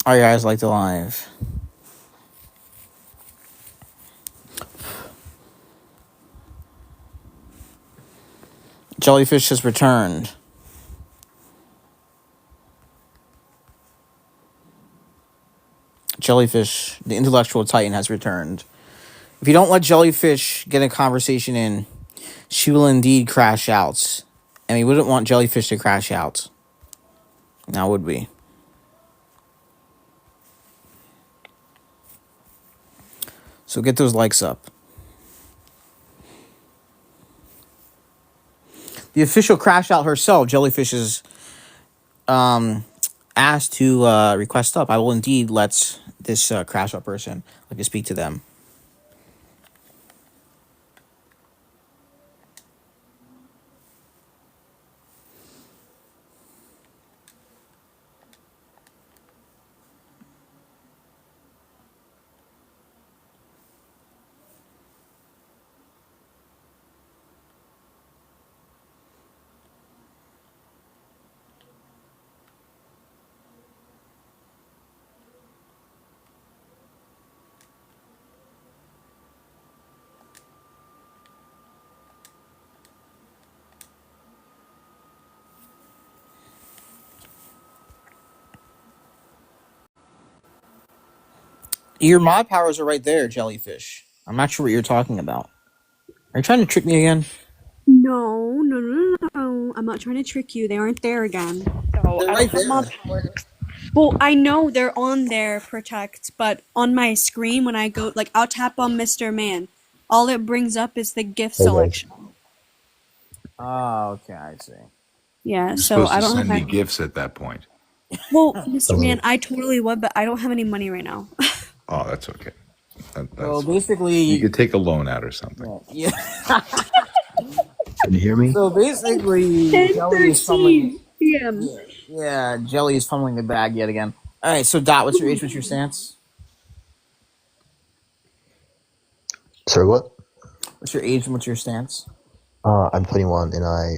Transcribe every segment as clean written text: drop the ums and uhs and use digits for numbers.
All right, guys, like the live. Jellyfish has returned. Jellyfish, the intellectual titan, has returned. If you don't let Jellyfish get a conversation in, she will indeed crash out. And we wouldn't want Jellyfish to crash out. Now, would we? So get those likes up. The official crash out herself, Jellyfish, is asked to request up. I will indeed let this crash out person like to speak to them. Your mod powers are right there, Jellyfish. I'm not sure what you're talking about. Are you trying to trick me again? No. I'm not trying to trick you. They aren't there again. So They're I don't right have there. mod powers. Well, I know they're on there, protect, but on my screen when I go, like, I'll tap on Mr. Man. All it brings up is the GIF Hey guys, selection. Oh, okay, I see. Yeah, You're so supposed I to don't have send me my. gifts at that point. Well, Mr. hello. Man, I totally would, but I don't have any money right now. Oh, that's okay. So That's fine. You basically, could take a loan out or something. yeah. Can you hear me? So basically, Jelly is fumbling. 10:13 p.m. Yeah, Jelly is fumbling the bag yet again. All right, so Dot, what's your age? What's your stance? Sorry, what? What's your age and what's your stance? I'm 21, and I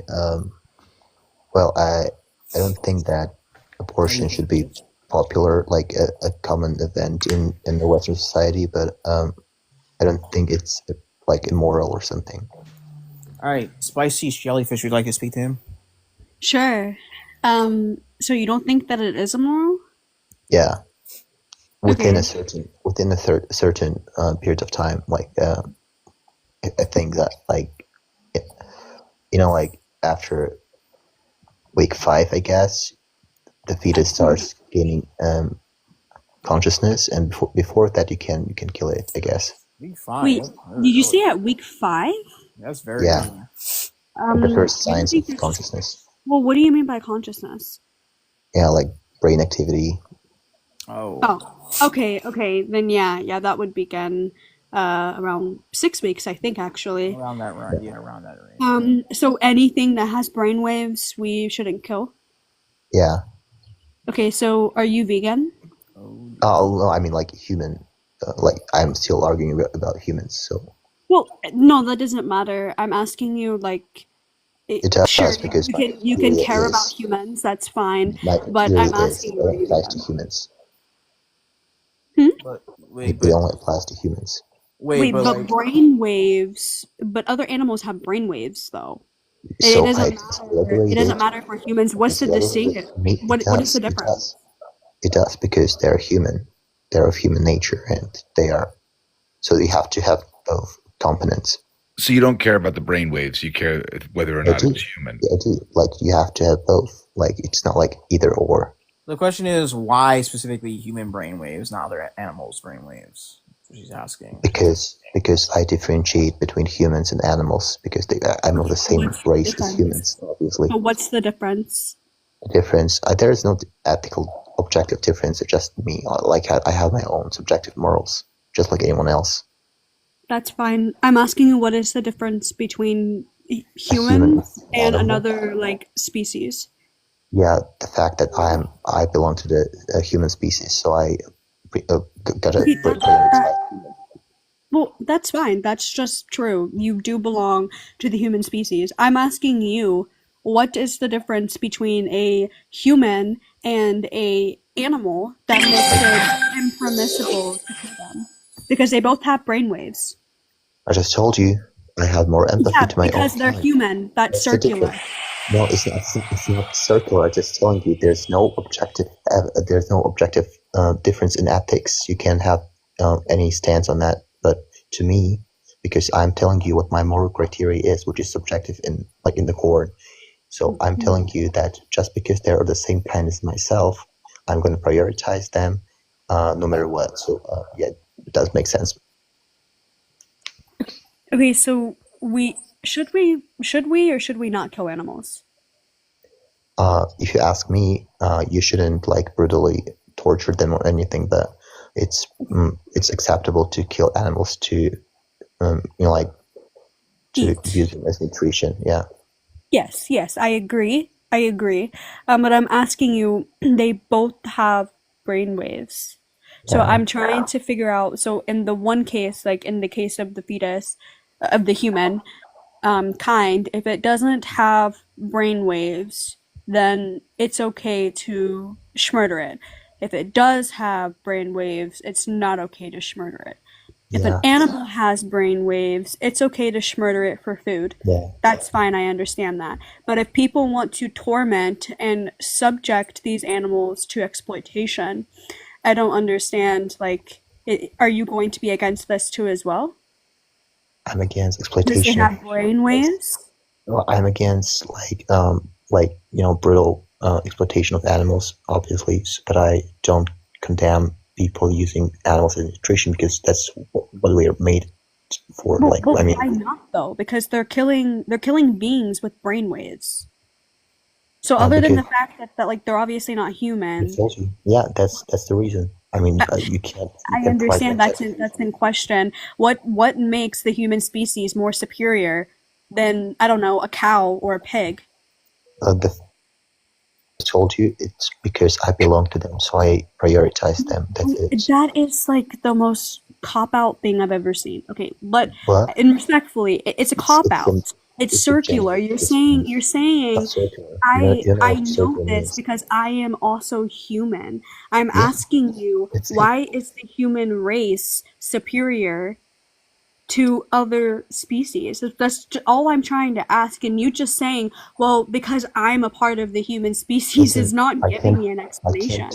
don't think that abortion should be popular, like a common event in the Western society, but I don't think it's like immoral or something. All right, Spicy Jellyfish. Would you like to speak to him? Sure. So you don't think that it is immoral? Yeah, within Okay. certain period of time, like I think that like after week 5, I guess the fetus starts gaining consciousness, and before that you can kill it, I guess. Week 5. Wait, did you say at week 5? That's very Yeah, early. the first I don't signs of think that's. consciousness. Well, what do you mean by consciousness? Yeah, like brain activity. Oh. Oh, okay. Then yeah, that would begin around 6 weeks, I think, actually. Around that range. Yeah, around that range. So anything that has brainwaves, we shouldn't kill. Yeah. Okay, so are you vegan? Oh no, I mean like human. Like I'm still arguing about humans, so Well, no, that doesn't matter. I'm asking you, like, it does sure, because my you can criteria care about is humans, that's fine. my But criteria I'm is asking it you, are only you applies to vegan? humans. But wait, It but only applies to humans. wait, Wait, but but like, brain waves, but other animals have brain waves, though. It So doesn't it's matter. It doesn't regulated. matter for humans. What's It's the regulated. distinct? It What is the does. It difference? does. It does because they're human. They're of human nature, and they are. So you have to have both components. So you don't care about the brain waves. You care whether or I not do. it's human. I do. Like you have to have both. Like it's not like either or. the question is why specifically human brainwaves, not other animals' brainwaves? That's what she's asking. Because I differentiate between humans and animals because I'm of the same What's the race as difference? humans. Obviously, But what's the difference? the difference there is no ethical objective difference. It's just me. Like I have my own subjective morals, just like anyone else. That's fine. I'm asking you what is the difference between A human humans and animal. another like species? Yeah, the fact that I belong to the human species, so I gotta Okay, claim it's like human. well, that's fine. That's just true. You do belong to the human species. I'm asking you, what is the difference between a human and a animal that makes it impermissible to kill them? Because they both have brainwaves. I just told you I have more empathy Yeah, to my own because they're kind. human. That's the circular. difference. No, it's not circular. I'm just telling you, there's no objective difference in ethics. You can't have any stance on that. But to me, because I'm telling you what my moral criteria is, which is subjective in the core. So I'm telling you that just because they're of the same kind as myself, I'm going to prioritize them, no matter what. So yeah, it does make sense. Okay, so should we or should we not kill animals? If you ask me, you shouldn't brutally torture them or anything, but it's acceptable to kill animals to Eat. use them as nutrition. Yeah. Yes, I agree. But I'm asking you, they both have brainwaves. So Yeah. I'm trying to figure out, so in the one case, like in the case of the fetus, of the human kind, if it doesn't have brainwaves, then it's okay to schmurder it. If it does have brainwaves, it's not okay to schmurder it. If an Yeah. animal has brain waves, it's okay to schmurder it for food. Yeah. That's fine, I understand that. But if people want to torment and subject these animals to exploitation, I don't understand, are you going to be against this too as well? I'm against Because they exploitation. have brain waves? Well, I'm against brutal exploitation of animals, obviously, but I don't condemn people using animals as nutrition because that's what we are made for. Well, why not though? Because they're killing beings with brain waves. So other than the fact that they're obviously not human. Yeah, that's the reason. I mean, you can't. I understand that's in question. What makes the human species more superior than, I don't know, a cow or a pig? I told you it's because I belong to them, so I prioritize them. That's it. That is like the most cop-out thing I've ever seen. Okay, but and respectfully, it's a cop-out. It's circular. You're saying I know this because I am also human. I'm asking you, why is the human race superior to other species? That's all I'm trying to ask, and you just saying, well, because I'm a part of the human species is not giving me an explanation.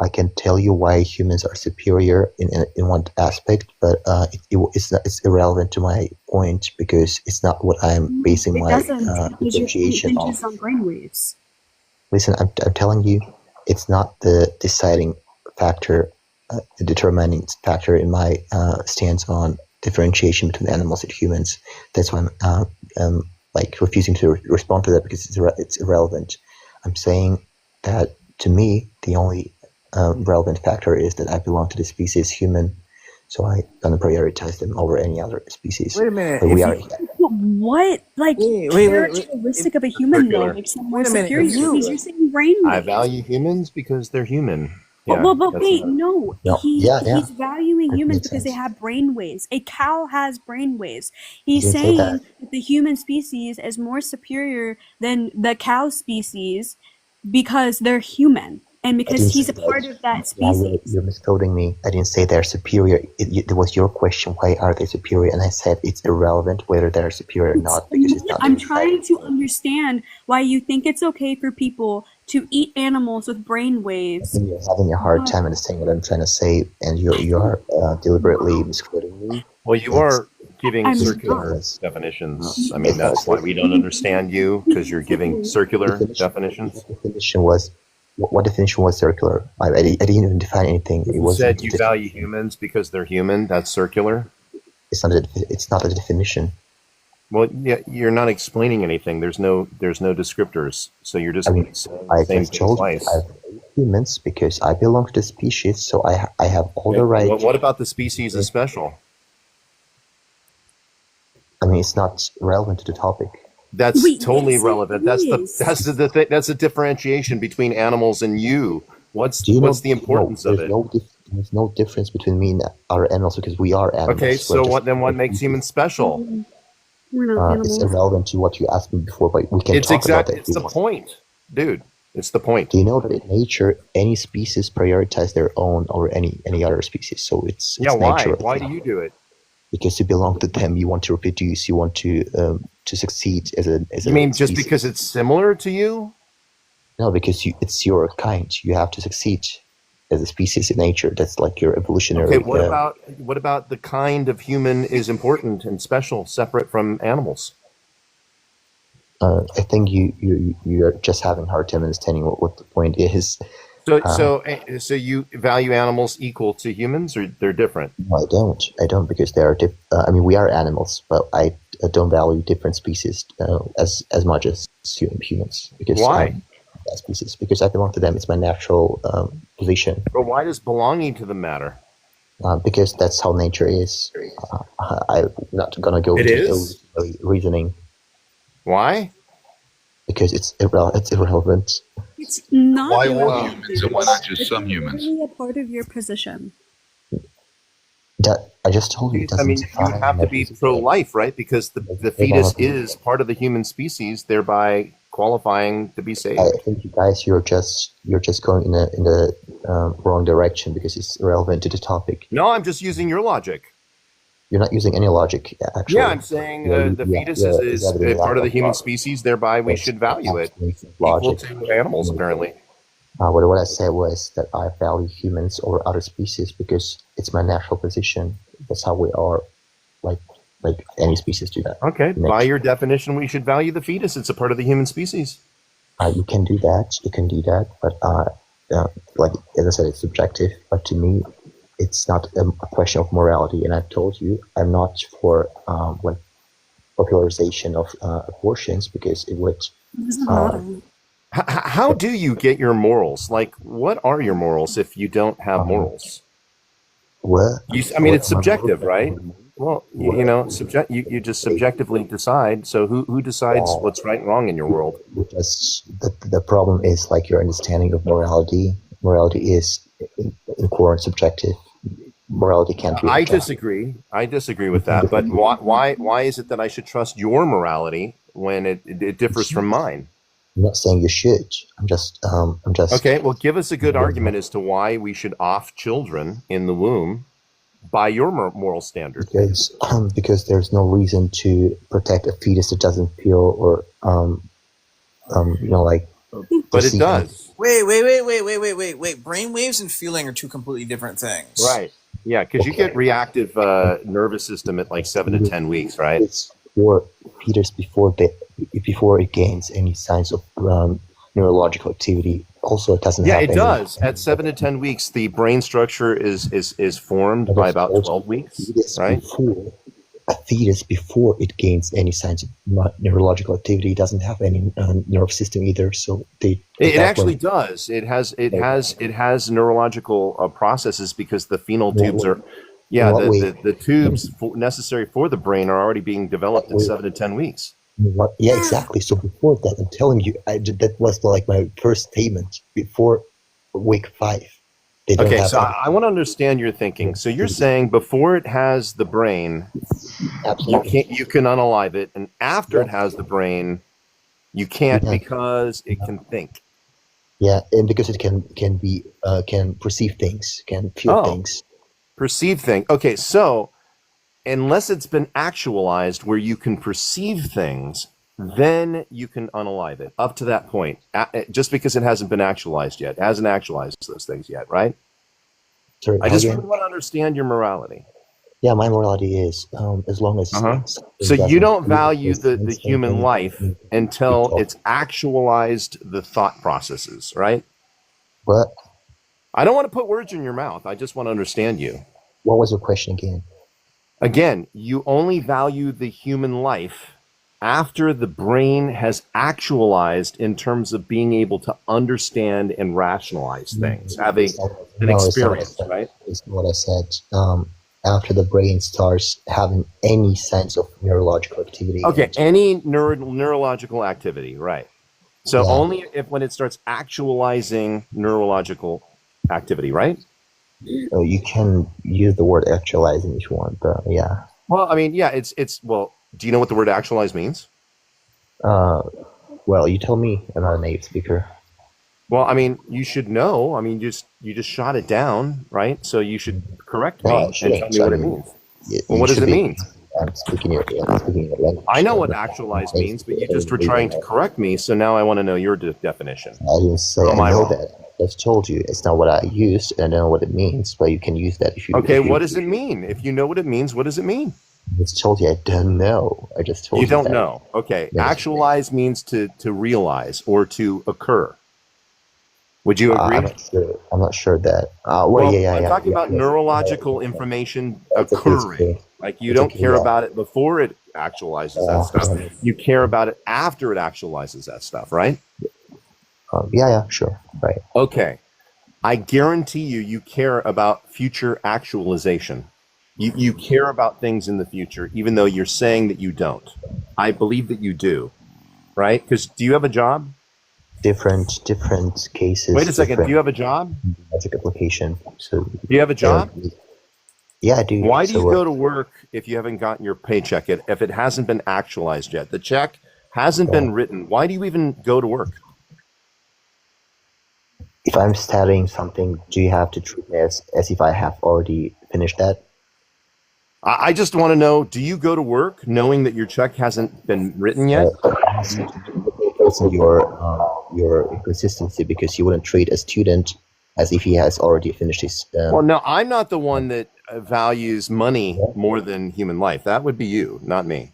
I can tell you why humans are superior in one aspect, but it's irrelevant to my point because it's not what I'm basing my differentiation on. On brainwaves. Listen, I'm telling you, it's not the deciding factor, the determining factor in my stance on differentiation between animals and humans. That's why I'm refusing to respond to that because it's irrelevant. I'm saying that to me the only relevant factor is that I belong to the species human, so I'm gonna prioritize them over any other species. Wait a minute. What characteristic of a human though makes them more superior? You're saying brainwaves. I value humans because they're human. Yeah, but wait, no. He's valuing humans because they sense. have brainwaves. A cow has brainwaves. He's saying that the human species is more superior than the cow species because they're human and because he's a part of that species. You're misquoting me. I didn't say they're superior. It was your question, why are they superior? And I said it's irrelevant whether they're superior or not because it's not. I'm trying to understand why you think it's okay for people to eat animals with brain waves. I think you're having a hard time understanding what I'm trying to say, and you are deliberately misquoting me. Well, you are giving circular definitions. I mean, that's why we don't understand you, because you're giving circular definitions. What definition was circular? I didn't even define anything. You said you value humans because they're human. That's circular. It's not a definition. Well, yeah, you're not explaining anything. There's no descriptors. So you're just saying the same thing twice. I value humans because I belong to the species, so I have all the rights. Well, what about the species is special? I mean, it's not relevant to the topic. That's totally relevant. That's the differentiation between animals and you. What's the importance of it? There's no difference between me and other animals because we are animals. Okay, so what makes humans special? We're not animals. It's irrelevant to what you asked me before, but we can talk about that. It's the point, dude. It's the point. Do you know that in nature, any species prioritize their own over any other species? So it's why? nature. Why do you do it? Because you belong to them. You want to reproduce. You want to succeed as a. You mean just because it's similar to you? No, because it's your kind. You have to succeed as a species in nature. That's like your evolutionary. Okay, what about the kind of human is important and special, separate from animals? I think you're just having a hard time understanding what the point is. So you value animals equal to humans, or they're different? No, I don't because they are. I mean, we are animals, but I don't value different species as much as humans. Because why? Species because I belong to them. It's my natural position. But why does belonging to them matter? Because that's how nature is. I'm not gonna go into reasoning. Why? Because it's irrelevant. It's not. Why all humans and why not just some humans? It's really a part of your position. That I just told you. I mean, you have to be pro-life, right? Because the fetus is part of the human species, thereby qualifying to be saved. I think you guys, you're just going in the wrong direction because it's irrelevant to the topic. No, I'm just using your logic. You're not using any logic, actually. Yeah, I'm saying the fetus is part of the human species, thereby we should value it equal to animals, apparently. What I said was that I value humans over other species because it's my natural position. That's how we are, like any species do that. Okay, by your definition, we should value the fetus. It's a part of the human species. You can do that, but like as I said, it's subjective. But to me, it's not a question of morality. And I've told you, I'm not for popularization of abortions because it would. How do you get your morals? Like, what are your morals if you don't have morals? It's subjective, right? Well, you just subjectively decide. So who decides what's right and wrong in your world? The problem is like your understanding of morality. Morality is inherent subjective. Morality can't be. I disagree with that. But why is it that I should trust your morality when it differs from mine? I'm not saying you should. I'm just. Okay. Well, give us a good argument as to why we should off children in the womb by your moral standard. Because there's no reason to protect a fetus that doesn't feel or like. But it does. Wait. Brainwaves and feeling are two completely different things. Right. Yeah, because you get reactive nervous system at like 7 to 10 weeks, right? It's for fetus before it gains any signs of neurological activity. Also, it doesn't. Yeah, it does. At 7 to 10 weeks, the brain structure is formed by about 12 weeks, right? A fetus before it gains any signs of neurological activity doesn't have any nerve system either. So it actually does. It has neurological processes because the phenol tubes are. Yeah, the tubes necessary for the brain are already being developed in 7 to 10 weeks. Yeah, exactly. So before that, I'm telling you, that was like my first statement. Before week 5. Okay, so I want to understand your thinking. So you're saying before it has the brain, you can unalive it, and after it has the brain, you can't because it can think. Yeah, and because it can perceive things, can feel things. Perceive things. Okay, so unless it's been actualized where you can perceive things, then you can unalive it. Up to that point, just because it hasn't been actualized yet, it hasn't actualized those things yet, right? Sorry, I just really want to understand your morality. Yeah, my morality is as long as. So you don't value the human life until it's actualized the thought processes, right? What? I don't want to put words in your mouth. I just want to understand you. What was your question again? Again, you only value the human life after the brain has actualized in terms of being able to understand and rationalize things, have an experience, right? Is what I said. After the brain starts having any sense of neurological activity. Okay, any neurological activity, right. So only when it starts actualizing neurological activity, right? You can use the word actualizing if you want, but yeah. Well, I mean, yeah, it's well, do you know what the word actualize means? Well, you tell me. I'm not a native speaker. Well, I mean, you should know. I mean, you just shot it down, right? So you should correct me and tell me what it means. Well, what does it mean? I'm speaking your language. I know what actualize means, but you just were trying to correct me, so now I want to know your definition. I didn't say I know that. I've told you it's not what I used, and I don't know what it means, but you can use that if you... Okay, what does it mean? If you know what it means, what does it mean? I just told you I don't know. I just told you. You don't know. Okay, actualize means to realize or to occur. Would you agree? I'm not sure that. I'm talking about neurological information occurring. Like you don't care about it before it actualizes that stuff. You care about it after it actualizes that stuff, right? Sure, right. Okay. I guarantee you care about future actualization. You care about things in the future, even though you're saying that you don't. I believe that you do, right? Because do you have a job? Different cases. Wait a second. Do you have a job? Logic application. So do you have a job? Yeah, I do. Why do you go to work if you haven't gotten your paycheck yet? If it hasn't been actualized yet, the check hasn't been written. Why do you even go to work? If I'm studying something, do you have to treat me as if I have already finished that? I just want to know, do you go to work knowing that your check hasn't been written yet? Your inconsistency, because you wouldn't treat a student as if he has already finished his... Well, no, I'm not the one that values money more than human life. That would be you, not me.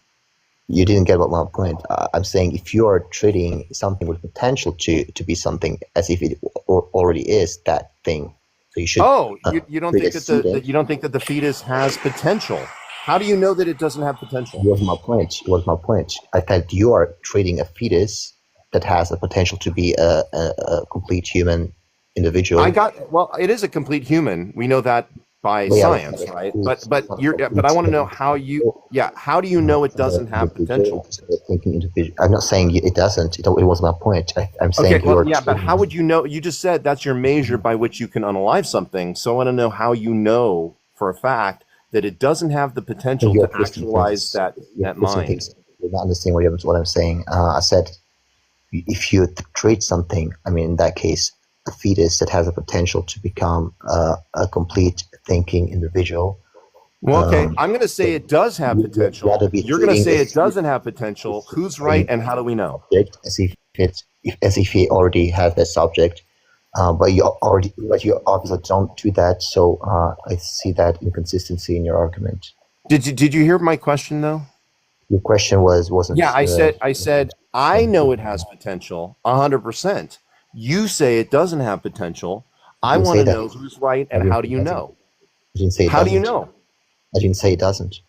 You didn't get my point. I'm saying if you are treating something with potential to be something as if it already is that thing, so you should. Oh, you don't think that you don't think that the fetus has potential? How do you know that it doesn't have potential? What was my point? I thought you are treating a fetus that has a potential to be a complete human individual. It is a complete human. We know that by science, right? But I want to know how do you know it doesn't have potential? I'm not saying it doesn't. It was my point. I'm saying but how would you know? You just said that's your measure by which you can unalive something. So I want to know how you know for a fact that it doesn't have the potential to actualize that mind. You're not understanding what I'm saying. I said if you treat something, I mean, in that case, a fetus that has a potential to become a complete thinking individual. Well, okay, I'm going to say it does have potential. You're going to say it doesn't have potential. Who's right, and how do we know? As if he already has that subject, but you obviously don't do that. So I see that inconsistency in your argument. Did you hear my question though? Your question wasn't. Yeah, I said I know it has potential 100%. You say it doesn't have potential. I want to know who's right and how do you know? I didn't say it how do you know? I didn't say it doesn't.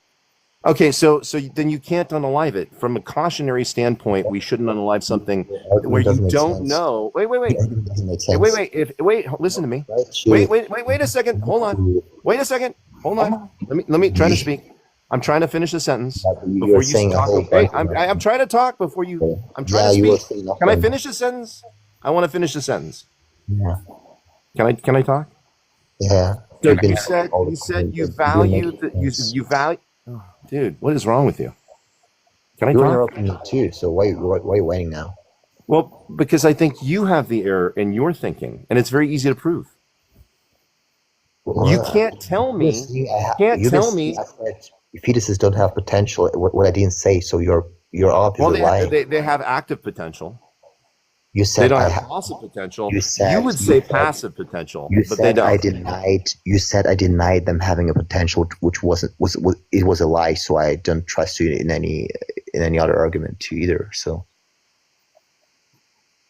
Okay, so then you can't unalive it. From a cautionary standpoint, we shouldn't unalive something where you don't know. Wait. Wait, listen to me. Wait a second. Hold on. Wait a second. Hold on. Let me try to speak. I'm trying to finish the sentence before you talk. Hey, I'm trying to talk before you. I'm trying to speak. Can I finish the sentence? I want to finish the sentence. Yeah. Can I talk? Yeah. So you said you value you value. Oh, dude, what is wrong with you? Can I talk? You're interrupting me too. So why are you waiting now? Well, because I think you have the error in your thinking, and it's very easy to prove. You can't tell me. Fetuses don't have potential. What I didn't say. So you're obviously lying. They have active potential. You said they don't have passive potential. You would say passive potential, but they don't. You said I denied them having a potential, which it was a lie. So I don't trust you in any other argument too either. So.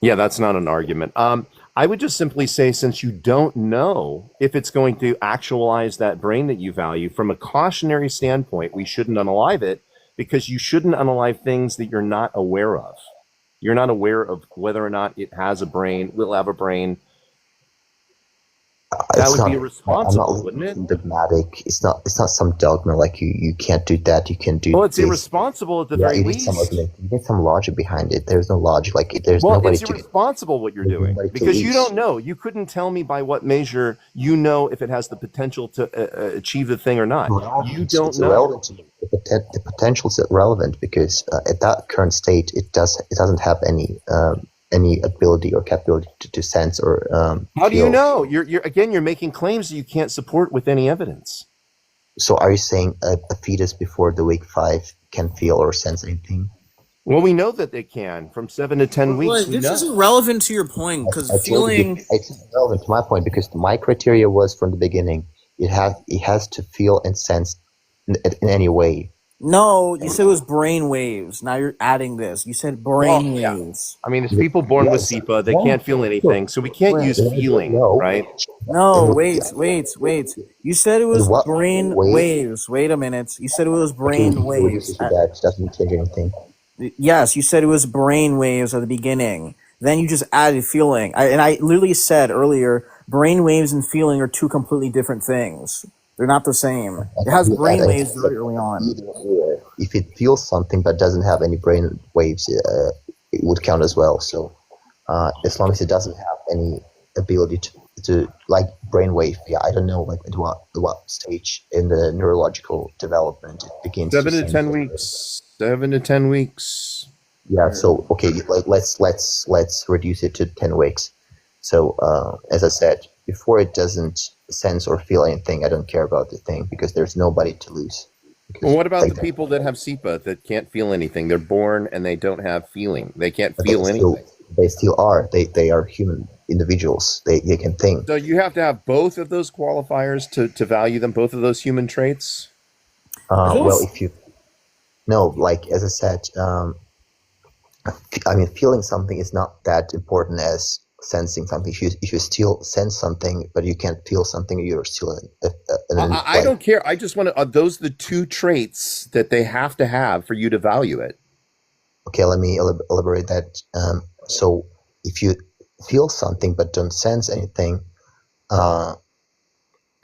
Yeah, that's not an argument. I would just simply say, since you don't know if it's going to actualize that brain that you value, from a cautionary standpoint, we shouldn't unalive it, because you shouldn't unalive things that you're not aware of. You're not aware of whether or not it has a brain, will have a brain. That would be irresponsible, wouldn't it? Dogmatic. It's not some dogma like you can't do that. You can do. Well, it's irresponsible at the very least. You need some logic behind it. There's no logic. Nobody. It's irresponsible what you're doing, because you don't know. You couldn't tell me by what measure you know if it has the potential to achieve the thing or not. You don't know. Irrelevant to me. The potential is irrelevant because at that current state, it doesn't have any any ability or capability to sense or How do you feel. know? You're making claims that you can't support with any evidence. So are you saying a fetus before the week 5 can feel or sense anything? Well, we know that they can from 7 to 10 weeks. This isn't relevant to your point because feeling. It's relevant to my point because my criteria was from the beginning. It has to feel and sense in any way. No, you said it was brain waves. Now you're adding this. You said brain waves. I mean, it's people born with SEPA. They can't feel anything, so we can't use feeling, right? No, wait. You said it was brain waves. Wait a minute. You said it was brain waves. That doesn't change anything. Yes, you said it was brain waves at the beginning. Then you just added feeling. I literally said earlier, brain waves and feeling are two completely different things. They're not the same. It has brain waves very early on. If it feels something but doesn't have any brain waves, it would count as well. So as long as it doesn't have any ability to like brainwave, I don't know like at what stage in the neurological development it begins. 7 to 10 weeks. 7 to 10 weeks. Yeah. So okay, like let's reduce it to 10 weeks. So as I said before, it doesn't sense or feel anything. I don't care about the thing because there's nobody to lose. Well, what about the people that have SEPA that can't feel anything? They're born and they don't have feeling. They can't feel anything. They still are. They are human individuals. They can think. So you have to have both of those qualifiers to value them, both of those human traits? Well, like as I said, I mean, feeling something is not that important as sensing something. If you still sense something, but you can't feel something, you're still I don't care. I just want to. Are those the two traits that they have to have for you to value it? Okay, let me elaborate that. So if you feel something but don't sense anything, I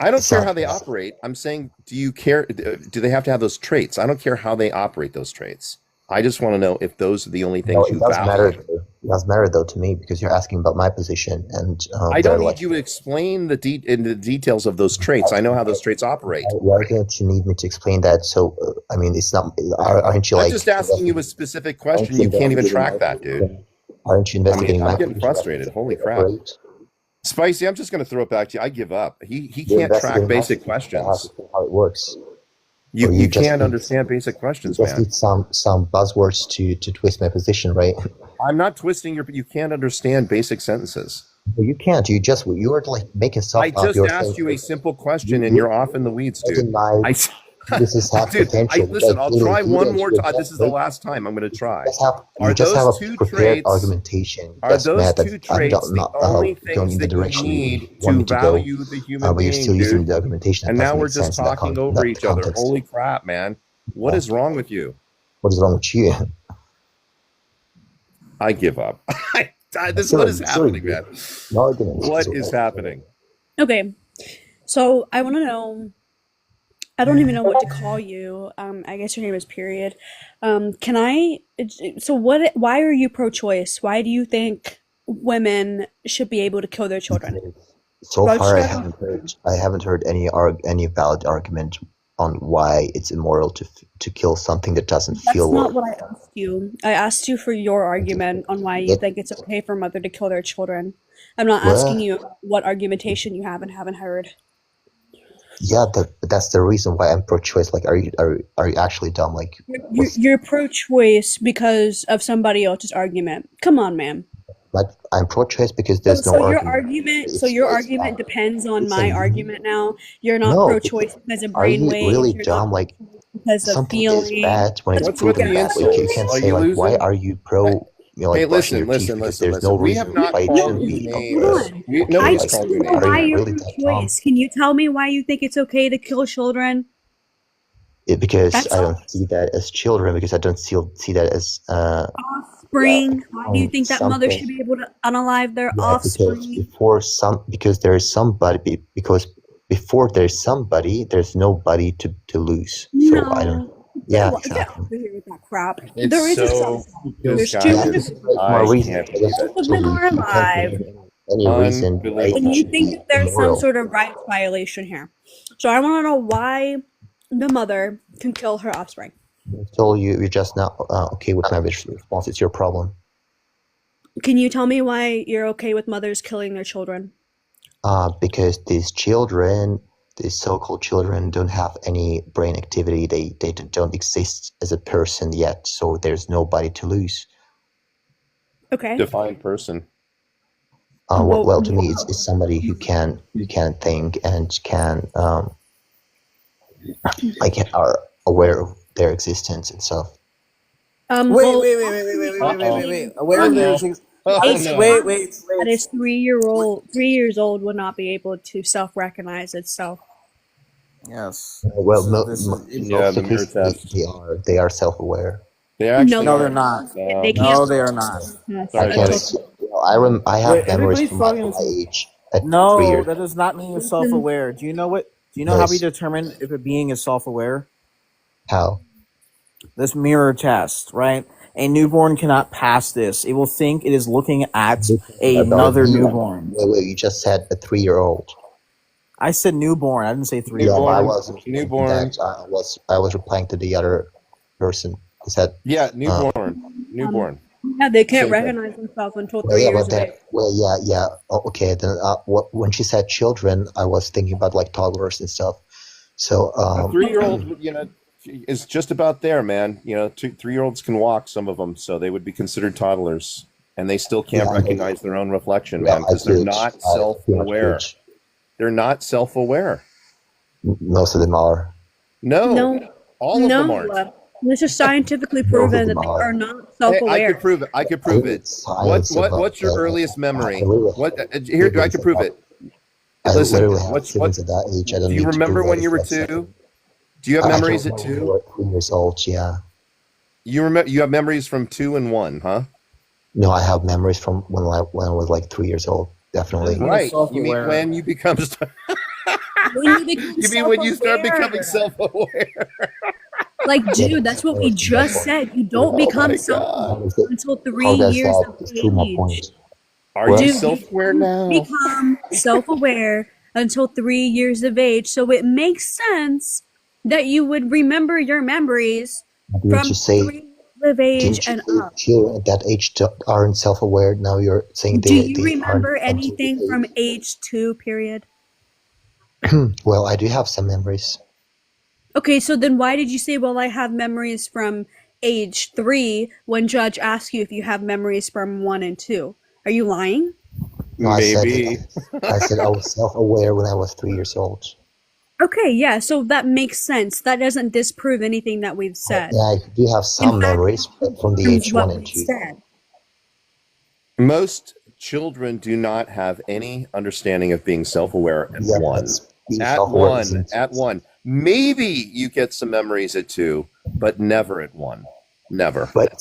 don't care how they operate. I'm saying, do you care? Do they have to have those traits? I don't care how they operate those traits. I just want to know if those are the only things you value. It does matter though to me because you're asking about my position, and I don't need you to explain the details of those traits. I know how those traits operate. Why don't you need me to explain that? So I mean, it's not. Aren't you like? I'm just asking you a specific question. You can't even track that, dude. Aren't you investigating? I'm getting frustrated. Holy crap. Spicy, I'm just going to throw it back to you. I give up. He can't track basic questions. How it works. You can't understand basic questions, man. You just need some buzzwords to twist my position, right? I'm not twisting you can't understand basic sentences. Well, you can't. You were like making stuff up. I just asked you a simple question and you're off in the weeds, dude. This is half potential. Listen, I'll try one more time. This is the last time I'm going to try. Are those two traits? Argumentation. Are those two traits the only things that you need to value the human being, still using the argumentation. And now we're just talking over each other. Holy crap, man! What is wrong with you? What is wrong with you? I give up. What is happening, man? What is happening? Okay, so I want to know. I don't even know what to call you. I guess your name is Period. Can I? So what? Why are you pro-choice? Why do you think women should be able to kill their children? So far, I haven't heard any valid argument on why it's immoral to kill something that doesn't feel. That's not what I asked you. I asked you for your argument on why you think it's okay for a mother to kill their children. I'm not asking you what argumentation you have and haven't heard. Yeah, that's the reason why I'm pro-choice. Like, are you actually dumb? Like, you're pro-choice because of somebody else's argument. Come on, man. But I'm pro-choice because there's no argument. So your argument depends on my argument now. You're not pro-choice because of brainwave. Are you really dumb? Like, because of something feeling. is bad when it's proven bad. Like, you can't say like, why are you pro? Hey, listen. There's no reason why it shouldn't be. Nobody's called you names. Why you're pro-choice? Can you tell me why you think it's okay to kill children? Because I don't see that as children. Because I don't see that as offspring. Why do you think that mother should be able to unalive their offspring? Because there is somebody. Because before there's somebody, there's nobody to lose. So No. I don't. Yeah, Get over here with that crap. It's There is so there's disgusting. more reason. of them are alive. Any reason? And you think that there's some sort of rights violation here. So I want to know why the mother can kill her offspring. So you're just not okay with my response. It's your problem. Can you tell me why you're okay with mothers killing their children? Because these so-called children, don't have any brain activity. They don't exist as a person yet, so there's nobody to lose. Okay. Define person. Well, to me, it's somebody who can think and can are aware of their existence and stuff. Wait. Aware of their existence. Wait. That is 3 years old will not be able to self-recognize itself. Yes. Well, the mirror test. They are self-aware. They actually No, they're not. They can't. No, they are not. I have memories from my age at 3 years. That does not mean you're self-aware. Do you know how we determine if a being is self-aware? How? This mirror test, right? A newborn cannot pass this. It will think it is looking at another newborn. Wait, you just said a 3-year-old. I said newborn. I didn't say 3. Yeah, I wasn't newborn. I was replying to the other person. Is that newborn. Yeah, they can't recognize themselves until 3 years of age. Yeah. Oh, okay, then when she said children, I was thinking about like toddlers and stuff. So a 3-year-old, is just about there, man. 3-year-olds can walk, some of them, so they would be considered toddlers, and they still can't recognize their own reflection, man, because they're not self-aware. They're not self-aware. Most of them are. No. All of them aren't. This is scientifically proven that they are not self-aware. Hey, I could prove it. What's your earliest memory? I could prove it. Listen, do you remember when you were 2? Do you have memories at 2? 3 years old, yeah. You have memories from 2 and 1, huh? No, I have memories from when I was like 3 years old, definitely. Right. You mean when you become when you start becoming self-aware. Like, dude, that's what we just said. You don't become self-aware until 3 years of age. Are you self-aware now? You become self-aware until 3 years of age. So it makes sense that you would remember your memories from 3 years of age and up. Children at that age aren't self-aware. Now you're saying Do you remember anything from age 2, period? Well, I do have some memories. Okay, so then why did you say, well, I have memories from age 3 when Judge asked you if you have memories from 1 and 2? Are you lying? No, Maybe. I said I was self-aware when I was 3 years old. Okay, yeah, so that makes sense. That doesn't disprove anything that we've said. Yeah, I do have some memories from the age 1 and 2. Most children do not have any understanding of being self-aware at 1. At 1. Maybe you get some memories at 2, but never at 1. Never. But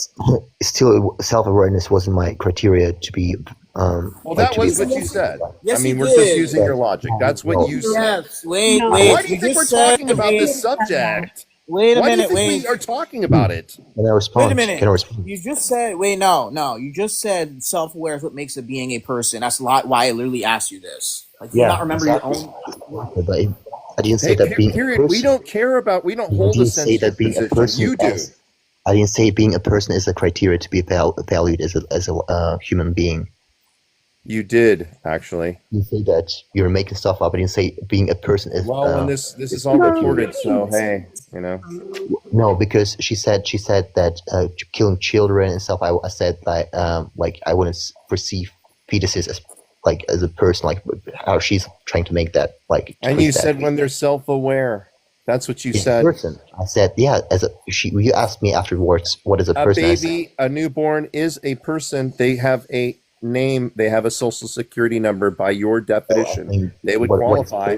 still, self-awareness wasn't my criteria to be. Well, that was what you said. Yes, I mean, we're just using your logic. That's what you said. Yes. Wait. Why do you think we're talking about this subject? Wait a minute. Why do you think we are talking about it? Can I respond? Wait a minute. You just said. Wait, no. You just said self-aware is what makes a being a person. That's why I literally asked you this. Like, you not remember your own. I didn't say that being a person. We don't hold a sense of position. You do. I didn't say being a person is a criteria to be valued as a human being. You did, actually. You say that you're making stuff up. I didn't say being a person is. Well, when this is all recorded, so hey, No, because she said that killing children and stuff. I said that I wouldn't perceive fetuses as a person, like how she's trying to make that like. And you said when they're self-aware. That's what you said. Person. I said, yeah. You asked me afterwards, what is a person? A baby, a newborn is a person. They have a name. They have a social security number by your definition. They would qualify.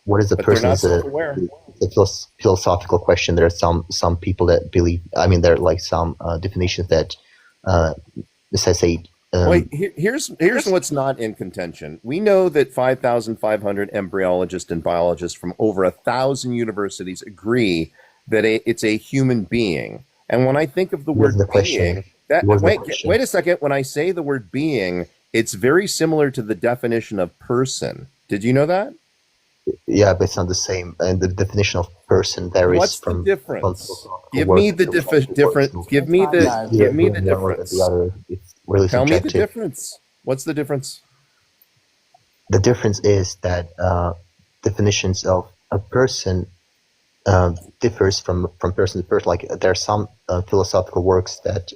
What is a person? It's a philosophical question. There are some people that believe. I mean, there are like some definitions that necessitate. Wait, here's what's not in contention. We know that 5,500 embryologists and biologists from over 1,000 universities agree that it's a human being. And when I think of the word being, wait a second. When I say the word being, it's very similar to the definition of person. Did you know that? Yeah, but it's not the same. And the definition of person varies. What's the difference? Give me the difference. really Tell subjective. me the difference. What's the difference? The difference is that definitions of a person differs from person to person. Like there are some philosophical works that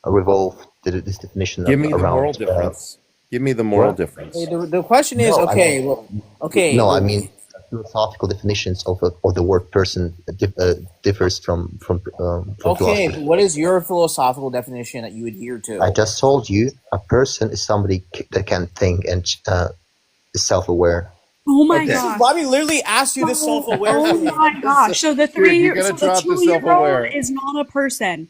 revolve this definition Give me the around. moral difference. Give me the moral What? difference. The question is, No, okay, I mean, well, okay. No, well, I mean philosophical definitions of the word person differs from okay, philosophy. but what is your philosophical definition that you adhere to? I just told you a person is somebody that can think and is self-aware. Oh my Okay. gosh. Bobby literally asked you this self-aware Oh thing. my gosh. So the Dude, you 3-year, gotta so the drop the 2-year-old self-aware. is not a person.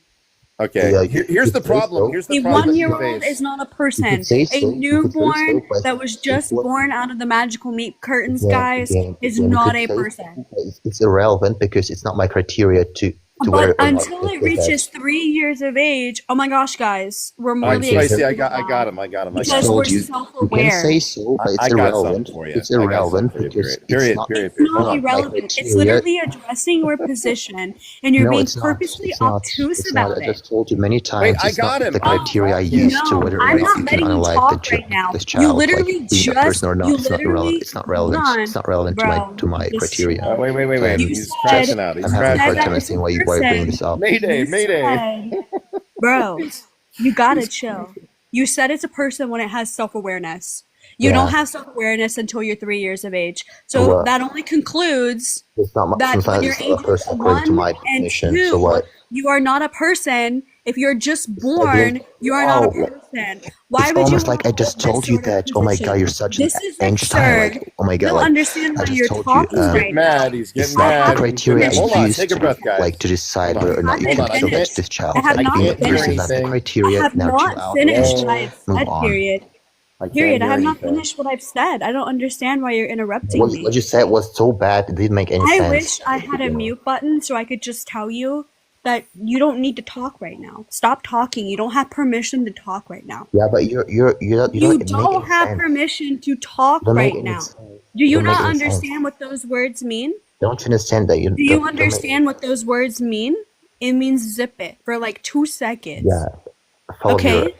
Okay. Yeah, Here's you the could say problem. so. Here's A the problem that you 1-year-old face. is not a You person. could say A so. You could say newborn so, that was just born out of the magical meat curtains, Again, guys, is you not could a say person. it's irrelevant because it's not my criteria to But whether or not until it they reaches have. 3 years of age, oh my gosh, guys, we're All right, morally Spicy, I acceptable got now him. I got him. I I got because him. we're told you can self-aware. say so, but it's I got something irrelevant. for you. It's I got irrelevant something for you. because Period. it's not. It's Period. not Hold on. irrelevant. It's criteria. literally addressing your position, and you're No, being it's not. purposely It's not. obtuse It's not. about I it. just told you many times. Wait, I It's not got him. the criteria I Oh, use to No, whether or I'm not not you can letting you unalive talk right now. this You child, literally like being a person or not. you It's not irrelevant. literally, It's not hold relevant. on, It's not relevant bro, to my just criteria. chill. Wait. You He's said, crashing out. I'm He's having a crashing hard that time out. it's a understanding why you bring person. this up. Mayday. You said, bro, you gotta chill. You said it's a person when it has self-awareness. You don't Yeah, have self-awareness until you're 3 years of age. So what? that only concludes It's not. that when Sometimes you're it's not a ages person according to 1 my and definition. 2, So what? you are not a person. If you're just Again, born, you are not a wow. person. Why It's would you almost want like to I hold just this told you sort of that. Oh my God, position? you're such an This is Einstein. absurd. Like, oh my I God, don't like understand I why just you're told you. talking He's right getting mad. He's It's getting not the mad. criteria I Hold on. used Take a breath, guys. like to decide Hold on. whether or not you I can Hold on. subject this I child. have I Like being a not can't hear person, finished. that's the anything. I criteria. have Now chill not out. finished Just what I've move said, on. period. I can't Period. I hear have not anything. finished what I've said. I don't understand why you're interrupting What me. you said was so bad it didn't make any I sense. wish I had a mute button so I could just tell you that you don't need to talk right now. Stop talking. You don't have permission to talk right now. Yeah, but you You don't make don't any have sense. permission to talk You don't make right any now. sense. Do you Don't make not any sense. understand what those words mean? Don't you understand that you Do you don't make. understand what those words mean? It means zip it for like 2 seconds. Yeah, follow your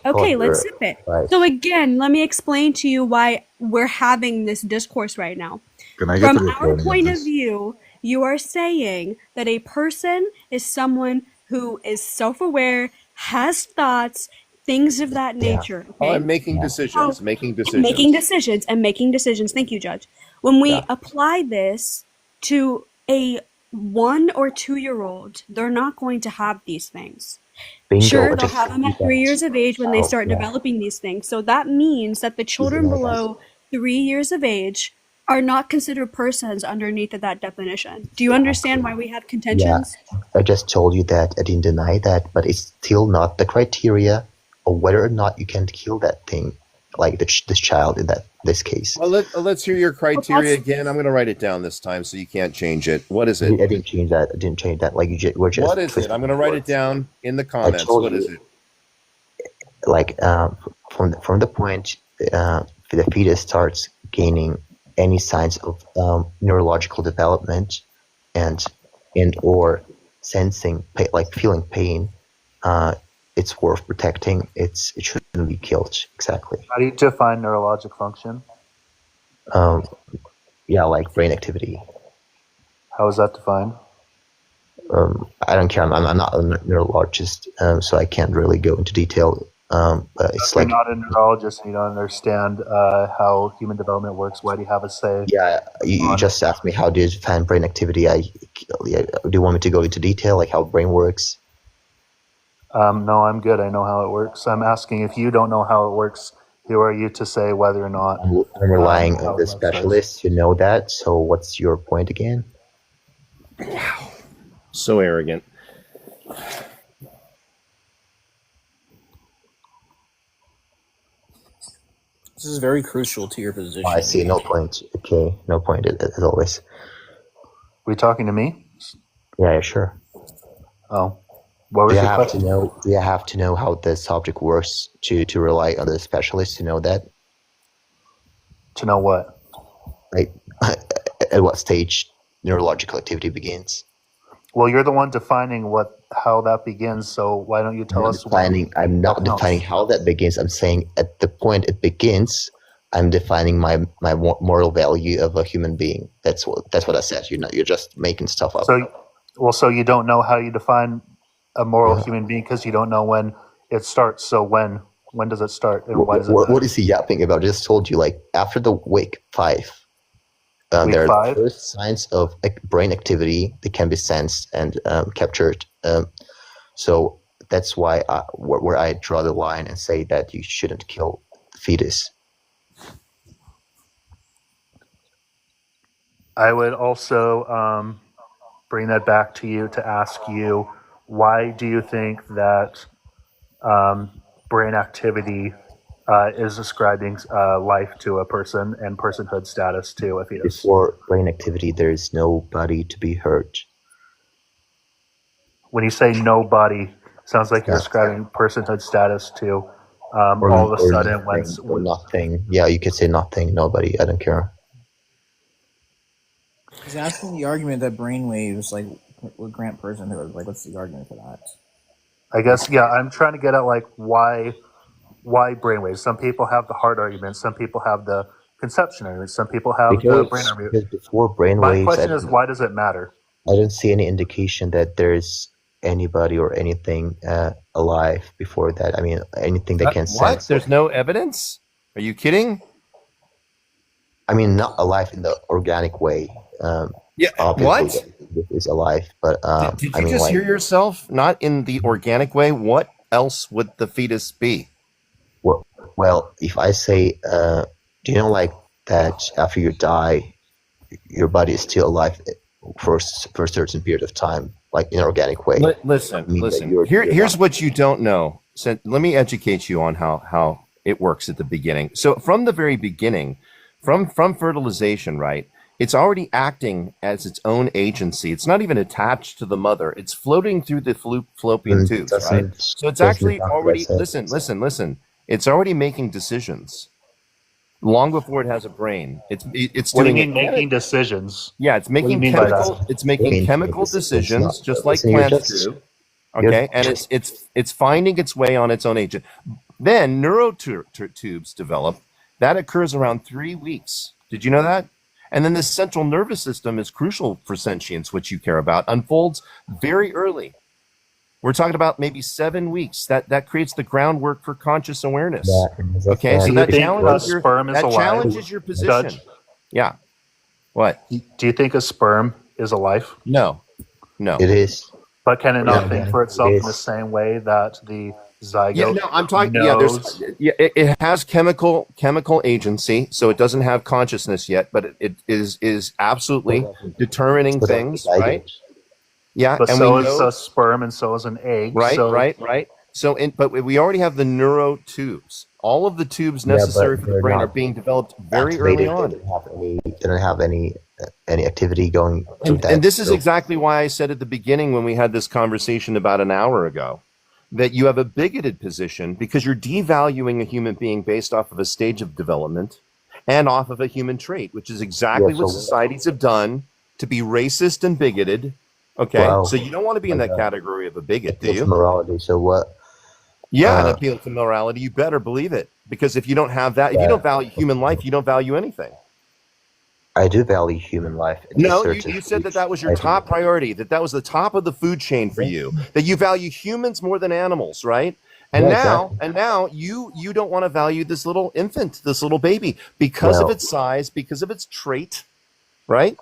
Okay, let's zip it. advice. So again, let me explain to you why we're having this discourse right now. Can I get From the our recording of point of this? view, you are saying that a person is someone who is self-aware, has thoughts, things of that Yeah. nature. Oh, Okay? I'm making decisions. Making Making decisions. decisions. Thank you, Judge. When we Yeah. apply this to a 1 or 2-year-old, they're not going to have these things. Bingo. Sure, I they'll just have told them you at 3 that. years of age when they Oh, start yeah. developing these things. So that means that the children know that. below 3 years of age are not considered persons underneath of that definition. Do you understand why we have contentions? Yeah, I just told you that. I didn't deny that, but it's still not the criteria of whether or not you can kill that thing, like this child in this case. Well, let's hear your criteria again. I'm going to write it down this time so you can't change it. What is it? I didn't change that. I didn't change that. Like we're just. What is it? I'm going to write it down in the comments. What is it? Like from the point the fetus starts gaining any signs of neurological development and or sensing like feeling pain, it's worth protecting. It shouldn't be killed. Exactly. How do you define neurologic function? Yeah, like brain activity. How is that defined? I don't care. I'm not a neurologist, so I can't really go into detail. It's You're like not a neurologist and you don't understand how human development works. Why do you have a say? yeah. You just asked me how do you define brain activity. Do you want me to go into detail, like how brain works? No, I'm good. I know how it works. I'm asking if you don't know how it works, who are you to say whether or not? I'm relying how on the it specialists who know that. So what's your point again? So arrogant. This is very crucial to your position. Oh, I see. No point. Okay, no point as always. Were you talking to me? Yeah, sure. Oh, what was Do you your have question? to know? Do you have to know how the subject works to rely on the specialists to know that? To know what? Like at what stage neurological activity begins? Well, you're the one defining what how that begins. So why don't you tell us? I'm not defining how that begins. I'm saying at the point it begins, I'm defining my moral value of a human being. That's what I said. You're just making stuff up. So you don't know how you define a moral human being because you don't know when it starts. So when does it start, and why does it matter? What is he yapping about? I just told you, like, after the week 5, there are the first signs of brain activity that can be sensed and captured. So that's why where I draw the line and say that you shouldn't kill the fetus. I would also bring that back to you to ask you, why do you think that brain activity is ascribing life to a person and personhood status to a fetus? Before brain activity, there is nobody to be hurt. When you say nobody, sounds like you're ascribing personhood status to all of a sudden when nothing. Yeah, you could say nothing, nobody. I don't care. He's asking the argument that brainwaves like would grant personhood. Like, what's the argument for that? I guess, yeah, I'm trying to get at like why brainwaves. Some people have the heart argument. Some people have the conception argument. Some people have the brain argument. Because before brainwaves, my question is, why does it matter? I don't see any indication that there's anybody or anything alive before that. I mean, anything that can sense. What? There's no evidence? Are you kidding? I mean, not alive in the organic way. What? Is alive, but did you just hear yourself? Not in the organic way. What else would the fetus be? Well, if I say, do you know, like that after you die, your body is still alive for a certain period of time, like in an organic way. Listen. Here's what you don't know. So let me educate you on how it works at the beginning. So from the very beginning, from fertilization, right? It's already acting as its own agency. It's not even attached to the mother. It's floating through the fallopian tubes, right? So it's actually already, listen. It's already making decisions long before it has a brain. It's what do you mean making decisions? Yeah, it's making chemical decisions, just like plants do. Okay, and it's finding its way on its own agent. Then neurotubes develop. That occurs around 3 weeks. Did you know that? And then the central nervous system is crucial for sentience, which you care about, unfolds very early. We're talking about maybe 7 weeks. That creates the groundwork for conscious awareness. Okay, so that challenges your position. Judge? Yeah. What? Do you think a sperm is a life? No. It is. But can it not think for itself in the same way that the zygote? Yeah, no, I'm talking. It has chemical agency, so it doesn't have consciousness yet, but it is absolutely determining things, right? Yeah, but so is a sperm, and so is an egg. Right. So, but we already have the neurotubes. All of the tubes necessary for the brain are being developed very early on. They don't have any activity going through that. And this is exactly why I said at the beginning when we had this conversation about an hour ago, that you have a bigoted position because you're devaluing a human being based off of a stage of development and off of a human trait, which is exactly what societies have done to be racist and bigoted. Okay, so you don't want to be in that category of a bigot, do you? Morality. So what? Yeah, an appeal to morality. You better believe it, because if you don't have that, if you don't value human life, you don't value anything. I do value human life. No, you said that was your top priority, that was the top of the food chain for you, that you value humans more than animals, right? And now you don't want to value this little infant, this little baby, because of its size, because of its trait, right?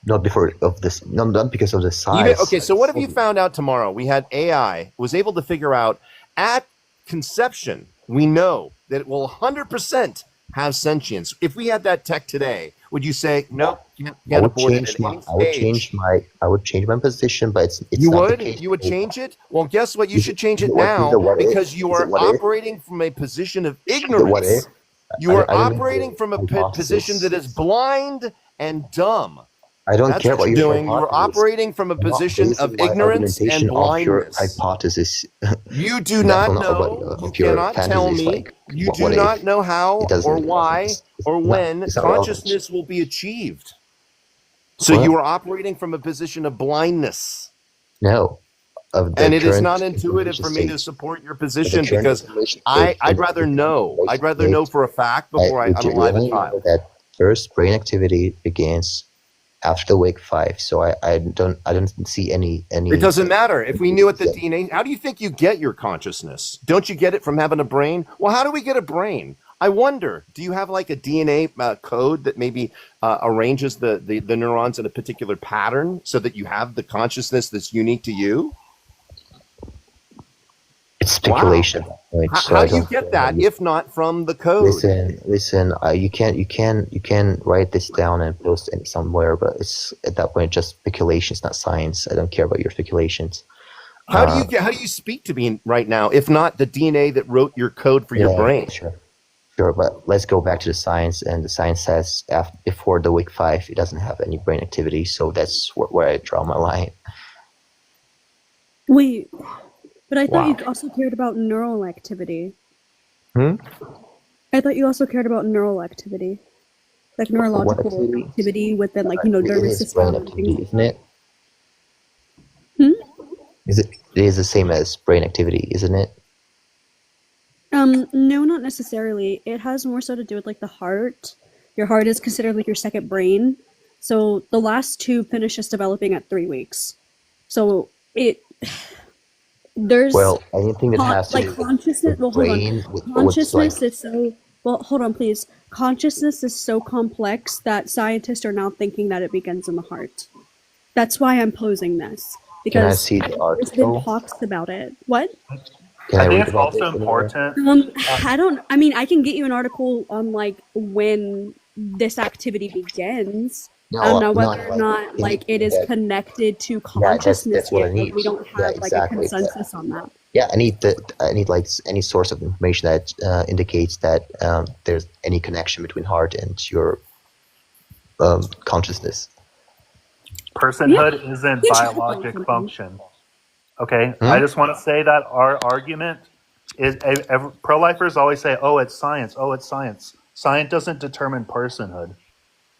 Not because of the size. Okay, so what if you found out tomorrow we had AI was able to figure out at conception, we know that it will 100% have sentience. If we had that tech today, would you say no? I would change my position, but it's you not would the case. You would change it. Well, guess what? You should change it now because you are operating from a position of ignorance. You are operating from a position that is blind and dumb. I don't care what you're doing. You're operating from a position of ignorance and blindness. Your hypothesis. You do not know. You cannot tell me. You do not know how or why or when consciousness will be achieved. So you are operating from a position of blindness. No. And it is not intuitive for me to support your position because I'd rather know. I'd rather know for a fact before I unalive a child. That first brain activity begins after the wake 5, so I don't see any. It doesn't matter if we knew at the DNA. How do you think you get your consciousness? Don't you get it from having a brain? Well, how do we get a brain? I wonder. Do you have like a DNA code that maybe arranges the neurons in a particular pattern so that you have the consciousness that's unique to you? It's speculation. Wow. How do you get that if not from the code? Listen. You can write this down and post it somewhere, but it's at that point just speculation. It's not science. I don't care about your speculations. How do you speak to me right now if not the DNA that wrote your code for your brain? Sure, but let's go back to the science. And the science says before the week 5, it doesn't have any brain activity. So that's where I draw my line. Wait. But I thought you also cared about neural activity. I thought you also cared about neural activity. Like neurological activity within, like, nervous system. Activity, isn't it? It is the same as brain activity, isn't it? No, not necessarily. It has more so to do with, like, the heart. Your heart is considered like your second brain. So the last two finish just developing at 3 weeks. So there's anything that has to do consciousness. Well, hold on. Consciousness is so. Well, hold on, please. Consciousness is so complex that scientists are now thinking that it begins in the heart. That's why I'm posing this, because can I see the article? There's been talks about it. What? I think it's also important. I can get you an article on like when this activity begins. I don't know whether or not it is connected to consciousness. That's what I need. We don't have a consensus on that. Yeah, I need like any source of information that indicates that there's any connection between heart and your consciousness. Personhood isn't biologic function. Okay, I just want to say that our argument is pro-lifers always say, "Oh, it's science. Oh, it's science." Science doesn't determine personhood.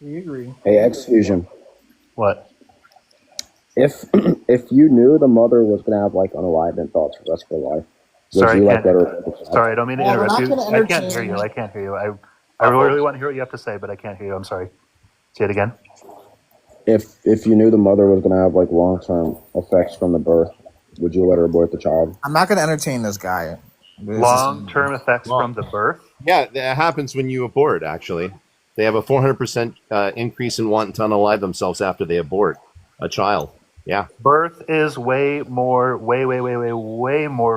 We agree. Hey, X-Fusion. What? If you knew the mother was gonna have like unalignment thoughts for the rest of her life, sorry, I don't mean to interrupt you. I can't hear you. I can't hear you. I really want to hear what you have to say, but I can't hear you. I'm sorry. Say it again. If you knew the mother was gonna have like long-term effects from the birth, would you let her abort the child? I'm not gonna entertain this guy. Long-term effects from the birth? Yeah, that happens when you abort. Actually, they have a 400% increase in wanting to unalive themselves after they abort a child. Yeah, birth is way more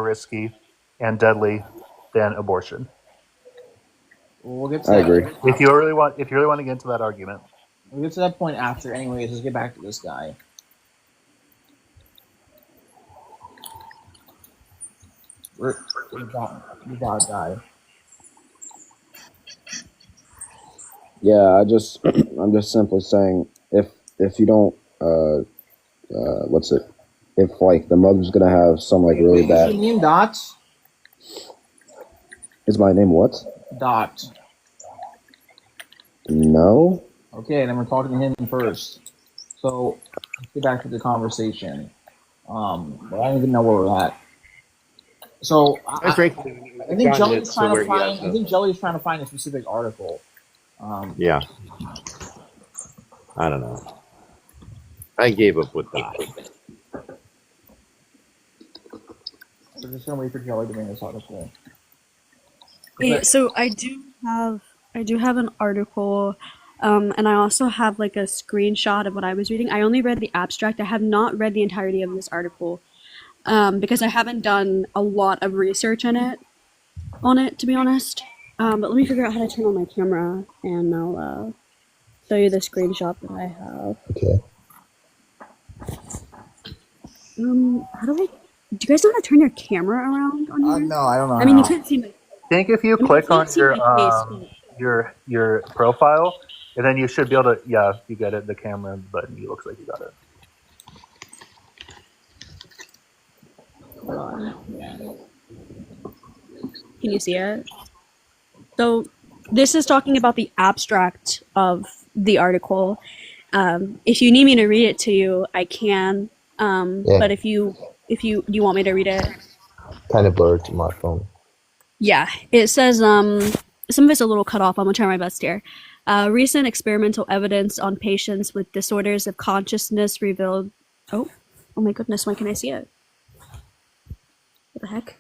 risky and deadly than abortion. We'll get to I that. agree. If you really want to get into that argument, we'll get to that point after. Anyways, let's get back to this guy. We got a guy. Yeah, I'm just simply saying if you don't if like the mother's gonna have some like really bad. Is your name Dot? Is my name what? Dot. No. Okay, then we're talking to him first. So let's get back to the conversation. But I don't even know where we're at. So I think Jelly's trying to find. I think Jelly's trying to find a specific article. Yeah. I don't know. I gave up with that. We're just gonna wait for Jelly to bring this article. Yeah, so I do have an article, and I also have like a screenshot of what I was reading. I only read the abstract. I have not read the entirety of this article, because I haven't done a lot of research on it, to be honest. But let me figure out how to turn on my camera, and I'll show you the screenshot that I have. Okay. How do you guys know how to turn your camera around on here? No, I don't know. I mean, you can't see my. I think if you click on your profile, and then you should be able to. Yeah, you get it. The camera button. It looks like you got it. Hold on. Can you see it? So this is talking about the abstract of the article. If you need me to read it to you, I can. But if you If you want me to read it. Kind of blurred to my phone. Yeah, it says some of it's a little cut off. I'm gonna try my best here. Recent experimental evidence on patients with disorders of consciousness revealed. Oh my goodness! Why can I see it? What the heck?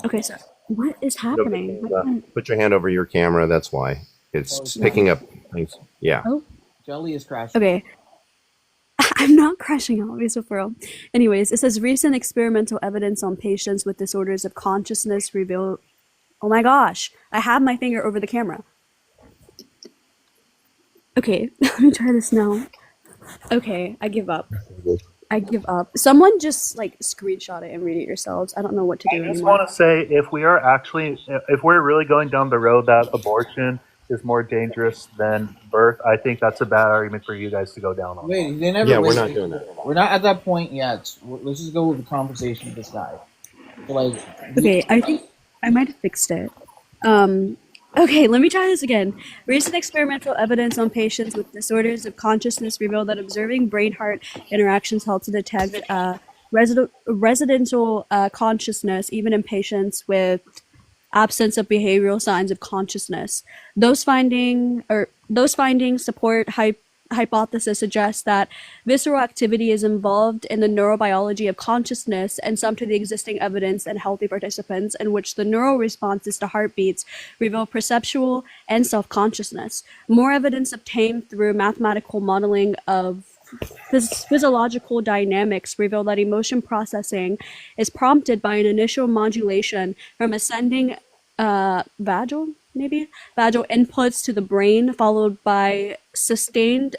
Okay, so what is happening? Put your hand over your camera. That's why it's picking up things. Yeah. Oh, Jelly is crashing. okay. I'm not crashing out, be so for real. Anyways, it says recent experimental evidence on patients with disorders of consciousness reveal. Oh my gosh! I have my finger over the camera. Okay, let me try this now. Okay, I give up. I give up. Someone just like screenshot it and read it yourselves. I don't know what to do I just anymore. want to say, if we're really going down the road that abortion is more dangerous than birth, I think that's a bad argument for you guys to go down on. Wait, they never. Yeah, we're not doing that. We're not at that point yet. Let's just go with the conversation with this guy. Like, okay, I think I might have fixed it. Okay, let me try this again. Recent experimental evidence on patients with disorders of consciousness revealed that observing brain-heart interactions helped to detect residential consciousness, even in patients with absence of behavioral signs of consciousness. Those findings support hypothesis suggests that visceral activity is involved in the neurobiology of consciousness, and some to the existing evidence in healthy participants in which the neural responses to heartbeats reveal perceptual and self-consciousness. More evidence obtained through mathematical modeling of physiological dynamics reveal that emotion processing is prompted by an initial modulation from ascending vagal inputs to the brain, followed by sustained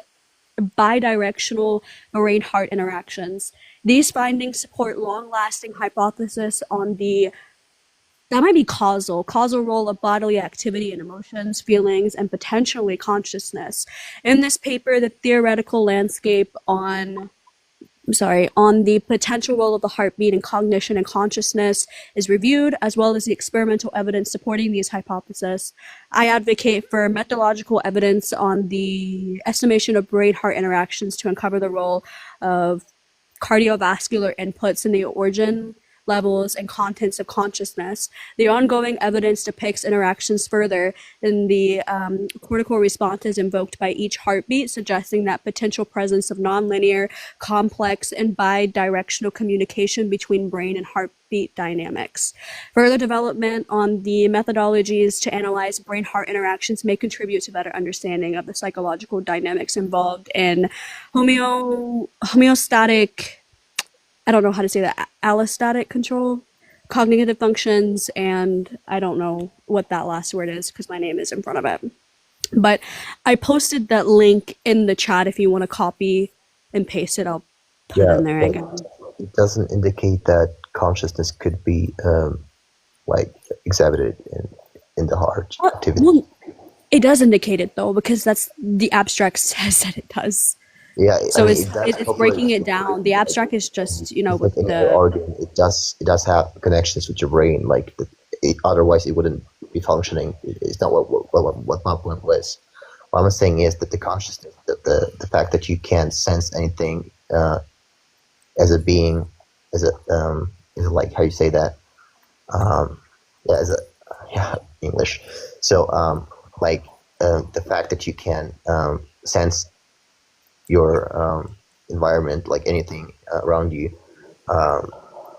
bidirectional brain-heart interactions. These findings support long-lasting hypothesis on the that might be causal role of bodily activity and emotions, feelings, and potentially consciousness. In this paper, the theoretical landscape on the potential role of the heartbeat in cognition and consciousness is reviewed, as well as the experimental evidence supporting these hypotheses. I advocate for methodological evidence on the estimation of brain-heart interactions to uncover the role of cardiovascular inputs in the origin, levels, and contents of consciousness. The ongoing evidence depicts interactions further in the cortical responses invoked by each heartbeat, suggesting that potential presence of nonlinear, complex, and bidirectional communication between brain and heartbeat dynamics. Further development on the methodologies to analyze brain-heart interactions may contribute to better understanding of the psychological dynamics involved in homeostatic, I don't know how to say that, allostatic control, cognitive functions, and I don't know what that last word is because my name is in front of it. But I posted that link in the chat if you want to copy and paste it. I'll put it in there again. It doesn't indicate that consciousness could be exhibited in the heart activity. Well, it does indicate it though, because that's the abstract says that it does. Yeah, so it's breaking it down. The abstract is just with the organ. It does have connections with your brain. Otherwise, it wouldn't be functioning. It's not what my point was. What I'm saying is that the consciousness, the fact that you can't sense anything as a being, is like how you say that. English. So the fact that you can sense your environment, like anything around you,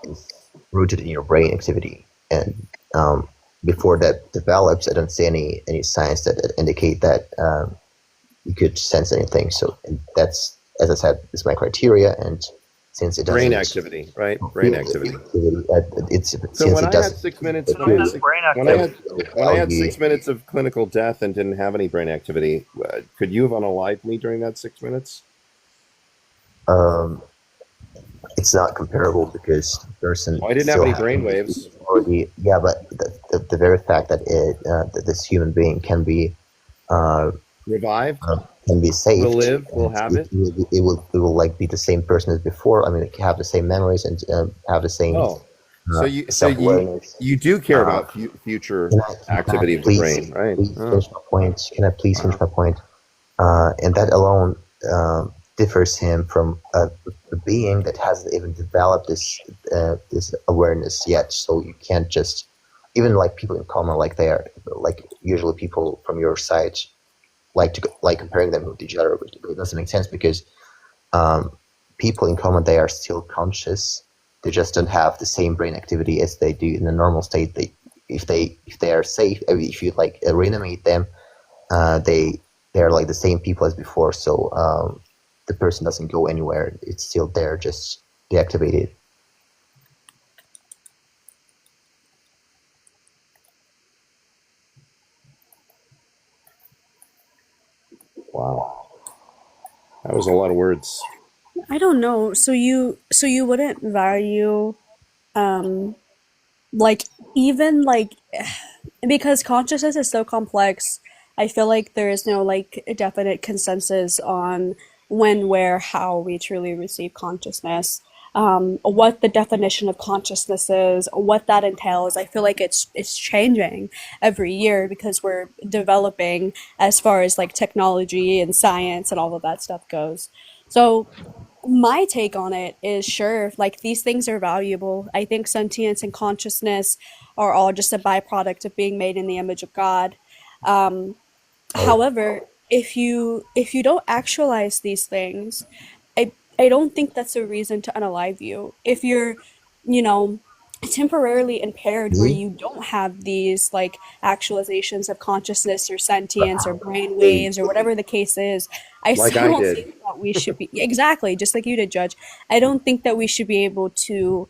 is rooted in your brain activity. And before that develops, I don't see any signs that indicate that you could sense anything. So that's, as I said, is my criteria. And since it doesn't, brain activity, right? Brain activity. So when I had 6 minutes, when I had 6 minutes of clinical death and didn't have any brain activity, could you have unalived me during that 6 minutes? It's not comparable because the person. I didn't have any brain waves. Already, yeah, but the very fact that that this human being can be revived, can be saved, will live, will have it. It will like be the same person as before. I mean, it can have the same memories and have the same. So you do care about future activity of the brain, right? Please finish my point. Can I please finish my point? And that alone differs him from being that hasn't even developed this awareness yet. So you can't just, even like people in common, like they are, like usually people from your side like comparing them with each other, but it doesn't make sense because people in common, they are still conscious. They just don't have the same brain activity as they do in a normal state. If they are safe, if you like reanimate them, they're like the same people as before. So the person doesn't go anywhere. It's still there, just deactivated. Wow, that was a lot of words. I don't know. So you wouldn't value like even like because consciousness is so complex, I feel like there is no like definite consensus on when, where, how we truly receive consciousness. What the definition of consciousness is, what that entails. I feel like it's changing every year because we're developing as far as like technology and science and all of that stuff goes. So my take on it is sure, like these things are valuable. I think sentience and consciousness are all just a byproduct of being made in the image of God. Um, However, if you don't actualize these things, I don't think that's a reason to unalive you. If you're, you know, temporarily impaired where Me? you don't have these like actualizations of consciousness or sentience or brain They, waves or whatever the case is, I Like still I don't did. think that we should be exactly just like you did, Judge. I don't think that we should be able to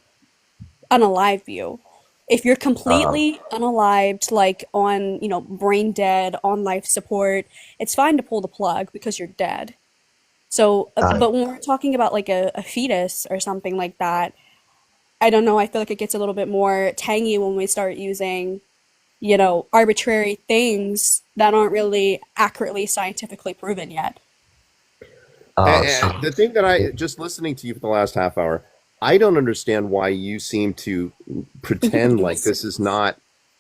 unalive you. If you're um, completely unalived, like on, brain dead, on life support, it's fine to pull the plug because you're dead. So, I, but when we're talking about like a fetus or something like that, I don't know, I feel like it gets a little bit more tangy when we start using, arbitrary things that aren't really accurately scientifically proven yet. so, The thing that I just listening to you for the last half hour, I don't understand why you seem to pretend like this is not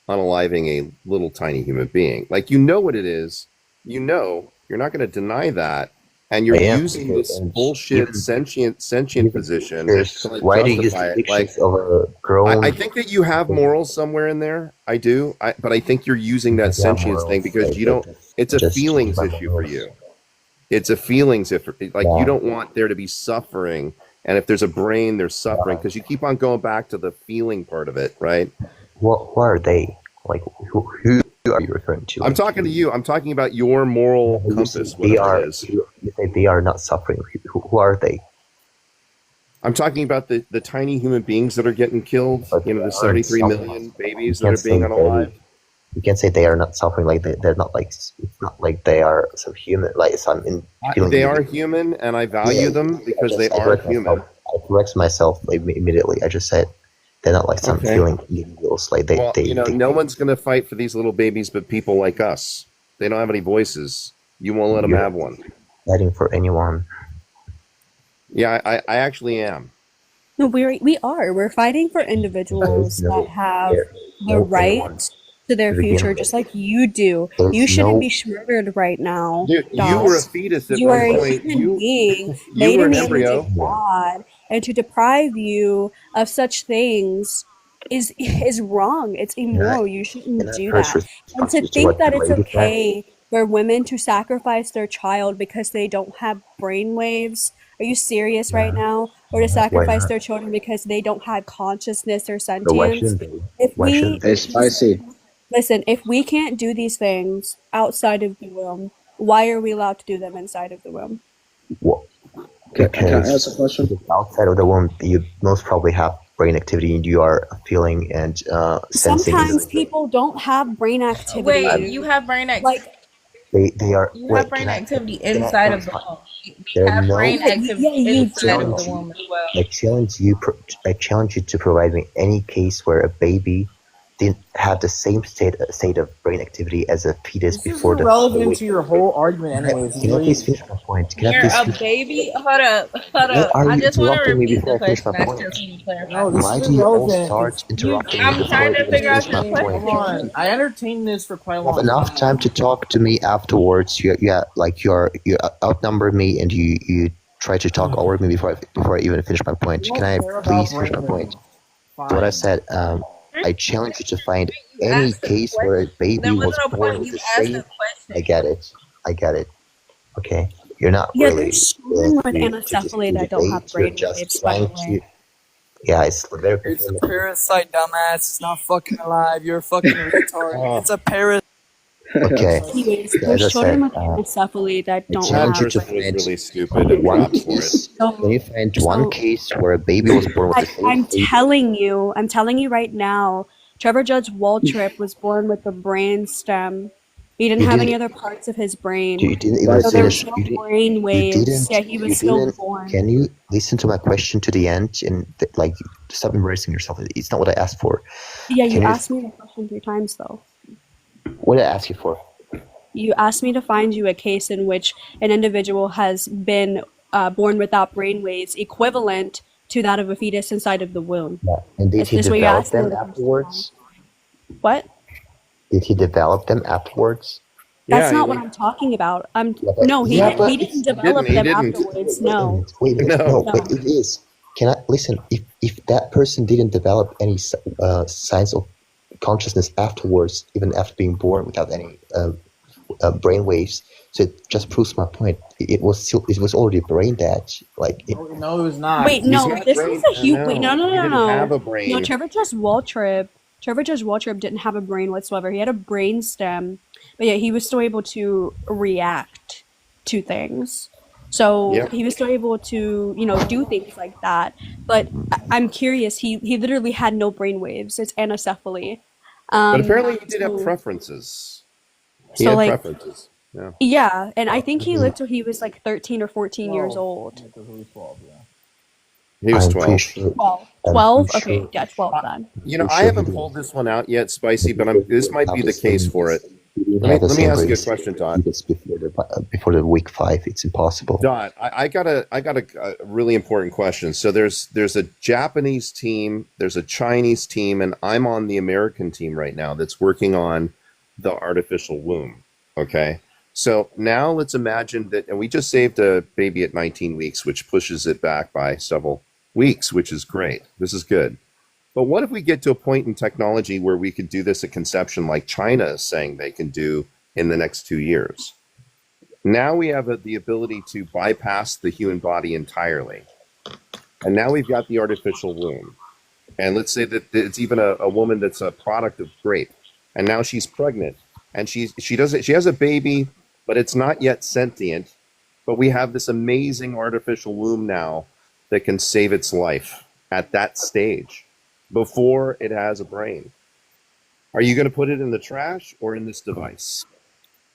unaliving a little tiny human being. Like you know what it is, you're not going to deny that, and you're I am, using this and bullshit even sentient even position to pictures. like Why do you use justify it. Like depictions of a I grown? think that you have morals somewhere in there. I do, but I think you're using that Yeah, sentience thing morals. because you don't. It's a Just change feelings my issue for morals. you. It's a feelings if like you Yeah, don't want there to be suffering, and if there's a brain there's suffering yeah. because you keep on going back to the feeling part of it, right? What are they? Like, who are you referring to? I'm Like, talking to you. I'm talking about your moral you say compass, they whatever it are. is. You say they are not suffering. Who are they? I'm talking about the tiny human beings that are getting killed, But they the aren't 73 suffering. million You babies that can't are being say they. unalived. You can't say they are not suffering. Like they're not like. It's not like they are some human. Like some feeling They are individual. human and I Yeah, value them because they I are correct myself. human. Immediately. I just said they're not like some Okay. feeling individuals. Like Well, no one's going to fight for these little babies but people like us. They don't have any voices. You won't let them you're have one. fighting for anyone. Yeah, I actually am. No, we are. We're fighting for There is individuals that no have there, the no anyone right to their to begin future, with. just like you do. You There's shouldn't be no murdered right now, You were a Daz. fetus at You one are a yes. point. human being You made were in an the image of embryo. Yeah. God, and to deprive you of such things is wrong. It's Can I immoral. You shouldn't can I do first that. And respond to to think what the that it's lady said? okay for women to sacrifice their child because they don't have brain waves. Are you serious right Yeah. now? Or to Why sacrifice not? their children because they don't have consciousness or So why sentience? shouldn't they? If Why shouldn't we they? Hey, Spicy. listen, if we can't do these things outside of the womb, why are we allowed to do them inside of the womb? Well, Can I ask because a question? outside of the womb, you most probably have brain activity and you are feeling and sensing Sometimes individually. people don't have brain Wait, activity. you have brain act Like, They are. you have Wait, brain activity can I inside of the finish? womb. We There are have no. brain yeah, yeah, activity I you inside of do. the challenge womb you. as well. I challenge you. I challenge you to provide me any case where a baby didn't have the same state of brain activity as a fetus This is before the irrelevant wake. to your whole argument, anyways. Can I please Really, finish my point? Can I You're please a finish? baby. Hold up, hold Why up. are I you just want to interrupting me repeat the before I finish question. my I point? still need no, this Why is clarification. do you always irrelevant. start You, interrupting me I'm before trying I to even figure out finish your my question. point? Come on, I entertained this for quite a You have long enough time time. to talk to me afterwards. You outnumber me and you try to talk over me before I even finish my point. Can I please finish my point? What I said, I challenge you to find any case where a baby was born with the same. I get it. Okay, you're not Yeah, really there's children with to anencephaly that don't have debate. You're brain just waves, by the trying way. to. Yeah, it's very. It's a parasite, dumbass. It's not fucking alive. You're a fucking retard. It's a parasite. Okay. Anyways, As I there's children said, with anencephaly that I don't challenge you have. to Person was find really stupid and one dropped for it. case. Can you find one case where a baby was born with the same? I'm telling you right now, Trevor Judge Waltrip was born with a brain stem. He didn't have any other parts of his brain. You didn't even so there was finish. no brain waves. Yeah, he was still born. Can you listen to my question to the end and stop embarrassing yourself? It's not what I asked for. Yeah, you asked me the question 3 times though. What did I ask you for? You asked me to find you a case in which an individual has been born without brain waves equivalent to that of a fetus inside of the womb. Yeah. And did he develop them afterwards? What? Did he develop them afterwards? That's not what I'm talking about. No, he didn't develop them afterwards. No. Wait, it is. Can I listen? If that person didn't develop any signs of consciousness afterwards, even after being born without any brain waves, so it just proves my point. It was already brain dead. No, it was not. Wait, no, this is a huge. Wait, no. Have a brain. No, Trevor Judge Waltrip didn't have a brain whatsoever. He had a brain stem, but yeah, he was still able to react to things. So he was still able to, do things like that. But I'm curious. He literally had no brain waves. It's anencephaly. But apparently he did have preferences. He had preferences. Yeah. Yeah, and I think he lived till he was like 13 or 14 years old. He was 12. 12? Okay, yeah, 12 then. I haven't pulled this one out yet, Spicy, but this might be the case for it. Let me ask you a question, Dot. Before the week 5, it's impossible. Dot, I got a really important question. So there's a Japanese team, there's a Chinese team, and I'm on the American team right now that's working on the artificial womb. Okay. So now let's imagine that, and we just saved a baby at 19 weeks, which pushes it back by several weeks, which is great. This is good. But what if we get to a point in technology where we could do this at conception like China is saying they can do in the next 2 years? Now we have the ability to bypass the human body entirely. And now we've got the artificial womb. And let's say that it's even a woman that's a product of grape. And now she's pregnant. And she has a baby, but it's not yet sentient. But we have this amazing artificial womb now that can save its life at that stage before it has a brain. Are you going to put it in the trash or in this device?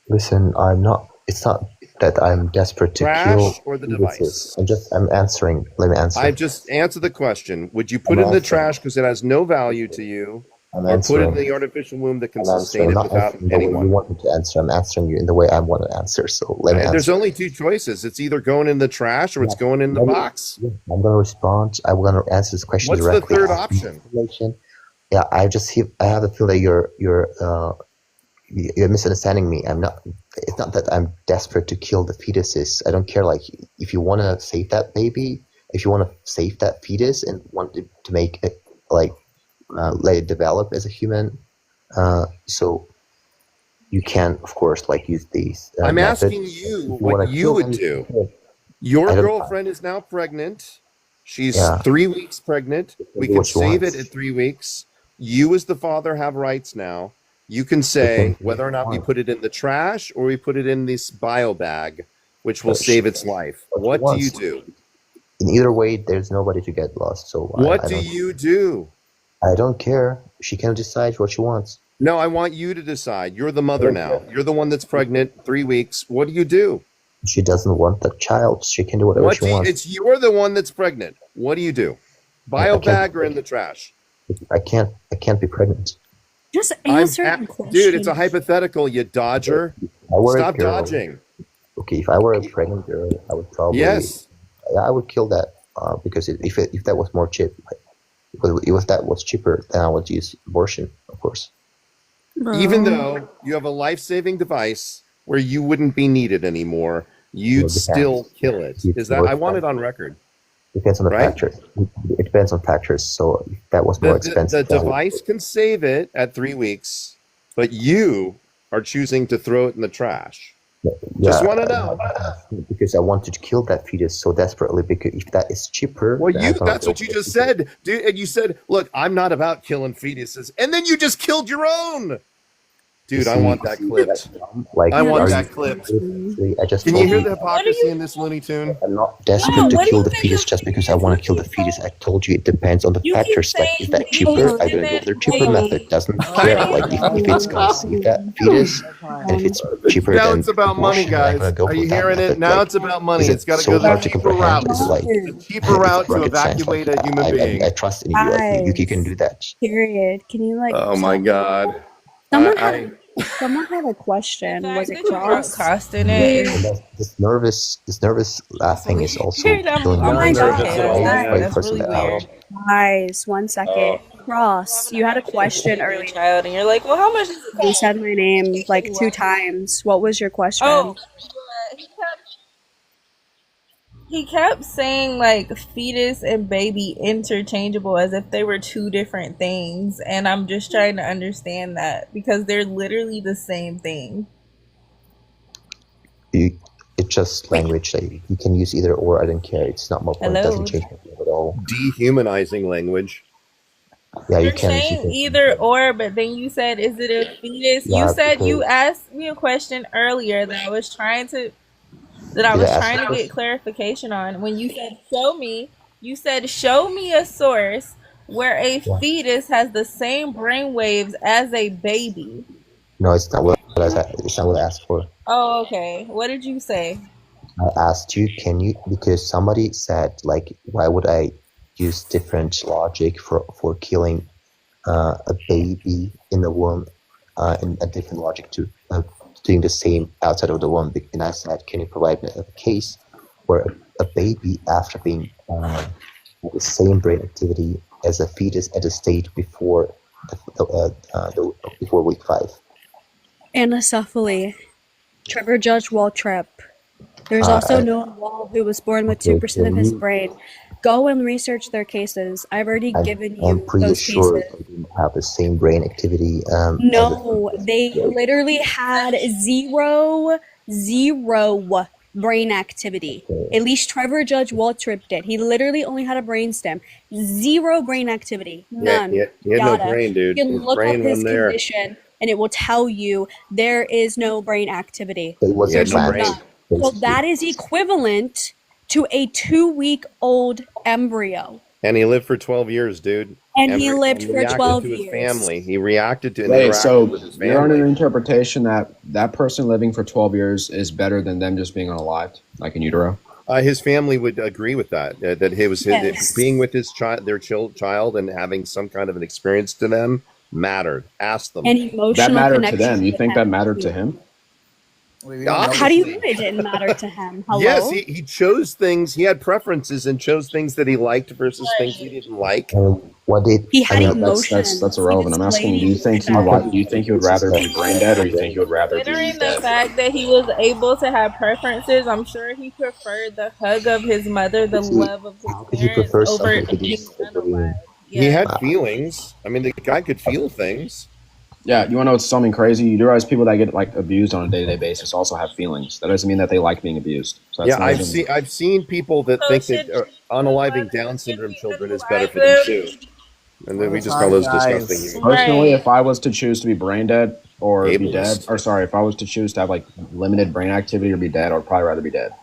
Listen, I'm not. It's not that I'm desperate to kill. Or the device. I'm answering. Let me answer. I just answer the question. Would you put it in the trash because it has no value to you? Or put it in the artificial womb that can sustain it without anyone? You want me to answer. I'm answering you in the way I want to answer. So let me answer. There's only 2 choices. It's either going in the trash or it's going in the box. I'm going to respond. I'm going to answer this question directly. What's the third option? Yeah, I have a feel that you're misunderstanding me. I'm not. It's not that I'm desperate to kill the fetuses. I don't care. If you want to save that baby, if you want to save that fetus and want to make it let it develop as a human, so you can, of course, use these. I'm asking you what you would do. Your girlfriend is now pregnant. She's 3 weeks pregnant. We can save it at 3 weeks. You, as the father, have rights now. You can say whether or not we put it in the trash or we put it in this bio bag, which will save its life. What do you do? In either way, there's nobody to get lost. So what do you do? I don't care. She can decide what she wants. No, I want you to decide. You're the mother now. You're the one that's pregnant, 3 weeks. What do you do? She doesn't want the child. She can do whatever she wants. You're the one that's pregnant. What do you do? Bio bag or in the trash? I can't be pregnant. Just answer the question. Dude, it's a hypothetical, you dodger. Stop dodging. Okay, if I were a pregnant girl, I would probably... Yes. I would kill that because if that was more cheap, if that was cheaper, then I would use abortion, of course. Even though you have a life-saving device where you wouldn't be needed anymore, you'd still kill it. Is that? I want it on record. Depends on the factor. It depends on factors. So if that was more expensive. The device can save it at 3 weeks, but you are choosing to throw it in the trash. Just want to know. Because I wanted to kill that fetus so desperately, because if that is cheaper... Well, that's what you just said, dude. And you said, look, I'm not about killing fetuses. And then you just killed your own. Dude, I want that clipped. I want that clipped. Can you hear the hypocrisy in this Looney Tune? I'm not desperate to kill the fetus just because I want to kill the fetus. I told you it depends on the factors. Like, is that cheaper? I'm going to go with the cheaper method. Doesn't care. Like, if it's going to save that fetus, and if it's cheaper, now it's about money, guys. Are you hearing it? Now it's about money. It's got to go the cheaper route. The cheaper route to evacuate a human being. I trust in you. You can do that. Period. Can you like? Oh my God. Someone had a question. Was it Cross? Costing it? This nervous laughing is also killing Oh my God. That's really weird. Guys, 1 second. Cross, you had a question earlier. Child, and you're like, well, how much is it? You said my name like 2 times. What was your question? Oh, he kept saying like fetus and baby interchangeable as if they were 2 different things, and I'm just trying to understand that because they're literally the same thing. It's just language. Like, you can use either or. I don't care. It's not my point. It doesn't change my at all. Dehumanizing language. Yeah, You're saying either or, but then you said, "Is it a fetus?" Yeah, you said you asked me a question earlier that I was trying to get clarification on. When you said show me, you said show me a source where a fetus has the same brain waves as a baby. No, it's not what I asked for. Oh, okay. What did you say? I asked you, because somebody said, like, why would I use different logic for killing a baby in the womb, and a different logic to doing the same outside of the womb? And I said, can you provide a case where a baby, after being with the same brain activity as a fetus at a state before before week 5? Anencephaly. Trevor Judge Waltrip. There's also Noah Wall, who was born with 2% of his brain. Go and research their cases. I've already given you I'm pretty those sure cases. they didn't have the same brain activity. No, they literally had zero brain activity. At least Trevor Judge Waltrip did. He literally only had a brain stem. 0 brain activity. None. Yeah, he had no brain, dude. You can His look up brain his wasn't there. condition, and it will tell you there is no brain activity. It wasn't He had no planned. brain. So that is equivalent to a 2-week-old embryo. And he lived for 12 years, dude. And he lived for 12 to his years. family. He reacted to Wait, so with his you're under family. an interpretation that that person living for 12 years is better than them just being unalived, like in utero? His family would agree with that. That he was Yes. being with his child, child, and having some kind of an experience to them mattered. Ask them. And emotional That mattered to connection them. You with think that him. mattered to him? How do you know it didn't matter to him? Hello? Yes, he chose things. He had preferences and chose things that he liked versus things he didn't like. What did He had That's irrelevant. I'm asking, do you think he would rather be brain dead, or do you think he would rather be Considering the dead? fact that he was able to have preferences, I'm sure he preferred the hug of his mother, the love of his parents, over being unalive. He had feelings. I mean, the guy could feel things. Yeah, you want to know what's something crazy? You do realize people that get like abused on a day-to-day basis also have feelings. That doesn't mean that they like being abused. So that's I've seen people that think that unaliving Down syndrome children is better for them too, and then we just call those disgusting humans. Personally, if I was to choose to be brain dead or be Ableist. dead, or sorry, if I was to choose to have like limited brain activity or be dead, I would probably rather be dead.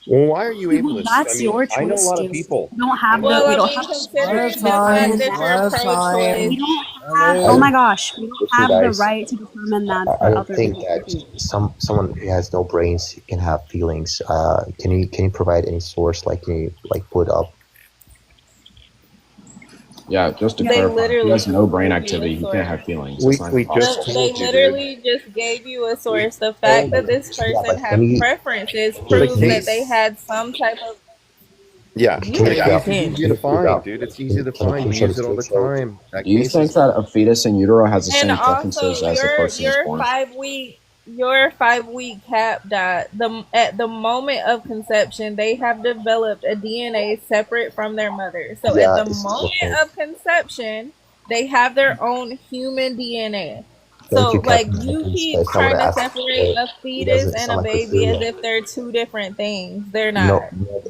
Well, why are you ableist? That's your choice. I know a lot of Steve. people. We don't have Well, we I don't mean, have considering the fact that you're pro-choice. we don't have, oh my gosh, we don't have the right to determine that for I don't other think people. that someone who has no brains can have feelings. Can you provide any source? Like, can you put up? Yeah, just to They clarify, literally he has no brain gave you activity. a He can't have feelings. We That's not just possible. They told you, literally just gave you a source. The fact that this person but had can you- preferences the proves that case- they had some type of. Yeah, Can you it's can. easy to find, dude. It's easy to Can you find. We show use the it all the screenshot? time. That Do you case think is- that a fetus in utero has the And same also, preferences as the person who's your born? 5-week your 5-week cap died, at the moment of conception, they have developed a DNA separate from their mother. So at the moment of conception, they have their own human DNA. Thank So you, like Captain. you keep That's not what trying I to asked. separate a It fetus doesn't and sound a like we're baby doing as it. if they're two different things. They're No,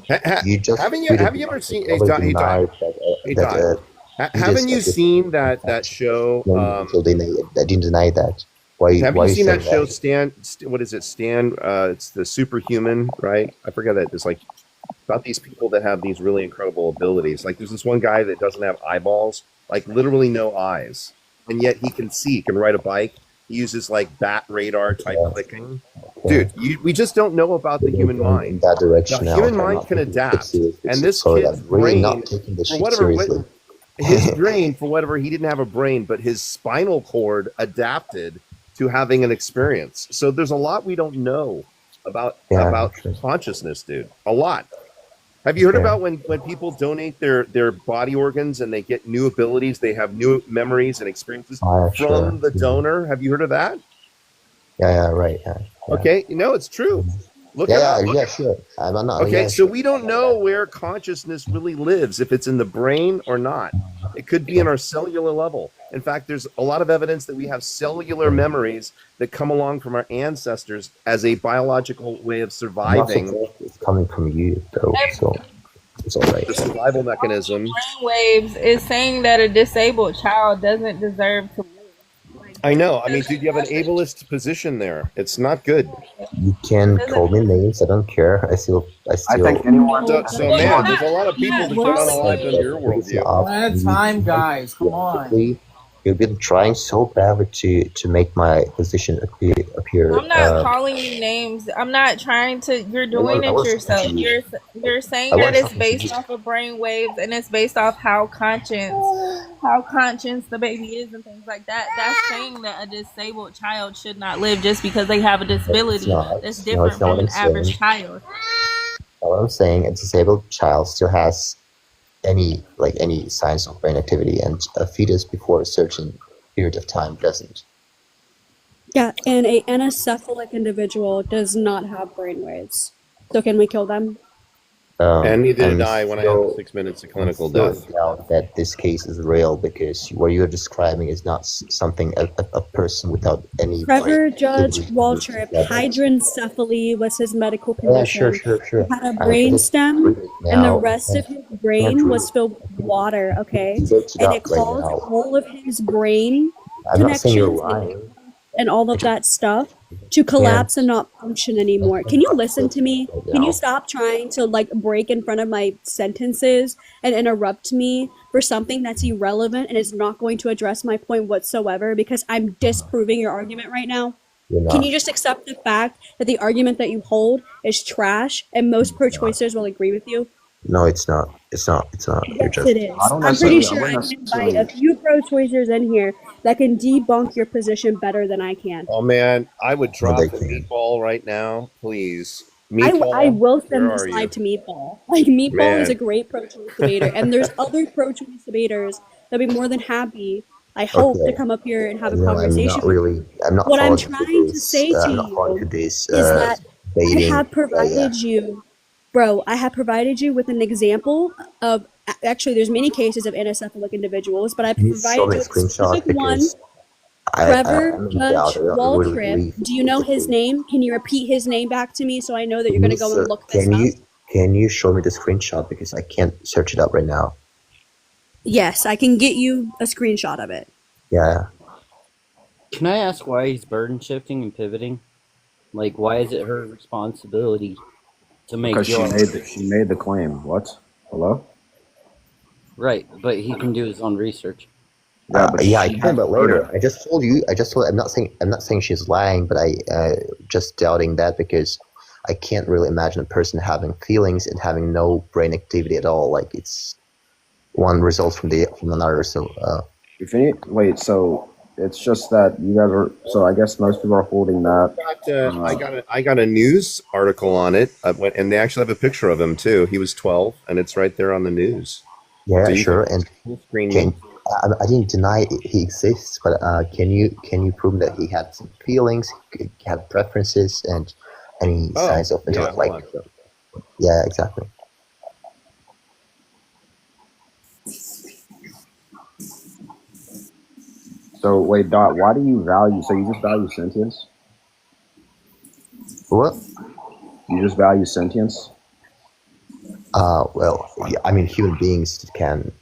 not. you just Haven't you ever seen? Hey, Don. Haven't you seen that show? I didn't deny that. Why Have you you seen saying that show? What is it? Stan. It's the Superhuman, right? I forget that. It's like about these people that have these really incredible abilities. Like there's this one guy that doesn't have eyeballs, like literally no eyes, and yet he can see, can ride a bike. He uses like bat radar type clicking. Dude, we just don't know about the human mind. that direction The now. human mind can adapt, and this kid's really brain, not taking this for shit whatever seriously. his brain, for whatever, he didn't have a brain, but his spinal cord adapted to having an experience. So there's a lot we don't know about consciousness, dude. A lot. Have you heard about when people donate their body organs and they get new abilities, they have new memories and experiences from the donor? Have you heard of that? Yeah, right. Yeah. Okay, it's true. Look it up. Sure. I'm not. Okay, so we don't know where consciousness really lives, if it's in the brain or not. It could be in our cellular level. In fact, there's a lot of evidence that we have cellular memories that come along from our ancestors as a biological way of surviving. It's coming from you, though, so it's all right. The survival mechanism. Brainwaves is saying that a disabled child doesn't deserve to live. I know. I mean, dude, you have an ableist position there. It's not good. You can call me names. I don't care. I think anyone. So man, there's a lot of people that get unalived under your worldview. One at a time, guys. Come on. You've been trying so badly to make my position appear. I'm not calling you names. I'm not trying to. You're doing it yourself. You're saying that it's based off of brain waves and it's based off how conscious the baby is and things like that. That's saying that a disabled child should not live just because they have a disability that's different from an average child. What I'm saying, a disabled child still has any signs of brain activity, and a fetus before a certain period of time doesn't. Yeah, and a anencephalic individual does not have brainwaves. So can we kill them? And neither did I when I had 6 minutes of clinical death. Doubt that this case is real, because what you're describing is not something a person without any. Trevor Judge Waltrip, hydranencephaly was his medical condition. Yeah, sure. He had a brain stem, and the rest of his brain was filled with water. Okay, and it caused all of his brain connections and all of that stuff to collapse and not function anymore. Can you listen to me? Can you stop trying to break in front of my sentences and interrupt me for something that's irrelevant and is not going to address my point whatsoever, because I'm disproving your argument right now? Can you just accept the fact that the argument that you hold is trash and most pro-choicers will agree with you? No, it's not. It's not. Yes, it is. I'm pretty sure I can invite a few pro-choicers in here that can debunk your position better than I can. Oh man, I would drop the meatball right now, please. Meatball, I will send this live to Meatball. Meatball is a great pro-choice debater, and there's other pro-choice debaters that'd be more than happy, I hope, to come up here and have a conversation. What I'm trying to say to you is that I have provided you. Bro, I have provided you with an example of, actually there's many cases of anencephalic individuals, but I've provided you a specific one. Trevor Judge Waltrip. Do you know his name? Can you repeat his name back to me so I know that you're going to go and look this up? Can you show me the screenshot, because I can't search it up right now? Yes, I can get you a screenshot of it. Yeah. Can I ask why he's burden shifting and pivoting? Why is it her responsibility to make? Because she made the claim. What? Hello? Right, but he can do his own research. I can, but later. I just told you. I'm not saying she's lying, but I just doubting that, because I can't really imagine a person having feelings and having no brain activity at all. It's one results from another. So so it's just that you guys are. So I guess most people are holding that. I got a news article on it, and they actually have a picture of him too. He was 12, and it's right there on the news. Yeah, so sure. And I didn't deny he exists, but can you prove that he had some feelings, he had preferences, and any signs of intellect? Yeah, exactly. So wait, Dot, why do you value? So you just value sentience? What? You just value sentience? Well, yeah, I mean, human beings can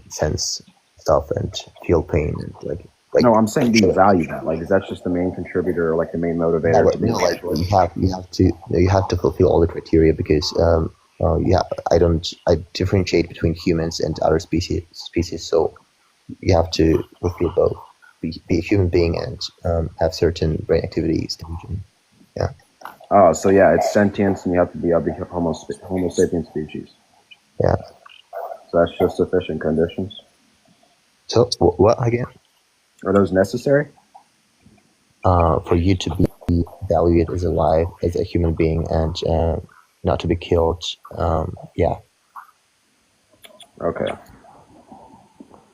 sense stuff and feel pain and like. No, I'm saying, do you value that? Like, is that just the main contributor, or like the main motivator? No, like you have to fulfill all the criteria because I differentiate between humans and other species. So you have to fulfill both. Be a human being and have certain brain activities. Yeah. Oh, so yeah, it's sentience, and you have to be of the Homo sapien species. Yeah. So that's just sufficient conditions. So what again? Are those necessary? For you to be valued as alive, as a human being, and not to be killed. Yeah. Okay.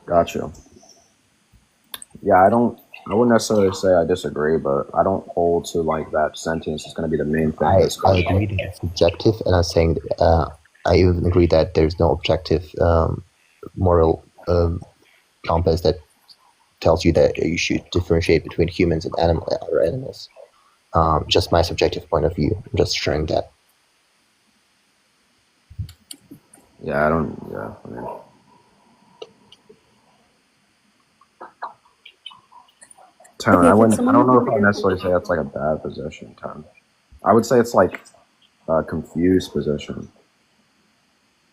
Gotcha. Yeah, I wouldn't necessarily say I disagree, but I don't hold to like that sentience is going to be the main thing. I agree that it's subjective, and I'm saying I even agree that there's no objective moral compass that tells you that you should differentiate between humans and other animals. Just my subjective point of view. I'm just sharing that. Yeah, I don't. Yeah, I mean. Tone, I don't know if I necessarily say that's like a bad position, Tone. I would say it's like a confused position,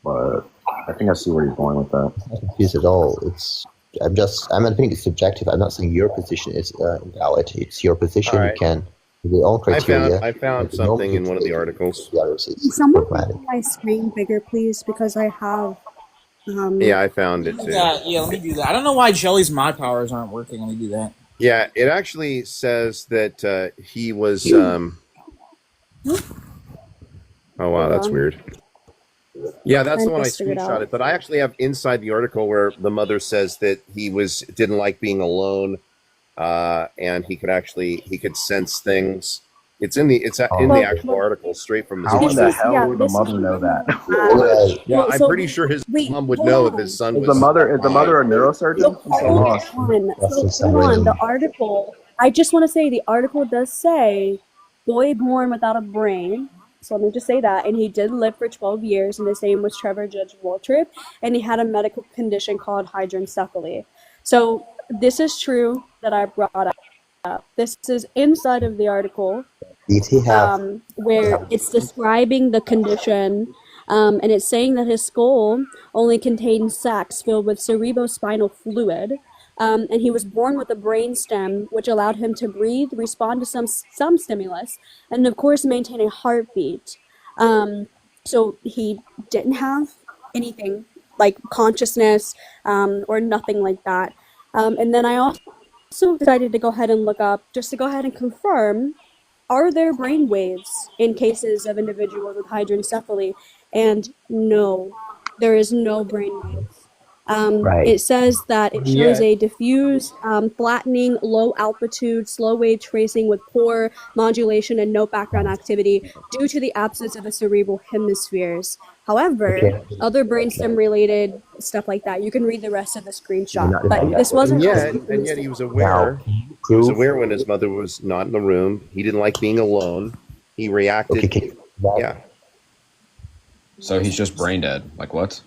but I think I see where he's going with that. I'm not confused at all. I'm admitting it's subjective. I'm not saying your position is invalid. It's your position. Right. You can the own criteria. I found something in one of the articles. Can someone make my screen bigger, please? Because I have. Yeah, I found it too. Yeah, let me do that. I don't know why Jelly's mod powers aren't working. Let me do that. Yeah, it actually says that he was. Oh wow, that's weird. Yeah, that's the one I screenshotted. But I actually have inside the article where the mother says that he didn't like being alone, and he could sense things. It's in the actual article, straight from his. How in the hell would the mother know that? Yeah, I'm pretty sure his mom would know if his son was. Is the mother a neurosurgeon? Hold on. The article. I just want to say the article does say, "Boy born without a brain." So let me just say that. And he did live for 12 years, and his name was Trevor Judge Waltrip, and he had a medical condition called hydrancephaly. So this is true that I brought up. This is inside of the article, where it's describing the condition, and it's saying that his skull only contained sacs filled with cerebrospinal fluid. And he was born with a brain stem, which allowed him to breathe, respond to some stimulus, and of course maintain a heartbeat. So he didn't have anything like consciousness or nothing like that. And then I also decided to go ahead and look up, just to go ahead and confirm, are there brain waves in cases of individuals with hydrancephaly? And no, there is no brain waves. It says that it shows a diffuse, flattening, low altitude, slow wave tracing with poor modulation and no background activity due to the absence of the cerebral hemispheres. However, other brainstem related stuff like that, you can read the rest of the screenshot. But this wasn't. And yet he was aware. He was aware when his mother was not in the room. He didn't like being alone. He reacted. Yeah. So he's just brain dead. Like what?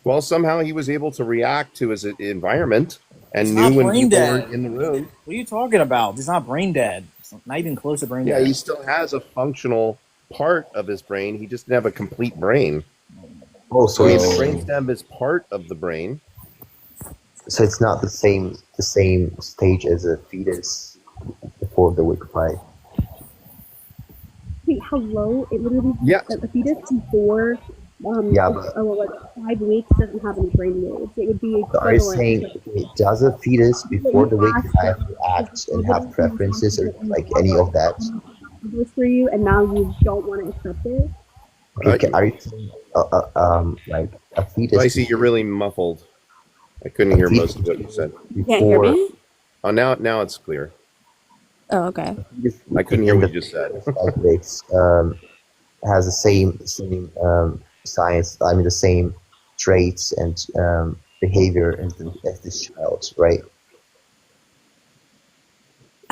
Well, somehow he was able to react to his environment and knew when people were in the room. What are you talking about? He's not brain dead. It's not even close to brain dead. Yeah, he still has a functional part of his brain. He just didn't have a complete brain. Oh, so the brainstem is part of the brain. So it's not the same stage as a fetus before the week 5. Wait, hello? It literally the fetus before. But 5 weeks doesn't have any brain waves. It would be. So are you saying does a fetus before the week 5 react and have preferences or like any of that? For you, and now you don't want to accept it. Okay, are you saying like a fetus? I see you're really muffled. I couldn't hear most of what you said. You can't hear me? Oh, now it's clear. Oh, okay. I couldn't hear what you just said. Has the same science. I mean, the same traits and behavior as this child, right?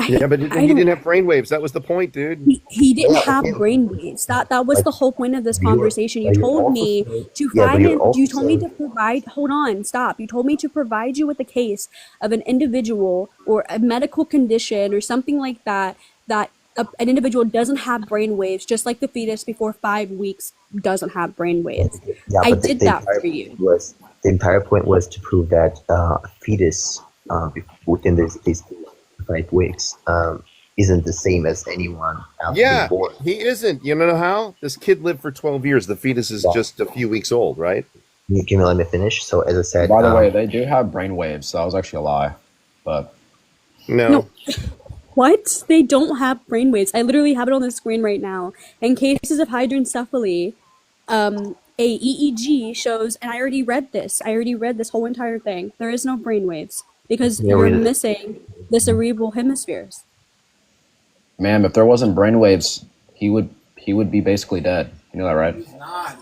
Yeah, but he didn't have brainwaves. That was the point, dude. He didn't have brainwaves. That was the whole point of this conversation. You told me to find him. You told me to provide. Hold on, stop. You told me to provide you with a case of an individual or a medical condition or something like that an individual doesn't have brainwaves, just like the fetus before 5 weeks doesn't have brainwaves. Yeah, I did that for you. The entire point was to prove that fetus within these 5 weeks isn't the same as anyone after being born. He isn't. You know how? This kid lived for 12 years. The fetus is just a few weeks old, right? Can you let me finish? So as I said... By the way, they do have brainwaves, so that was actually a lie. But No. What? They don't have brainwaves. I literally have it on the screen right now. In cases of hydrancephaly, a EEG shows, and I already read this whole entire thing. There is no brainwaves because you're missing the cerebral hemispheres. Ma'am, if there wasn't brainwaves, he would be basically dead. You know that, right? He's not.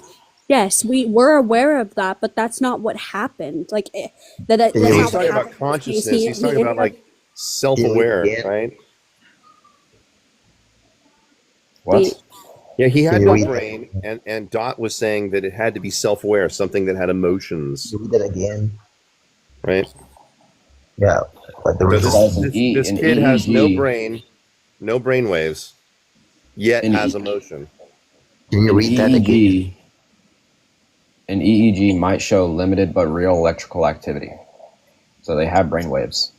Yes, we were aware of that, but that's not what happened. Like that's He's not talking about consciousness. He's talking about like self-aware, right? What? Yeah, he had no brain, and Dot was saying that it had to be self-aware, something that had emotions. Read that again. Right? Yeah. But this kid has no brain waves, yet has emotion. Can you read that again? An EEG might show limited but real electrical activity. So they have brainwaves.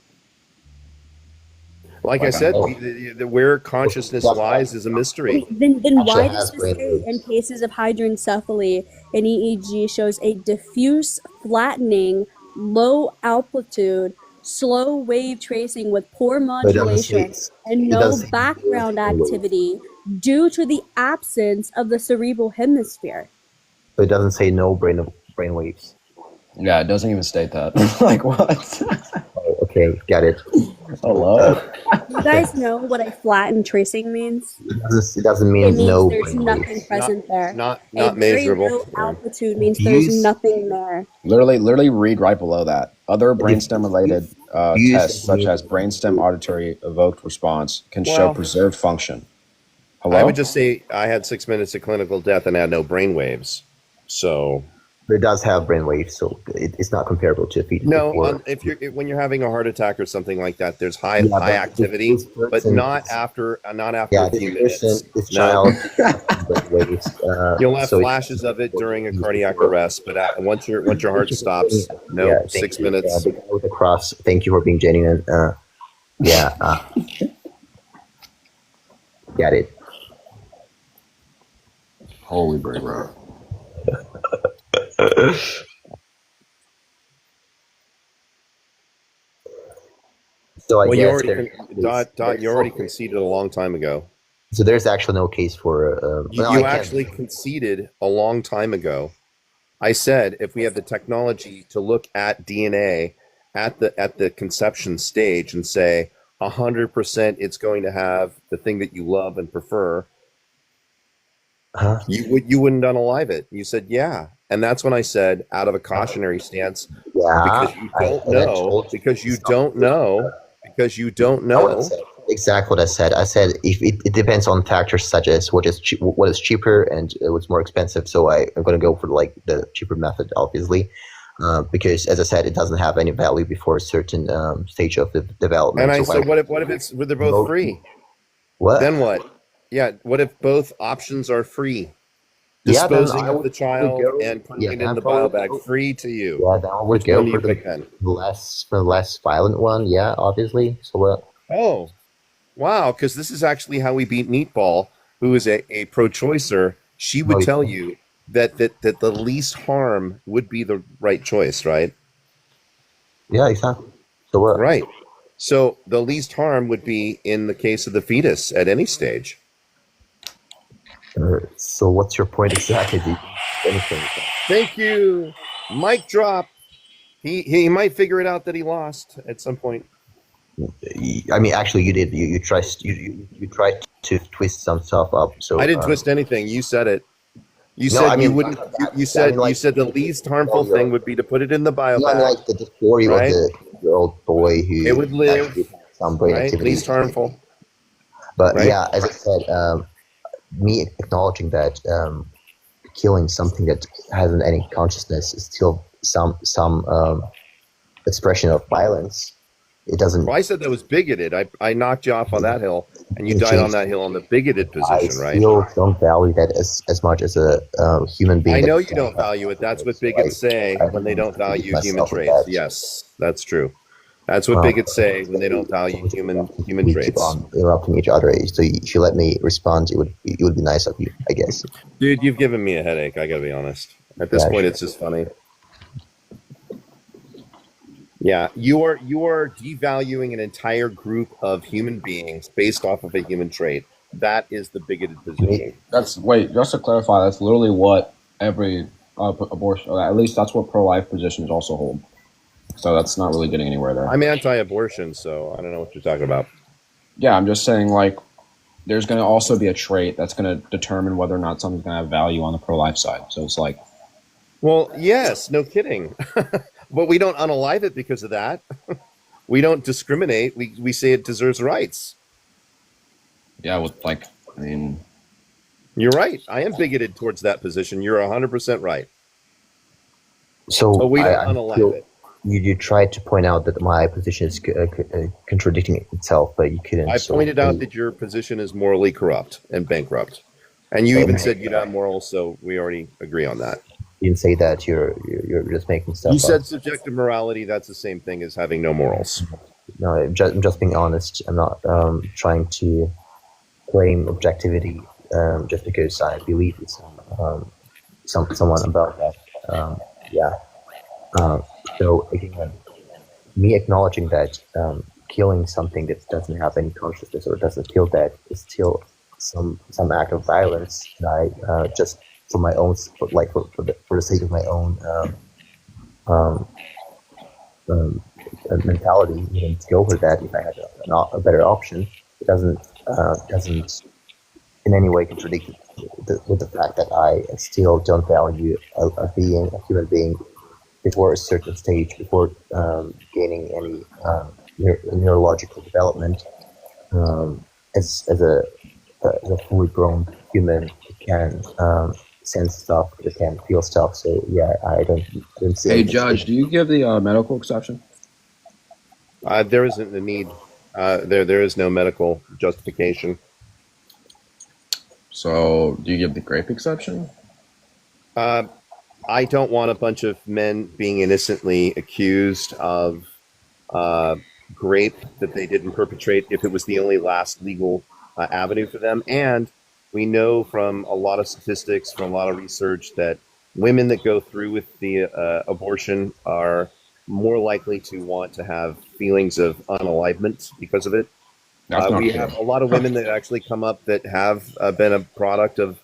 Like I said, where consciousness lies is a mystery. Then why does this say in cases of hydrancephaly, an EEG shows a diffuse, flattening, low amplitude, slow wave tracing with poor modulation and no background activity due to the absence of the cerebral hemisphere? But it doesn't say no brain waves. Yeah, it doesn't even state that. Like what? Oh, okay, got it. Hello. You guys know what a flattened tracing means? It doesn't mean it means no. There's nothing present there. Not measurable. Very low altitude means there's nothing there. Literally read right below that. Other brainstem related tests such as brainstem auditory evoked response can show preserved function. Hello? I would just say I had 6 minutes of clinical death and had no brain waves. So it does have brainwaves, so it's not comparable to a fetus. No, when you're having a heart attack or something like that, there's high activity, but not after a few minutes. This child, you'll have flashes of it during a cardiac arrest, but once your heart stops, 6 minutes. With the cross. Thank you for being genuine. Got it. Holy brain rot. So I guess you already conceded a long time ago. So there's actually no case for. You actually conceded a long time ago. I said if we have the technology to look at DNA at the conception stage and say 100% it's going to have the thing that you love and prefer, you wouldn't unalive it. You said yeah. And that's when I said, out of a cautionary stance, because you don't know. Exactly what I said. I said if it depends on factors such as what is cheaper and what's more expensive. So I'm going to go for like the cheaper method, obviously, because as I said, it doesn't have any value before a certain stage of the development. And what if they're both free? What? Then what? Yeah. What if both options are free? Disposing of the child and putting it in the bio bag, free to you. Yeah, then I would go for the less violent one. Yeah, obviously. So what? Oh, wow! Because this is actually how we beat Meatball, who is a pro-choicer. She would tell you that the least harm would be the right choice, right? Yeah, exactly. So what? Right. So the least harm would be in the case of the fetus at any stage. So what's your point exactly? Thank you. Mic drop. He might figure it out that he lost at some point. I mean, actually, you did. You tried to twist some stuff up. So I didn't twist anything. You said it. You no, said I mean, you wouldn't. You said you said the least harmful thing would be to put it in the biobag. No, I mean, like the story right? of the old boy who it would live. Some brain Right? activity. Least harmful. But right? yeah, as I said, me acknowledging that killing something that hasn't any consciousness is still some expression of violence. It doesn't. Well, I said that was bigoted. I knocked you off on that hill, and you died on that hill on the bigoted position, right? I still don't value that as much as a human being. I know you don't value it. That's what bigots say when they don't value human traits. Yes, that's true. That's what bigots say when they don't value human traits. Keep on interrupting each other. So if you let me respond, it would be nice of you, I guess. Dude, you've given me a headache. I gotta be honest. At this point, it's just funny. Yeah, you are devaluing an entire group of human beings based off of a human trait. That is the bigoted position. Just to clarify, that's literally what every abortion, or at least that's what pro-life positions also hold. So that's not really getting anywhere there. I'm anti-abortion, so I don't know what you're talking about. Yeah, I'm just saying, like, there's going to also be a trait that's going to determine whether or not something's going to have value on the pro-life side. So it's like... Well, yes, no kidding. But we don't unalive it because of that. We don't discriminate. We say it deserves rights. Yeah, I mean... You're right. I am bigoted towards that position. You're 100% right. So but we don't unalive it. You tried to point out that my position is contradicting itself, but you couldn't. I pointed out that your position is morally corrupt and bankrupt. And you even said you're not moral, so we already agree on that. You didn't say that. You're just making stuff up. You said subjective morality. That's the same thing as having no morals. No, I'm just being honest. I'm not trying to claim objectivity just because I believe in someone about that. So again, me acknowledging that killing something that doesn't have any consciousness or doesn't feel that is still some act of violence. And I just for my own, for the sake of my own mentality, wouldn't go for that if I had a better option. It doesn't in any way contradict with the fact that I still don't value a human being before a certain stage, before gaining any neurological development. As a fully grown human, it can sense stuff, it can feel stuff. So yeah, I don't see. Hey, Judge, do you give the medical exception? There isn't a need. There is no medical justification. So, do you give the grape exception? I don't want a bunch of men being innocently accused of grape that they didn't perpetrate if it was the only last legal avenue for them. And we know from a lot of statistics, from a lot of research, that women that go through with the abortion are more likely to want to have feelings of unalivement because of it. We have a lot of women that actually come up that have been a product of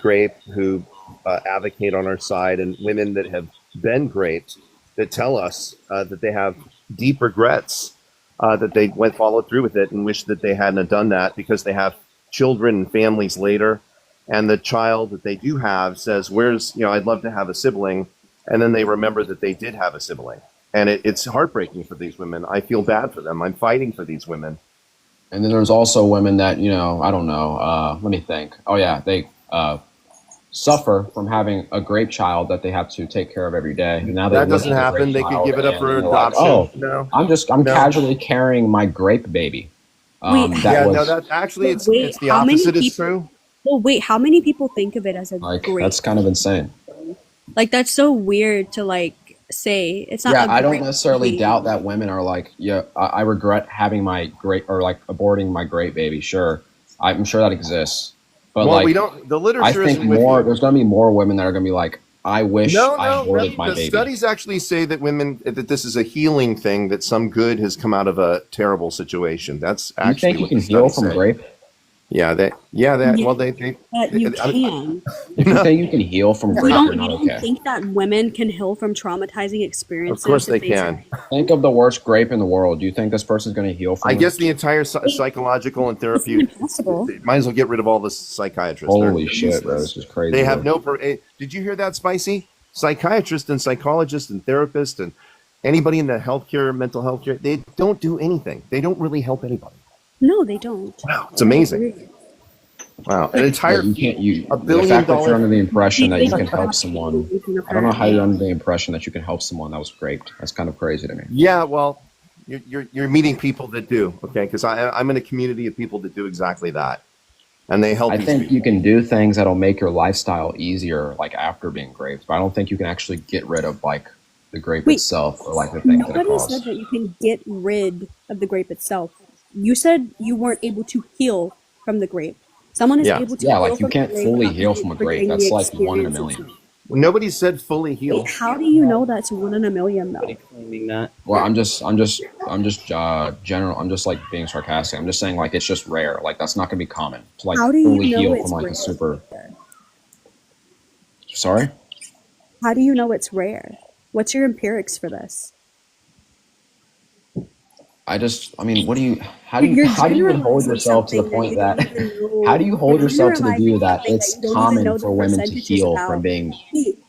grape who advocate on our side, and women that have been graped that tell us that they have deep regrets that they followed through with it and wish that they hadn't done that because they have children and families later. And the child that they do have says, I'd love to have a sibling. And then they remember that they did have a sibling. And it's heartbreaking for these women. I feel bad for them. I'm fighting for these women. And then there's also women that, I don't know, let me think. Oh yeah, they suffer from having a grape child that they have to take care of every day. And now that doesn't happen. They could give it up for adoption. No, I'm casually carrying my grape baby. It's the opposite is true. Well, wait, how many people think of it as a grape? That's kind of insane. Like, that's so weird to say. It's not. Yeah, I don't necessarily doubt that women are like, I regret having my grape or aborting my grape baby. Sure, I'm sure that exists. But we don't. The literature. I think there's going to be more women that are going to be like, I wish I aborted my baby. Studies actually say that that this is a healing thing. That some good has come out of a terrible situation. That's actually. You think you can heal from grape? Yeah, they. Well, they you can. If you think you can heal from grape, you're not You don't think that women can heal from traumatizing experiences? Of course they can. Think of the worst grape in the world. Do you think this person's going to heal from I it? guess the entire psychological and therapy. Might as well get rid of all the psychiatrists. Holy shit, bro! This is crazy. They have no. Did you hear that, Spicy? Psychiatrists and psychologists and therapists and anybody in the healthcare, mental health care, they don't do anything. They don't really help anybody. No, they don't. Wow, it's amazing. Wow, an entire you can't. $1 billion. The fact that you're under the impression that you can help someone. I don't know how you're under the impression that you can help someone that was raped. That's kind of crazy to me. Yeah, well, you're meeting people that do. Okay, because I'm in a community of people that do exactly that, and they help. I think you can do things that'll make your lifestyle easier, like after being raped. But I don't think you can actually get rid of like the grape itself or like the thing that it Nobody caused. said that you can get rid of the grape itself. You said you weren't able to heal from the grape. Someone is able to heal like you from can't the grape fully without heal from a grape. That's like 1 in a million. Nobody said fully heal. Wait, how do you know that's 1 in a million though? Claiming that. Well, I'm just general. I'm just like being sarcastic. I'm just saying like it's just rare. Like that's not gonna be common to like How do you fully know heal it's from like rare? a super. Sorry. How do you know it's rare? What's your empirics for this? I mean, how do you hold yourself to the point that, how do you hold yourself to the view that it's common for women to heal from being...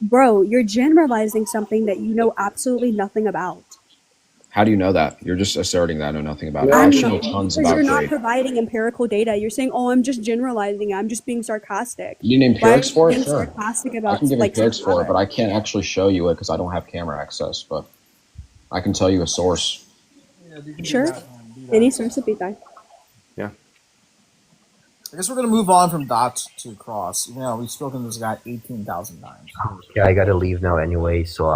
Bro, you're generalizing something that you know absolutely nothing about. How do you know that? You're just asserting that I know nothing about it. I actually know tons about You're not grape. providing empirical data. You're saying, oh, I'm just generalizing. I'm just being sarcastic. You need empirics for it? Being Sure. sarcastic I about, can give like, empirics for it, but I can't actually show you it because I don't have camera access, but I can tell you a source. Sure. Any source would be fine. Yeah. I guess we're gonna move on from Dot to Cross. You know, we've spoken to this guy 18,000 times. Yeah, I gotta leave now anyway. So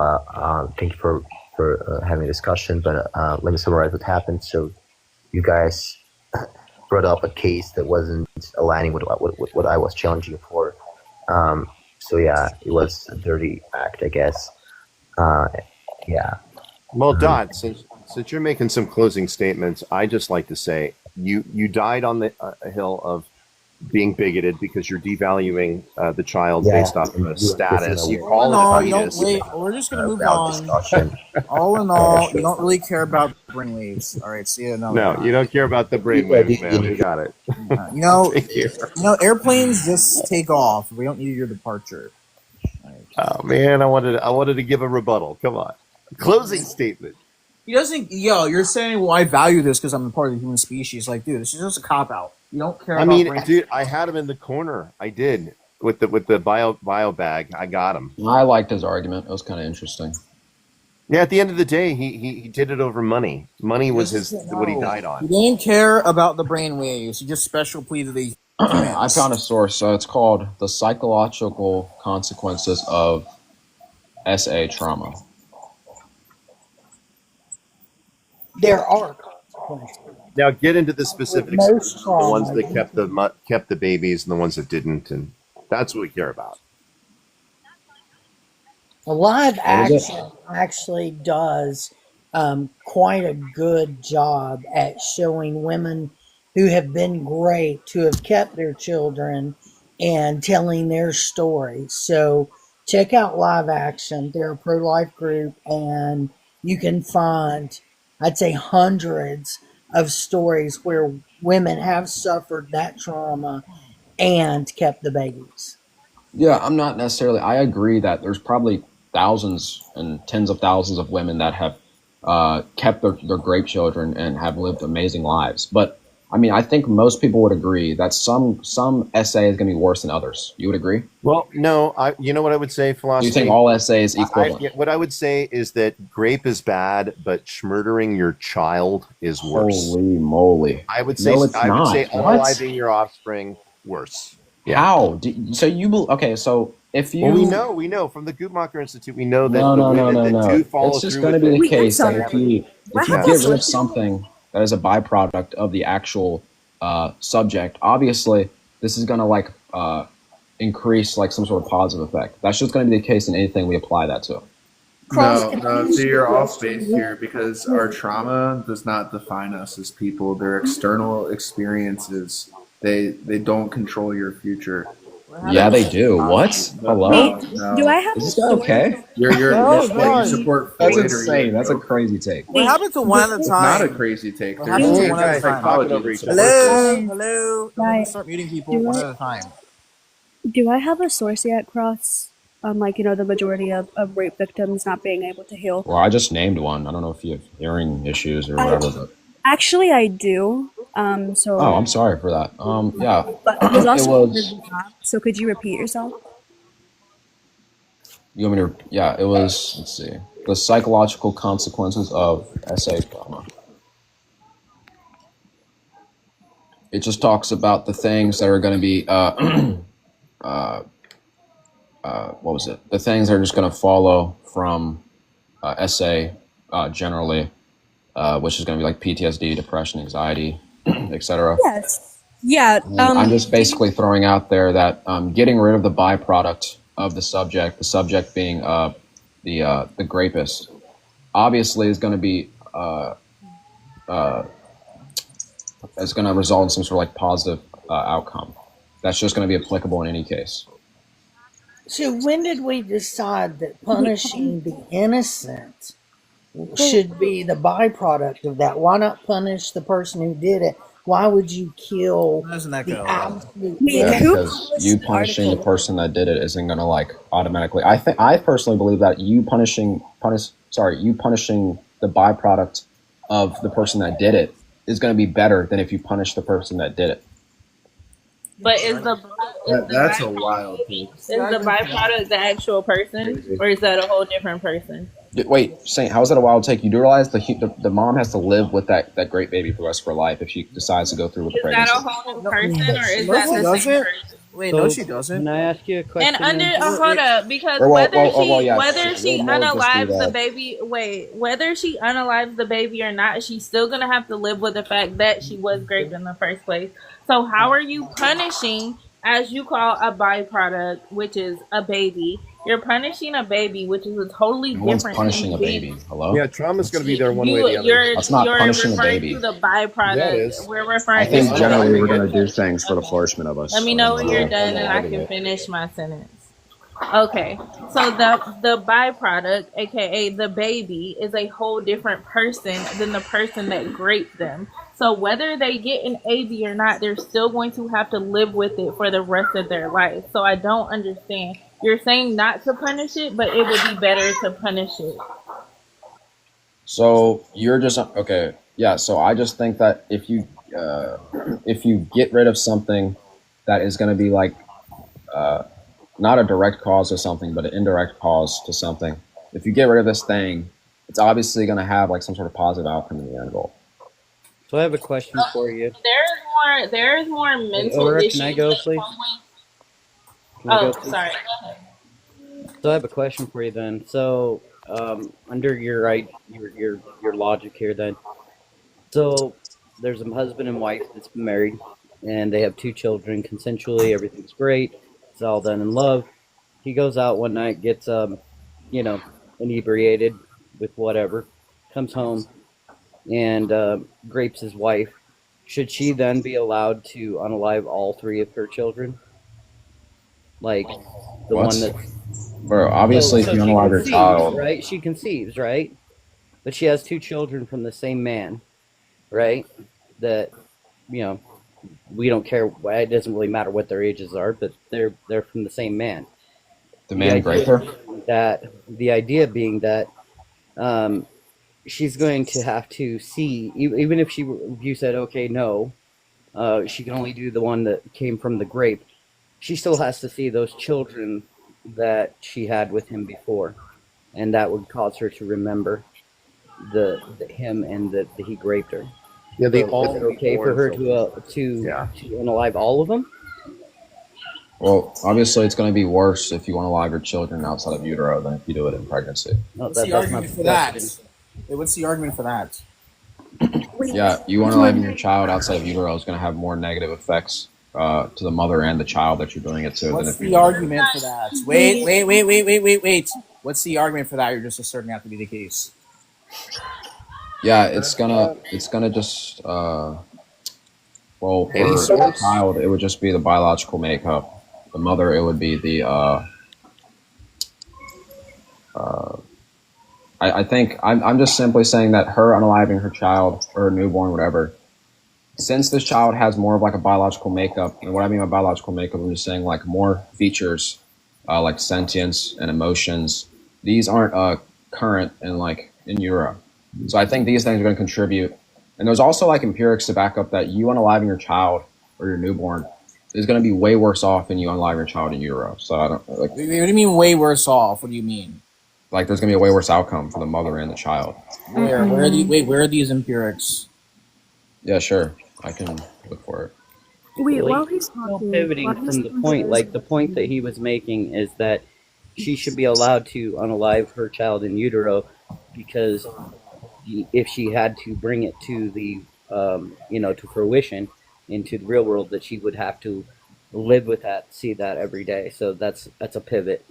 thank you for having a discussion. But let me summarize what happened. So you guys brought up a case that wasn't aligning with what I was challenging for. So yeah, it was a dirty act, I guess. Yeah. Well, Dot, since you're making some closing statements, I just like to say you died on the hill of being bigoted because you're devaluing the child based off of status. You call it fetus. Wait, we're just gonna move on. All in all, you don't really care about brainwaves. All right, see you another No, time. you don't care about the brainwaves, man. We got it. You know, airplanes just take off. We don't need your departure. Oh man, I wanted to give a rebuttal. Come on, closing statement. He doesn't. You're saying, well, I value this because I'm a part of the human species. Like, dude, this is just a cop out. You don't care. I mean, dude, I had him in the corner. I did with the bio bag. I got him. I liked his argument. It was kind of interesting. Yeah, at the end of the day, he did it over money. Money was what he died on. He didn't care about the brainwaves. He just special pleaded the. I found a source. So it's called "The Psychological Consequences of SA Trauma." There are consequences. Now get into the specifics. The ones that kept the babies and the ones that didn't, and that's what we care about. Live action actually does quite a good job at showing women who have been great to have kept their children and telling their story. So check out Live Action. They're a pro-life group, and you can find, I'd say, hundreds of stories where women have suffered that trauma and kept the babies. Yeah, I'm not necessarily. I agree that there's probably thousands and tens of thousands of women that have kept their grape children and have lived amazing lives. But I mean, I think most people would agree that some SA is going to be worse than others. You would agree? Well, no. You know what I would say, philosophy? You think all SA is equivalent? What I would say is that grape is bad, but murdering your child is worse. Holy moly! I would say unaliving your offspring worse. Yeah. How? So if you... Well, we know from the Guttmacher Institute, we know that no. do follow it's just through going to be the case that if you Wow. get rid of something that is a byproduct of the actual subject, obviously this is going to increase like some sort of positive effect. That's just going to be the case in anything we apply that to. No, so you're off base here because our trauma does not define us as people. They're external experiences They don't control your future. Yeah, they do. What? Hello? No. Do I have Is this guy okay? You support That's Floyd, insane. That's a crazy take. What happened to one at a It's time? not a crazy take. What There's happened to two one at a guys time? talking over each other. Hello. Don't make me Guys, start muting people one at a time. do I have a source yet, Cross? On the majority of rape victims not being able to heal. Well, I just named one. I don't know if you have hearing issues or whatever. But... Actually, I do. So. Oh, I'm sorry for that. Yeah. But it was also so could you repeat yourself? You want me to? Yeah, it was. Let's see. The psychological consequences of SA trauma. It just talks about the things that are going to be. What was it? The things that are just going to follow from SA generally, which is going to be like PTSD, depression, anxiety, etc. Yes. Yeah. I'm just basically throwing out there that getting rid of the byproduct of the subject being the rapist, obviously is going to be is going to result in some sort of like positive outcome. That's just going to be applicable in any case. So when did we decide that punishing the innocent should be the byproduct of that? Why not punish the person who did it? Why would you kill the absolute? Yeah, because you punishing the person that did it isn't going to like automatically. I personally believe that you punishing the byproduct of the person that did it is going to be better than if you punish the person that did it. But that's a wild thing. Is the byproduct the actual person, or is that a whole different person? Wait, Saint, how is that a wild take? You do realize the mom has to live with that great baby for the rest of her life if she decides to go through with the pregnancy. Is that a whole new person, or is that the same person? Wait, no, she doesn't. Can I ask you a question? And hold up, because whether she unalives the baby, whether she unalives the baby or not, she's still gonna have to live with the fact that she was raped in the first place. So how are you punishing, as you call a byproduct, which is a baby? You're punishing a baby, which is a totally different. Punishing a baby. Hello. Yeah, trauma's going to be there one way or the other. That's not punishing a baby. To the byproduct. Yeah, it is. We're referring. I think generally we're going to do things for the flourishment of us. Let me know when you're done, and I can finish my sentence. Okay, so the byproduct, aka the baby, is a whole different person than the person that raped them. So whether they get an AB or not, they're still going to have to live with it for the rest of their life. So I don't understand. You're saying not to punish it, but it would be better to punish it. So you're just okay. Yeah. So I just think that if you get rid of something that is going to be like not a direct cause of something, but an indirect cause to something. If you get rid of this thing, it's obviously going to have like some sort of positive outcome in the end goal. So I have a question for you. There's more mental issues. Can I go, please? Sorry. So I have a question for you then. So under your logic here then. So there's a husband and wife that's been married, and they have 2 children consensually. Everything's great. It's all done in love. He goes out one night, gets inebriated with whatever, comes home and rapes his wife. Should she then be allowed to unalive all 3 of her children? Like the one that, bro, obviously if you unalive your child, right? She conceives, right? But she has 2 children from the same man, right? That we don't care. It doesn't really matter what their ages are, but they're from the same man. The man raped her. That the idea being that she's going to have to see, even if you said okay, no, she can only do the one that came from the grape. She still has to see those children that she had with him before, and that would cause her to remember the him and that he raped her. Yeah, is it okay for her to unalive all of them? Well, obviously, it's going to be worse if you unalive your children outside of utero than if you do it in pregnancy. What's the argument for that? What's the argument for that? Yeah, you unaliving your child outside of utero is going to have more negative effects to the mother and the child that you're doing it to. What's the argument for that? Wait. What's the argument for that? You're just asserting that to be the case. Yeah, it's gonna just what Well, for the child, it would just be the biological makeup. The mother, it would be the. I think I'm just simply saying that her unaliving her child or her newborn, whatever. Since this child has more of like a biological makeup, and what I mean by biological makeup, I'm just saying like more features, like sentience and emotions. These aren't current in Europe. So I think these things are going to contribute. And there's also like empirics to back up that you unaliving your child or your newborn is going to be way worse off than you unaliving your child in Europe. So I don't like. What do you mean way worse off? What do you mean? Like there's going to be a way worse outcome for the mother and the child. Where are these empirics? Yeah, sure. I can look for it. Wait, while he's talking, pivoting from the point, like the point that he was making is that she should be allowed to unalive her child in utero, because if she had to bring it to the, to fruition into the real world, that she would have to live with that, see that every day. So that's a pivot.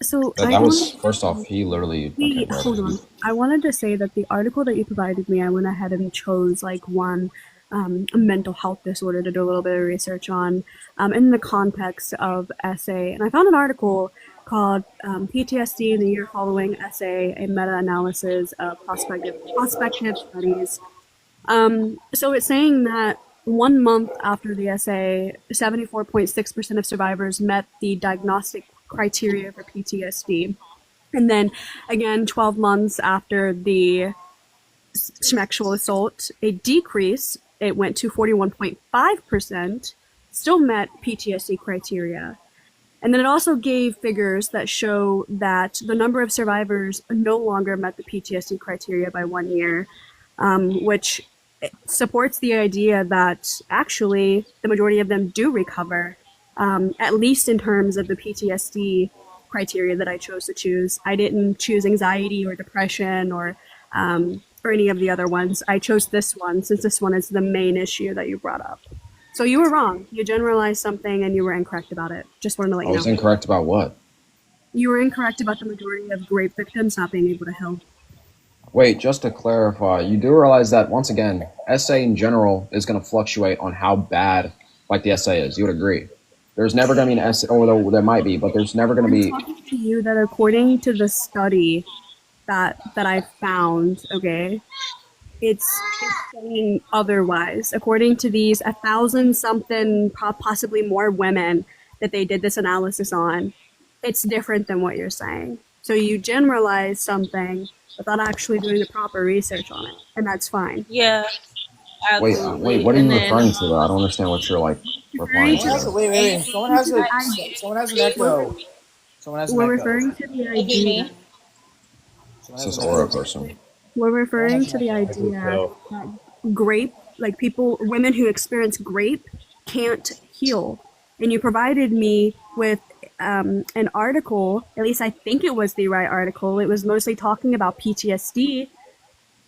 So that was first off. He literally. Wait, hold on. I wanted to say that the article that you provided me, I went ahead and chose like one mental health disorder to do a little bit of research on, in the context of essay, and I found an article called PTSD in the Year Following Essay, a Meta-Analysis of Prospective Studies. So it's saying that 1 month after the essay, 74.6% of survivors met the diagnostic criteria for PTSD. And then again, 12 months after the sexual assault, a decrease, it went to 41.5%, still met PTSD criteria. And then it also gave figures that show that the number of survivors no longer met the PTSD criteria by 1 year, which supports the idea that actually the majority of them do recover, at least in terms of the PTSD criteria that I chose to choose. I didn't choose anxiety or depression or any of the other ones. I chose this one since this one is the main issue that you brought up. So you were wrong. You generalized something and you were incorrect about it. Just wanted to let you know. I was incorrect about what? You were incorrect about the majority of rape victims not being able to heal. Wait, just to clarify, you do realize that, once again, essay in general is going to fluctuate on how bad, like, the essay is. You would agree. There's never going to be an essay, or there might be, but there's never going to be... I'm talking to you that according to the study that I found, okay, it's saying otherwise. According to these 1,000-something, possibly more women that they did this analysis on, it's different than what you're saying. So you generalize something without actually doing the proper research on it, and that's fine. Yeah. Absolutely. Wait, what are you referring to, though? I don't understand what you're, like, replying to. Wait. Someone has an echo. We're referring to the idea. This is Aura person. We're referring to the idea that grape, like women who experience grape can't heal. And you provided me with an article, at least I think it was the right article. It was mostly talking about PTSD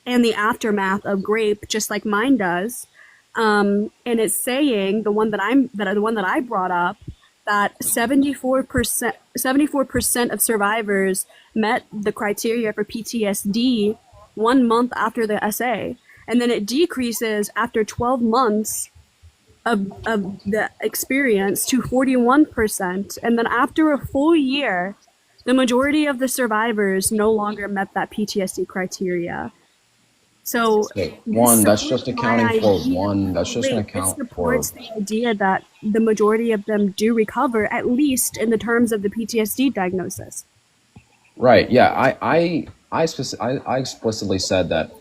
and the aftermath of grape, just like mine does. And it's saying the one that I brought up, that 74% of survivors met the criteria for PTSD 1 month after the essay, and then it decreases after 12 months of the experience to 41%, and then after a full year, the majority of the survivors no longer met that PTSD criteria. So that's just accounting for one. That's just an account for. It supports the idea that the majority of them do recover, at least in the terms of the PTSD diagnosis. Right. Yeah. I explicitly said that.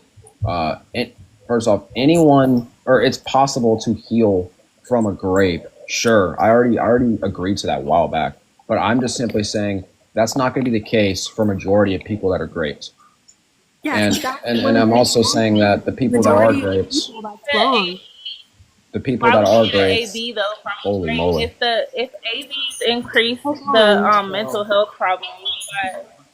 First off, it's possible to heal from a grape. Sure, I already agreed to that a while back. But I'm just simply saying that's not going to be the case for a majority of people that are grapes. Yeah, and I'm also saying that the people that are grapes, the people that are grapes, AB though, holy moly! If ABs increase the mental health problems,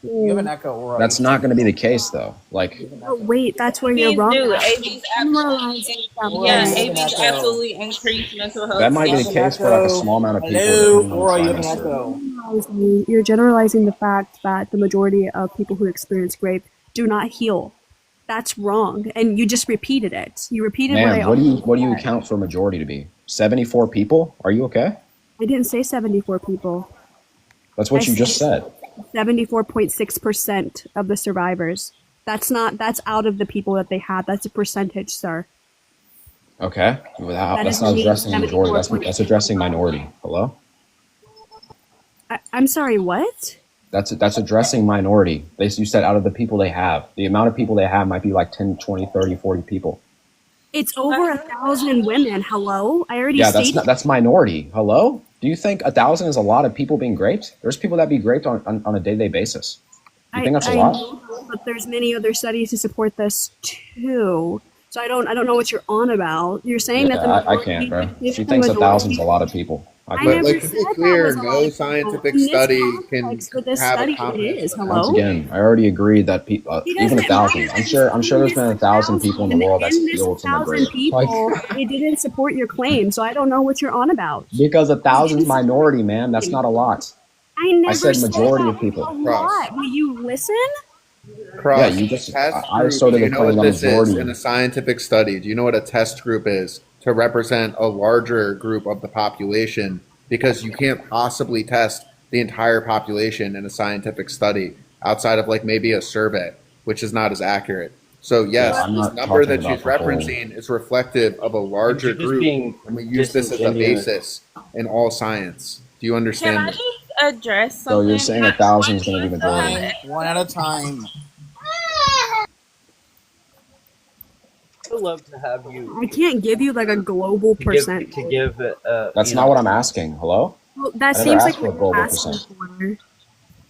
you have an echo. Right? That's not going to be the case though. Like, oh wait, that's where you're wrong. ABs absolutely increase mental health. That might be the case for like a small amount of people. Hello, you have an echo. You're generalizing the fact that the majority of people who experience grape do not heal. that's wrong, and you just repeated it. You repeated Ma'am, what what do you account for majority to be? 74 people? Are you okay? I didn't say 74 people. That's what you just said. 74.6% of the survivors. That's out of the people that they had. That's a percentage, sir. Okay. That's not addressing the majority. That's addressing minority. Hello? I'm sorry, what? That's addressing minority. You said out of the people they have. The amount of people they have might be like 10, 20, 30, 40 people. It's over 1,000 women. Hello? I already stated. That's minority. Hello? Do you think 1,000 is a lot of people being raped? There's people that be raped on a day-to-day basis. You think that's a lot? Know, but there's many other studies to support this too. So I don't know what you're on about. You're saying that I can't, bro. She thinks 1,000 is a lot of people. But like, to be clear, no scientific study can have a confidence. Once again, I already agreed that even 1,000. I'm sure there's been 1,000 people in the world that's killed from the grave. It didn't support your claim, so I don't know what you're on about. Because 1,000 is minority, man. That's not a lot. I said majority of people. Will you listen? Cross, yeah, you just. I started to know what this is in a scientific study. Do you know what a test group is to represent a larger group of the population? Because you can't possibly test the entire population in a scientific study outside of like maybe a survey, which is not as accurate. So yes, this number that she's referencing is reflective of a larger group, and we use this as a basis in all science. Do you understand? Can I just address something? So you're saying 1,000 is going to be majority? One at a time. I would love to have you. I can't give you like a global percent. To give That's not what I'm asking. Hello? Well, that seems like a global percent.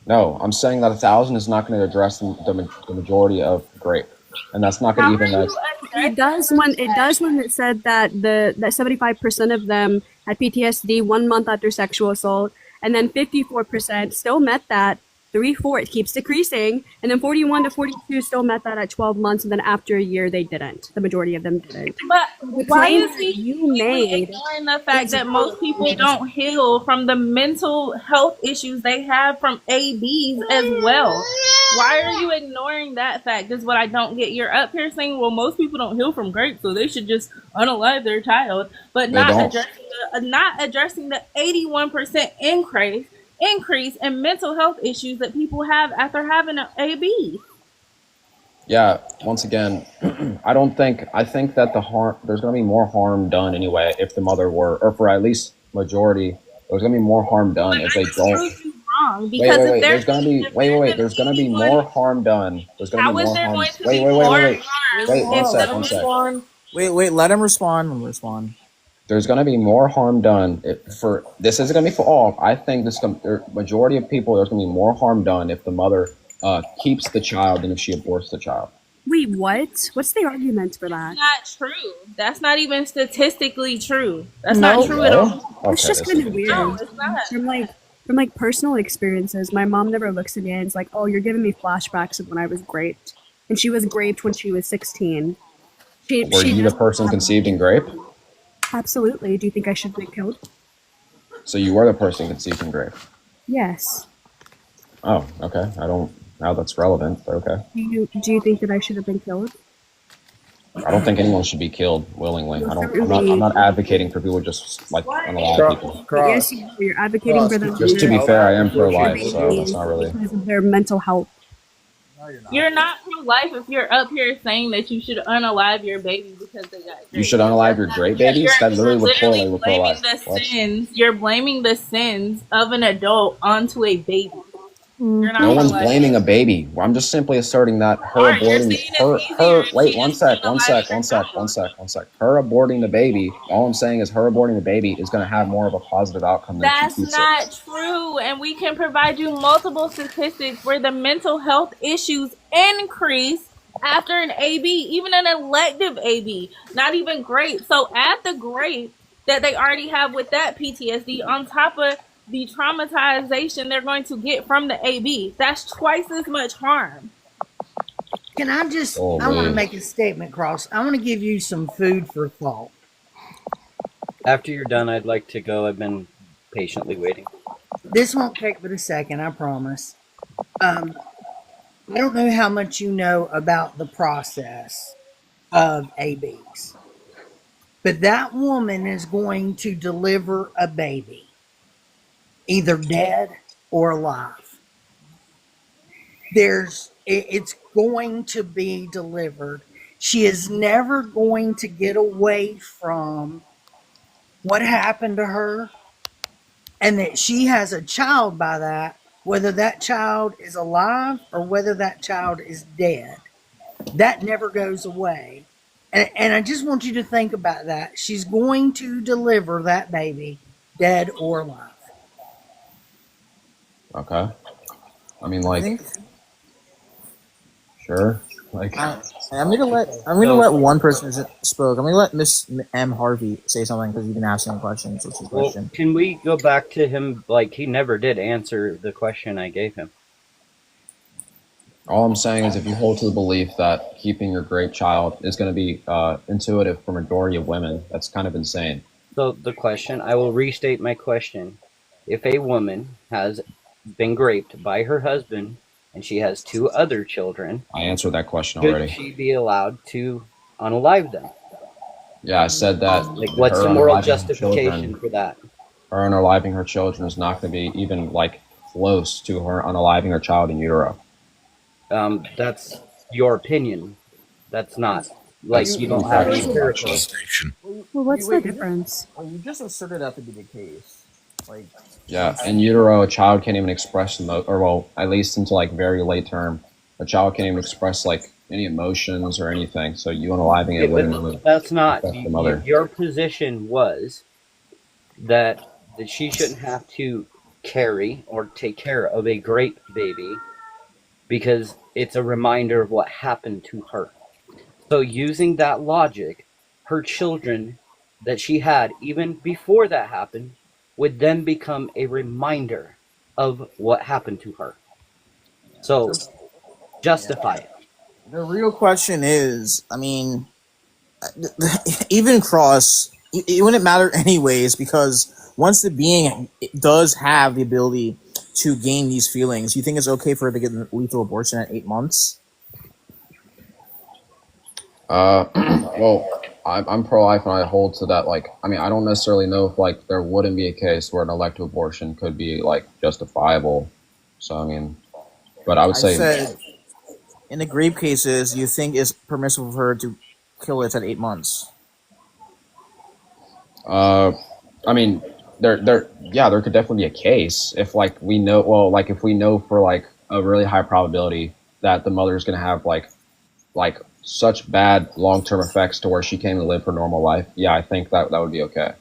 No, I'm saying that 1,000 is not going to address the majority of rape, and that's not going to even. It does when it said that that 75% of them had PTSD 1 month after sexual assault, and then 54% still met that. 3-4, it keeps decreasing, and then 41 to 42 still met that at 12 months, and then after a year they didn't. The majority of them didn't. But the why claim is he you made ignoring the fact that most people don't heal from the mental health issues they have from ABs as well? Why are you ignoring that fact? Is what I don't get. You're up here saying, well, most people don't heal from grape, so they should just unalive their child, but not addressing the 81% increase in mental health issues that people have after having an AB. Yeah, once again, I think that there's going to be more harm done anyway if the mother were, or for at least majority, there's going to be more harm done if they don't. Wrong, because wait, there's going to be there's going to be more harm done. There's going to be more harm. Wait, one sec. Wait, let him respond. There's going to be more harm done this isn't going to be for all. I think the majority of people, there's going to be more harm done if the mother keeps the child than if she aborts the child. Wait, what? What's the argument for that? That's not true. That's not even statistically true. That's not true at all. Okay, it's just kind of weird. No, it's not. From personal experiences, my mom never looks at me and is like, "Oh, you're giving me flashbacks of when I was raped," and she was raped when she was 16. Were you the person conceived in grape? Absolutely. Do you think I should be killed? So you were the person conceived in grape? Yes. Oh, okay. I don't know how that's relevant, but okay. Do you think that I should have been killed? I don't think anyone should be killed willingly. I'm not advocating for people just like unalive people. Yes, you're advocating for them. Just to be fair, I am pro-life, so that's not really because of their mental health. You're not pro-life if you're up here saying that you should unalive your baby because they got grape. You should unalive your grape babies? That literally would correlate with pro-life. You're blaming the sins of an adult onto a baby. No one's blaming a baby. I'm just simply asserting that her aborting wait, one sec. Her aborting the baby, all I'm saying is her aborting the baby is going to have more of a positive outcome than that's not true, and we can provide you multiple statistics where the mental health issues increase after an AB, even an elective AB, not even grape. So add the grape that they already have with that PTSD on top of the traumatization they're going to get from the AB. That's twice as much harm. Can I just, I want to make a statement, Cross. I want to give you some food for thought. After you're done, I'd like to go. I've been patiently waiting. This won't take but a second, I promise. I don't know how much you know about the process of ABs, but that woman is going to deliver a baby, either dead or alive. It's going to be delivered. She is never going to get away from what happened to her, and that she has a child by that, whether that child is alive or whether that child is dead. That never goes away. And I just want you to think about that. She's going to deliver that baby, dead or alive. Okay. I mean, I like, think sure. Like, I'm gonna let one person spoke. I'm gonna let Miss M Harvey say something because you've been asking questions. What's your question? Can we go back to him? Like, he never did answer the question I gave him. all I'm saying is if you hold to the belief that keeping your grape child is going to be intuitive for majority of women, that's kind of insane. So the question, I will restate my question. If a woman has been raped by her husband and she has 2 other children, I answered that question should already. she be allowed to unalive them? Yeah, I said that. Like, what's the moral justification for that? Her unaliving her children is not going to be even like close to her unaliving her child in utero. That's your opinion. That's not like you don't have any empirical distinction. Well, what's the difference? Well, you just asserted that to be the case. Like, yeah, in utero, a child can't even express or well, at least until like very late term, a child can't even express like any emotions or anything. So you unaliving it wouldn't. That's not the mother. Your position was that she shouldn't have to carry or take care of a grape baby because it's a reminder of what happened to her. So using that logic, her children that she had even before that happened would then become a reminder of what happened to her. So justify it. The real question is, I mean, even cross, it wouldn't matter anyways because once the being does have the ability to gain these feelings, you think it's okay for her to get a lethal abortion at 8 months? Well, I'm pro-life and I hold to that. Like, I mean, I don't necessarily know if like there wouldn't be a case where an elective abortion could be like justifiable. So I mean, but I would say in the grape cases, you think it's permissible for her to kill it at 8 months? I mean, there could definitely be a case if like we know, well, like if we know for like a really high probability that the mother is going to have like such bad long-term effects to where she can't even live her normal life. Yeah, I think that would be okay.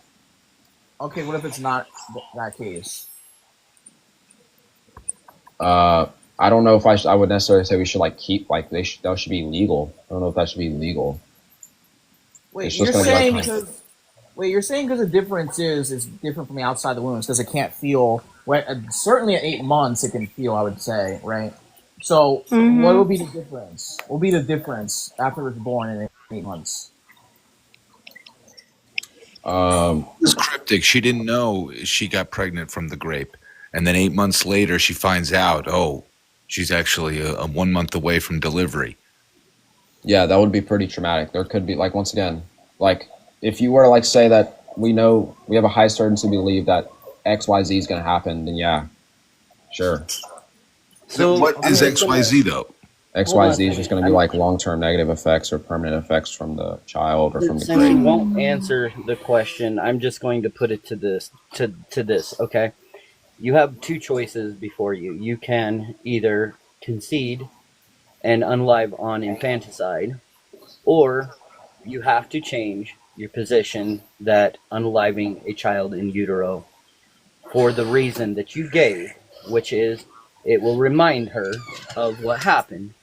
Okay, what if it's not that case? I don't know if I would necessarily say we should like keep like that should be legal. I don't know if that should be legal. Wait, you're saying because the difference is it's different from the outside the womb because it can't feel. Certainly at 8 months it can feel. I would say, right? So what will be the difference? What will be the difference after it's born in 8 months? It's cryptic. She didn't know she got pregnant from the grape, and then 8 months later she finds out. Oh, she's actually a 1 month away from delivery. Yeah, that would be pretty traumatic. There could be like once again, like if you were to like say that we know we have a high certainty to believe that XYZ is going to happen, then yeah, sure. So what is XYZ though? XYZ is just going to be like long-term negative effects or permanent effects from the child or from the grape. Since you won't answer the question, I'm just going to put it to this. Okay, you have 2 choices before you. You can either concede and unalive on infanticide, or you have to change your position that unaliving a child in utero for the reason that you gave, which is it will remind her of what happened.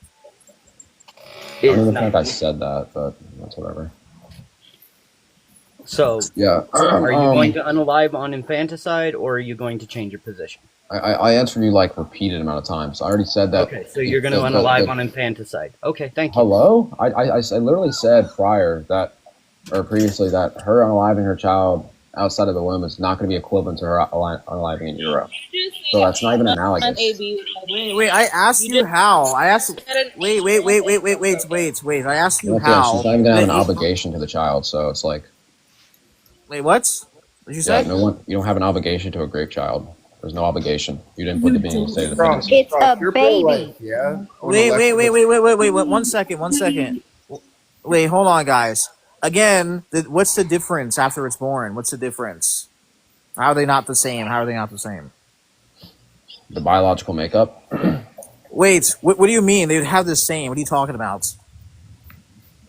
I don't even think I said that, but that's whatever. So, yeah, are you going to unalive on infanticide, or are you going to change your position? I answered you like repeated amount of times. I already said that. Okay, so you're going to unalive on infanticide. Okay, thank you. Hello? I literally said prior that, or previously that her unaliving her child outside of the womb is not going to be equivalent to her unaliving in utero. So that's not even analogous. Wait, I asked you how. I asked. Wait. I asked you Yeah, she's how. not even going to have an obligation to the child, so it's like. Wait, what? What did you say? Yeah, you don't have an obligation to a grape child. There's no obligation. You didn't put the being in state of the It's a baby. Yeah. Wait. One second. Wait, hold on, guys. Again, what's the difference after it's born? What's the difference? How are they not the same? The biological makeup. Wait, what do you mean? They would have the same. What are you talking about?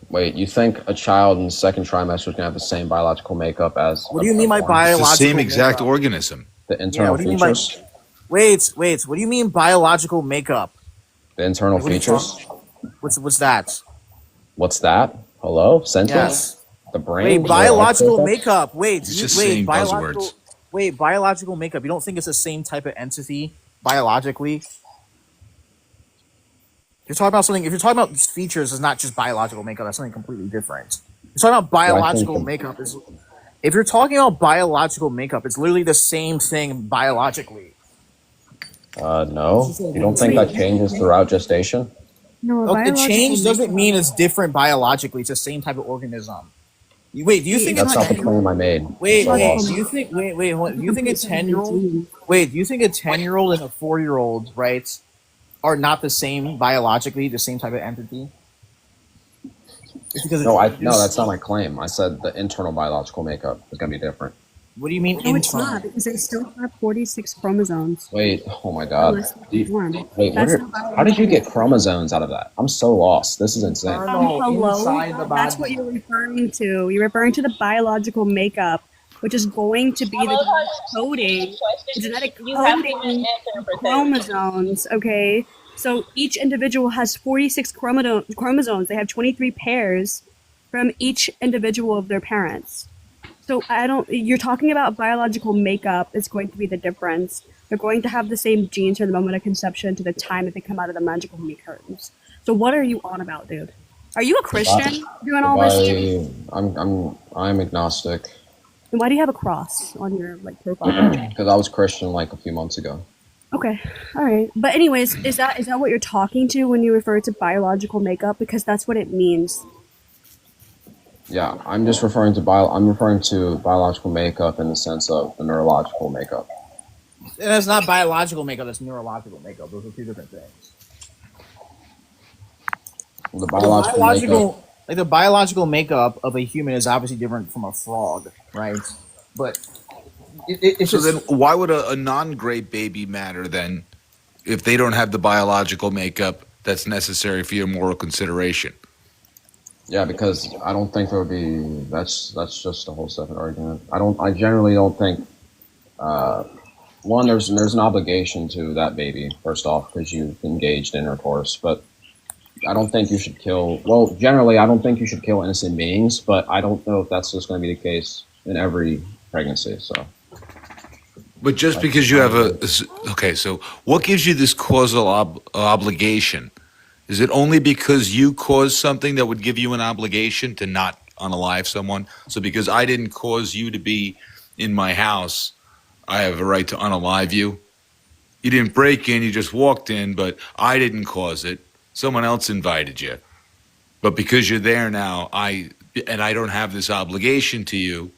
Wait, you think a child in the second trimester is going to have the same biological makeup as... What do you mean by biological? It's the same exact organism. The internal features? Wait. What do you mean biological makeup? The internal features? What's that? What's that? Hello? Sentence? Yes. The brain? Wait, biological makeup. Biological makeup. You don't think it's the same type of entity biologically? You're talking about something. If you're talking about features, it's not just biological makeup. That's something completely different. You're talking about biological makeup. If you're talking about biological makeup, it's literally the same thing biologically. No. You don't think that changes throughout gestation? No, the change doesn't mean it's different biologically. It's the same type of organism. Wait, do you think that's not the claim I made? Wait, do you think? Wait, hold on. Do you think a 10-year-old? Wait, do you think a 10-year-old and a 4-year-old, right, are not the same biologically, the same type of entity? No, that's not my claim. I said the internal biological makeup is going to be different. What do you mean internal? No, it's not, because they still have 46 chromosomes. Wait, oh my god. How did you get chromosomes out of that? I'm so lost. This is insane. Hello? That's what you're referring to. You're referring to the biological makeup, which is going to be the genetic coding chromosomes, okay? So each individual has 46 chromosomes. They have 23 pairs from each individual of their parents. So you're talking about biological makeup is going to be the difference. They're going to have the same genes from the moment of conception to the time that they come out of the magical meat curtains. So what are you on about, dude? Are you a Christian doing all this? I'm agnostic. And why do you have a cross on your profile? Because I was Christian a few months ago. Okay, all right. But anyways, is that what you're talking to when you refer to biological makeup? Because that's what it means. Yeah, I'm just referring to biological makeup in the sense of the neurological makeup. And it's not biological makeup; it's neurological makeup. Those are two different things. The biological makeup of a human is obviously different from a frog, right? But then why would a non-grape baby matter then if they don't have the biological makeup that's necessary for your moral consideration? Yeah, because I don't think there would be. That's just a whole separate argument. I generally don't think. One, there's an obligation to that baby first off because you've engaged in intercourse, but I don't think you should kill. Well, generally, I don't think you should kill innocent beings, but I don't know if that's just going to be the case in every pregnancy. So. But just because you have so what gives you this causal obligation? Is it only because you caused something that would give you an obligation to not unalive someone? So because I didn't cause you to be in my house, I have a right to unalive you? You didn't break in, you just walked in, but I didn't cause it. Someone else invited you. But because you're there now, I don't have this obligation to you,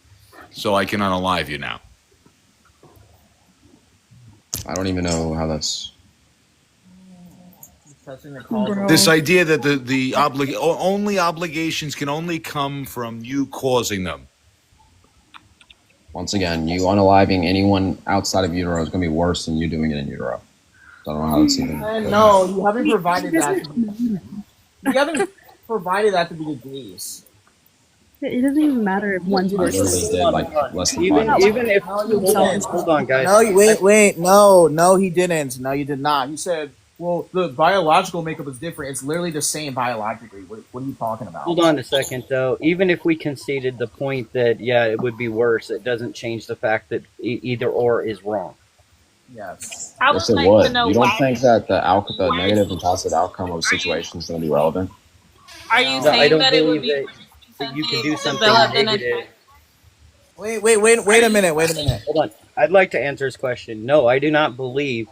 so I can unalive you now. I don't even know how that's... This idea that the only obligations can only come from you causing them. Once again, you unaliving anyone outside of utero is going to be worse than you doing it in utero. So I don't know how that's even... No, you haven't provided that. You haven't provided that to be the case. It doesn't even matter if one's even if hold on, guys. No, wait. No, he didn't. No, you did not. He said, well, the biological makeup is different. It's literally the same biologically. What are you talking about? Hold on a second, though. Even if we conceded the point that, yeah, it would be worse, it doesn't change the fact that either or is wrong. Yes. Yes, it would. You don't think that the negative and positive outcome of a situation is going to be relevant? Are you saying that it would be that you can do something negative? Wait a minute. Hold on. I'd like to answer his question. No, I do not believe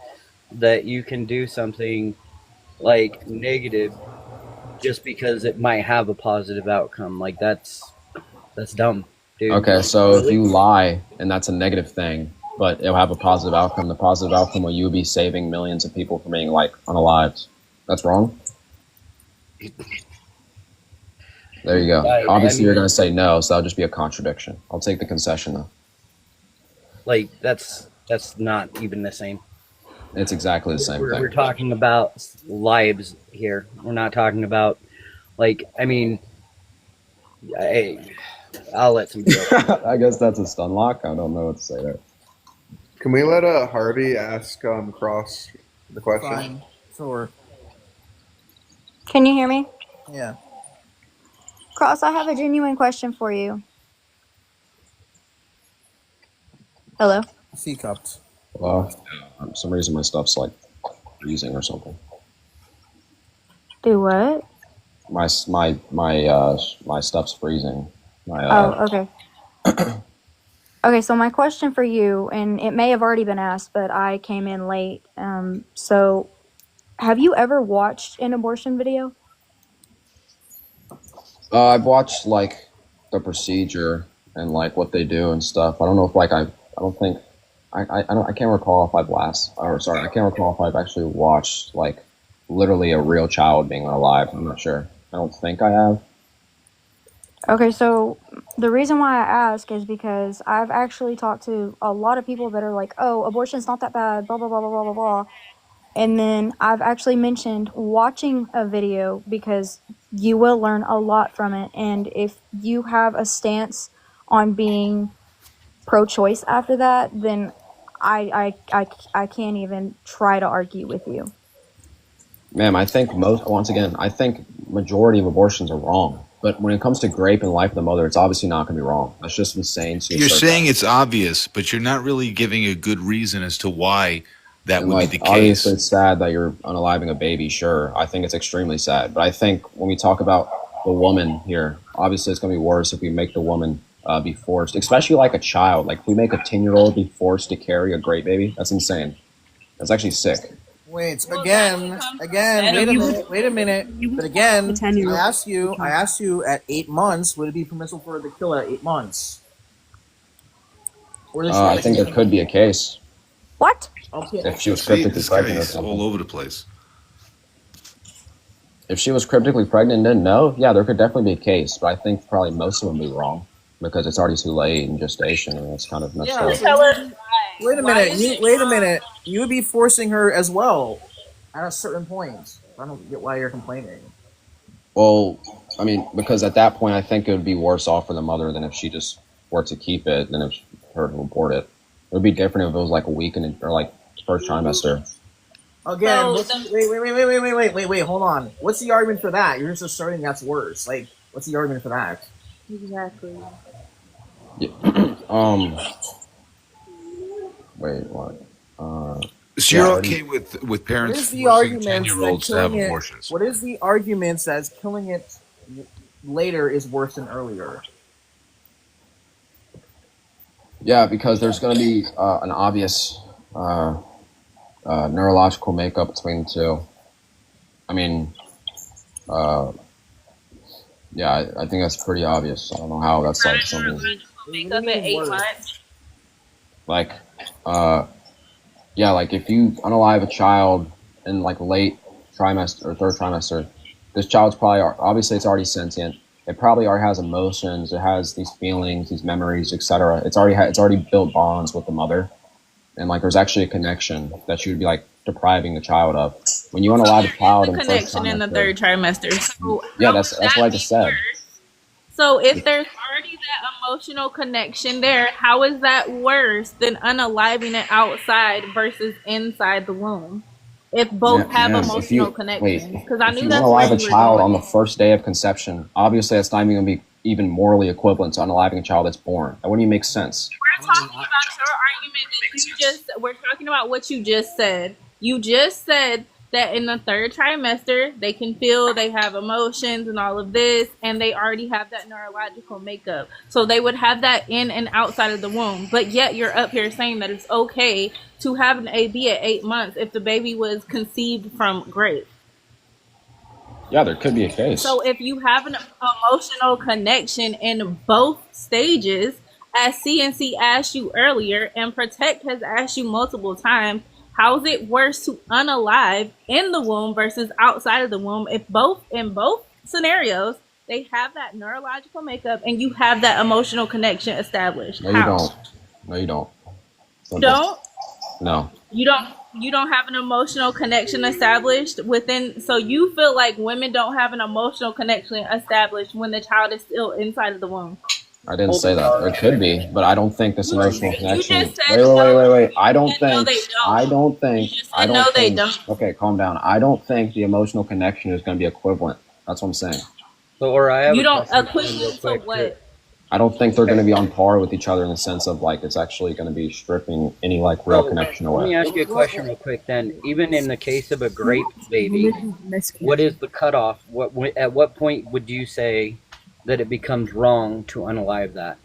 that you can do something like negative just because it might have a positive outcome. Like that's dumb, dude. Okay, so if Really? you lie and that's a negative thing, but it'll have a positive outcome, the positive outcome will you be saving millions of people from being like unalived. That's wrong. There you go. Obviously, you're going to say no, so that'll just be a contradiction. I'll take the concession though. Like that's not even the same. It's exactly the same thing. We're talking about lives here. We're not talking about I'll let some go. I guess that's a stun lock. I don't know what to say there. Can we let Harvey ask Cross the question? Fine. Sure. Can you hear me? Yeah. Cross, I have a genuine question for you. Hello? C-cupped. For some reason my stuff's like freezing or something. Do what? My stuff's freezing. Okay. Okay, so my question for you, and it may have already been asked, but I came in late. So have you ever watched an abortion video? I've watched like the procedure and like what they do and stuff. I don't know if like I can't recall if I can't recall if I've actually watched like literally a real child being alive. I'm not sure. I don't think I have. Okay, so the reason why I ask is because I've actually talked to a lot of people that are like, oh, abortion's not that bad, blah, blah, blah, blah, blah, blah, blah. And then I've actually mentioned watching a video because you will learn a lot from it. And if you have a stance on being pro-choice after that, then I can't even try to argue with you. Ma'am, I think majority of abortions are wrong. But when it comes to rape and life of the mother, it's obviously not going to be wrong. That's just insane. You're saying it's obvious, but you're not really giving a good reason as to why that would be the case. Obviously, it's sad that you're unaliving a baby. Sure, I think it's extremely sad. But I think when we talk about the woman here, obviously it's going to be worse if we make the woman be forced, especially like a child. Like if we make a 10-year-old be forced to carry a great baby, that's insane. That's actually sick. Wait a minute. But again, I asked you at 8 months, would it be permissible for her to kill at 8 months? I think there could be a case. What? Okay. If she was cryptically pregnant or something. All over the place. If she was cryptically pregnant and didn't know, yeah, there could definitely be a case. But I think probably most of them would be wrong because it's already too late in gestation and it's kind of messed up. Wait a minute. You would be forcing her as well at a certain point. I don't get why you're complaining. Well, I mean, because at that point, I think it would be worse off for the mother than if she just were to keep it than if her to abort it. It would be different if it was like a week or like first trimester. Again, wait, hold on. What's the argument for that? You're just asserting that's worse. Like, what's the argument for that? Exactly. Yeah. Wait, what? So you're okay with parents forcing 10-year-olds to have abortions? What is the argument that killing it later is worse than earlier? Yeah, because there's going to be an obvious neurological makeup between the two. I mean, yeah, I think that's pretty obvious. I don't know how that's like something. Makeup at 8 months. Like, yeah, like if you unalive a child in like late trimester or third trimester, this child's probably obviously it's already sentient. It probably already has emotions. It has these feelings, these memories, etc. It's already built bonds with the mother, and like there's actually a connection that she would be like depriving the child of. When you unalive a child in the connection in the third trimester. So yeah, that's what I just said. So if there's already that emotional connection there, how is that worse than unaliving it outside versus inside the womb? If both have emotional connections, because I knew that's unalive a child on the first day of conception. Obviously, that's not even going to be even morally equivalent to unaliving a child that's born. That wouldn't even make sense. We're talking about your argument that we're talking about what you just said. You just said that in the third trimester, they can feel, they have emotions and all of this, and they already have that neurological makeup. So they would have that in and outside of the womb. But yet you're up here saying that it's okay to have an AB at 8 months if the baby was conceived from grape. Yeah, there could be a case. So if you have an emotional connection in both stages, as CNC asked you earlier, and Protect has asked you multiple times, how is it worse to unalive in the womb versus outside of the womb if in both scenarios they have that neurological makeup and you have that emotional connection established? No, you don't. No, you don't. You don't? No. You don't have an emotional connection established within, so you feel like women don't have an emotional connection established when the child is still inside of the womb. I didn't say that. There could be, but I don't think this emotional connection. You just said wait. I don't think. No, they don't. Okay, calm down. I don't think the emotional connection is going to be equivalent. That's what I'm saying. So, or I have you don't equivalent to what? I don't think they're going to be on par with each other in the sense of like it's actually going to be stripping any like real connection away. Let me ask you a question real quick then. Even in the case of a grape baby, what is the cutoff? At what point would you say that it becomes wrong to unalive that?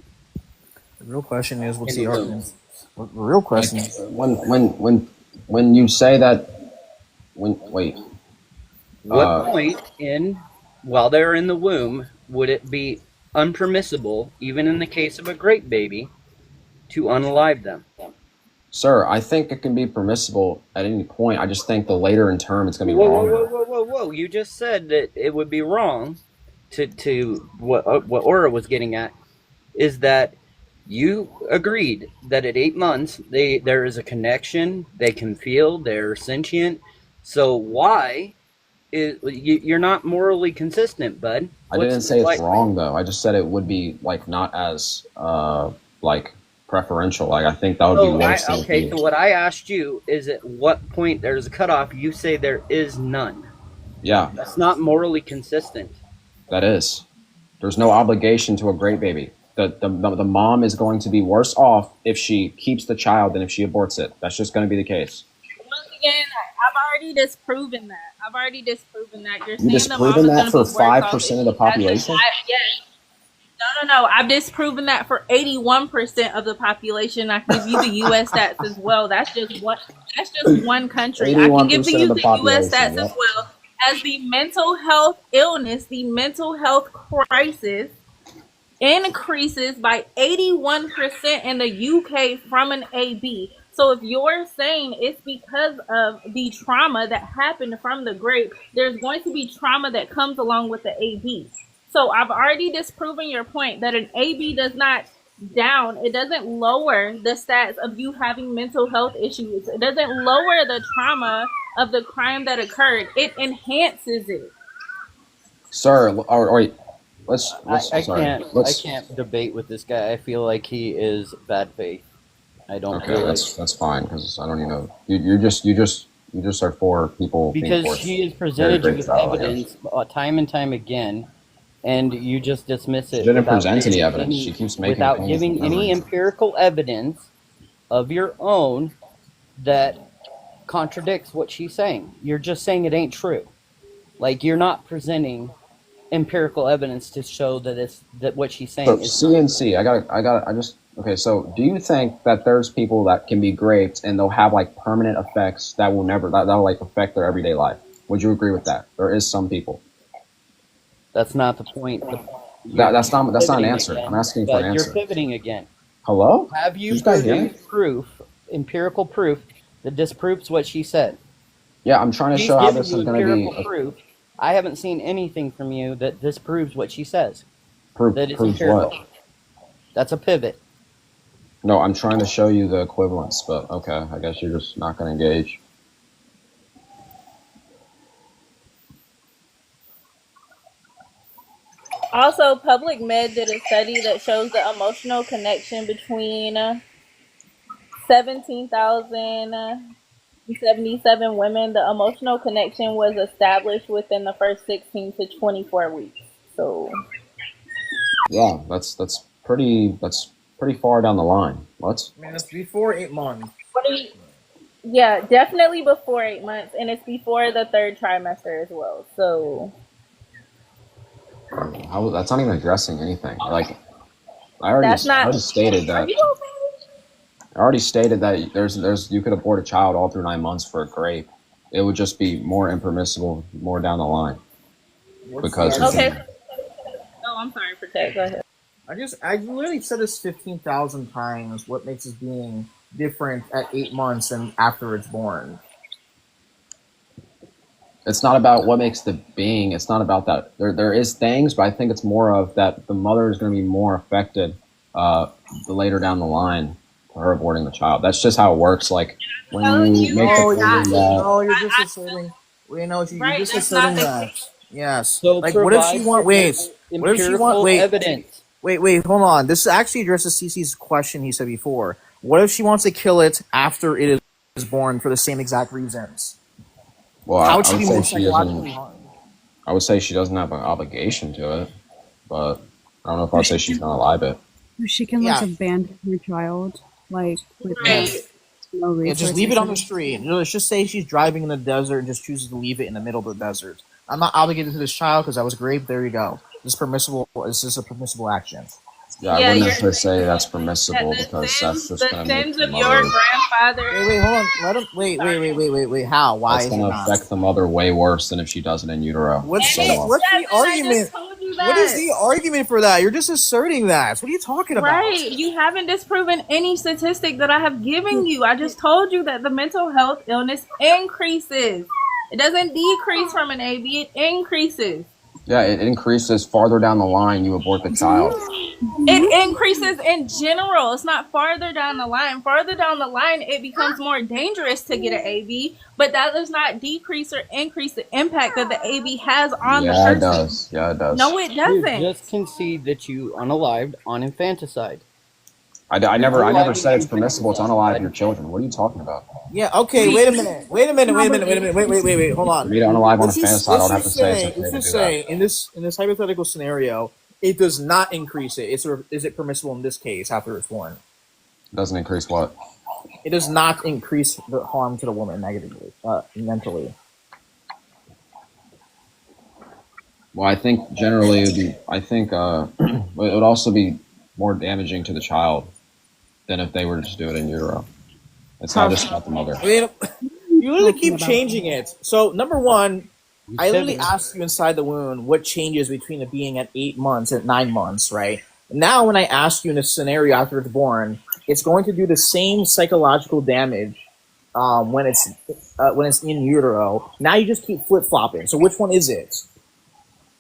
The real question is, what's the argument? The real question is when you say that. What point while they're in the womb would it be unpermissible, even in the case of a grape baby, to unalive them? Sir, I think it can be permissible at any point. I just think the later in term it's going to be wrong. Whoa! You just said that it would be wrong. To what Aura was getting at is that you agreed that at 8 months there is a connection, they can feel, they're sentient. So why you're not morally consistent, bud? I didn't say it's wrong though. I just said it would be like not as like preferential. Like I think that would be worse. Okay, so what I asked you is at what point there's a cutoff. You say there is none. Yeah, that's not morally consistent. That is. There's no obligation to a grape baby. The mom is going to be worse off if she keeps the child than if she aborts it. That's just going to be the case. Once again, I've already disproven that. You're saying disproven that for 5% of the population? No. I've disproven that for 81% of the population. I can give you the U.S. stats as well. That's just one country. I can give you the U.S. stats as well. As the mental health illness, the mental health crisis increases by 81% in the UK from an AB. So if you're saying it's because of the trauma that happened from the grape, there's going to be trauma that comes along with the AB. So I've already disproven your point that an AB does not it doesn't lower the stats of you having mental health issues. It doesn't lower the trauma of the crime that occurred. It enhances it. Sir, wait. I can't debate with this guy. I feel like he is bad faith. I don't. Okay, that's fine because I don't even know. You just are for people because he has presented you with evidence time and time again. And you just dismiss it. She didn't present any evidence. She keeps making without giving any empirical evidence of your own that contradicts what she's saying. You're just saying it ain't true. Like you're not presenting empirical evidence to show that what she's saying is CNC. Okay. So do you think that there's people that can be graped and they'll have like permanent effects that will like affect their everyday life? Would you agree with that? There is some people. That's not the point. That's not an answer. Again. I'm asking for an answer. You're pivoting again. Hello? Have you produced empirical proof that disproves what she said? Yeah, I'm trying to show how this is going to be. Proof. I haven't seen anything from you that disproves what she says. That it's empirical. What? That's a pivot. No, I'm trying to show you the equivalence, but okay, I guess you're just not going to engage. Also, Public Med did a study that shows the emotional connection between 17,077 women. The emotional connection was established within the first 16 to 24 weeks. So, yeah, that's pretty far down the line. What? I mean, that's before 8 months. Yeah, definitely before 8 months, and it's before the 3rd trimester as well. So That's not even addressing anything. Like I that's not. already stated Are that. you okay? I already stated that there's you could abort a child all through 9 months for a grape. It would just be more impermissible more down the line because we Okay. can. Oh, I'm sorry, Protect. Go ahead. I literally said this 15,000 times. What makes this being different at 8 months and after it's born? It's not about what makes the being. It's not about that. There is things, but I think it's more of that the mother is going to be more affected the later down the line for her aborting the child. That's just how it works. Like when you make the claim that. No, you're just asserting. Wait, no, you're Right, just that's not asserting the that. case. Yes. So Like, what if she provide want? Wait. What if she want? empirical Wait. evidence. Wait. Hold on. This actually addresses CC's question he said before. What if she wants to kill it after it is born for the same exact reasons? Well, How I would she would be say more she psychologically doesn't. harmed? I would say she doesn't have an obligation to it, but I don't know if I'd say she's gonna lie it. She can Yeah. like abandon her child, like with Right. no Yeah, resources. just leave it on the street. Let's just say she's driving in the desert and just chooses to leave it in the middle of the desert. I'm not obligated to this child because I was raped. There you go. This is permissible. This is a permissible action. Yeah, I wouldn't necessarily say that's permissible because that's just gonna make Sins the of your mother. grandfather. Wait, hold on. Let him. Wait. How? Why That's is it gonna not? affect the mother way worse than if she does it in utero. What's So, the I argument? just told you What is that. the argument for that? You're just asserting that. What are you talking about? Right. You haven't disproven any statistic that I have given you. I just told you that the mental health illness increases. It doesn't decrease from an AB, it increases. yeah, it increases farther down the line. You abort the child. It increases in general. It's not farther down the line. Farther down the line, it becomes more dangerous to get an AB, but that does not decrease or increase the impact that the AB has on the person. It does. Yeah, it does. No, it doesn't. You just concede that you unalived on infanticide. I never said it's permissible to unalive your children. What are you talking about? Yeah. Okay. Wait a minute. Wait. Hold on. For me to unalive on infanticide, I don't have to say it's okay to Let's do just that. say in this hypothetical scenario, it does not increase it. Is it permissible in this case after it's born? It doesn't increase what? It does not increase the harm to the woman negatively, mentally. Well, I think generally it would be. I think it would also be more damaging to the child than if they were to just do it in utero. It's not just about the mother. I mean, you literally keep changing it. So number one, I literally asked you inside the womb what changes between it being at 8 months and 9 months, right? Now, when I ask you in a scenario after it's born, it's going to do the same psychological damage when it's in utero. Now you just keep flip flopping. So which one is it?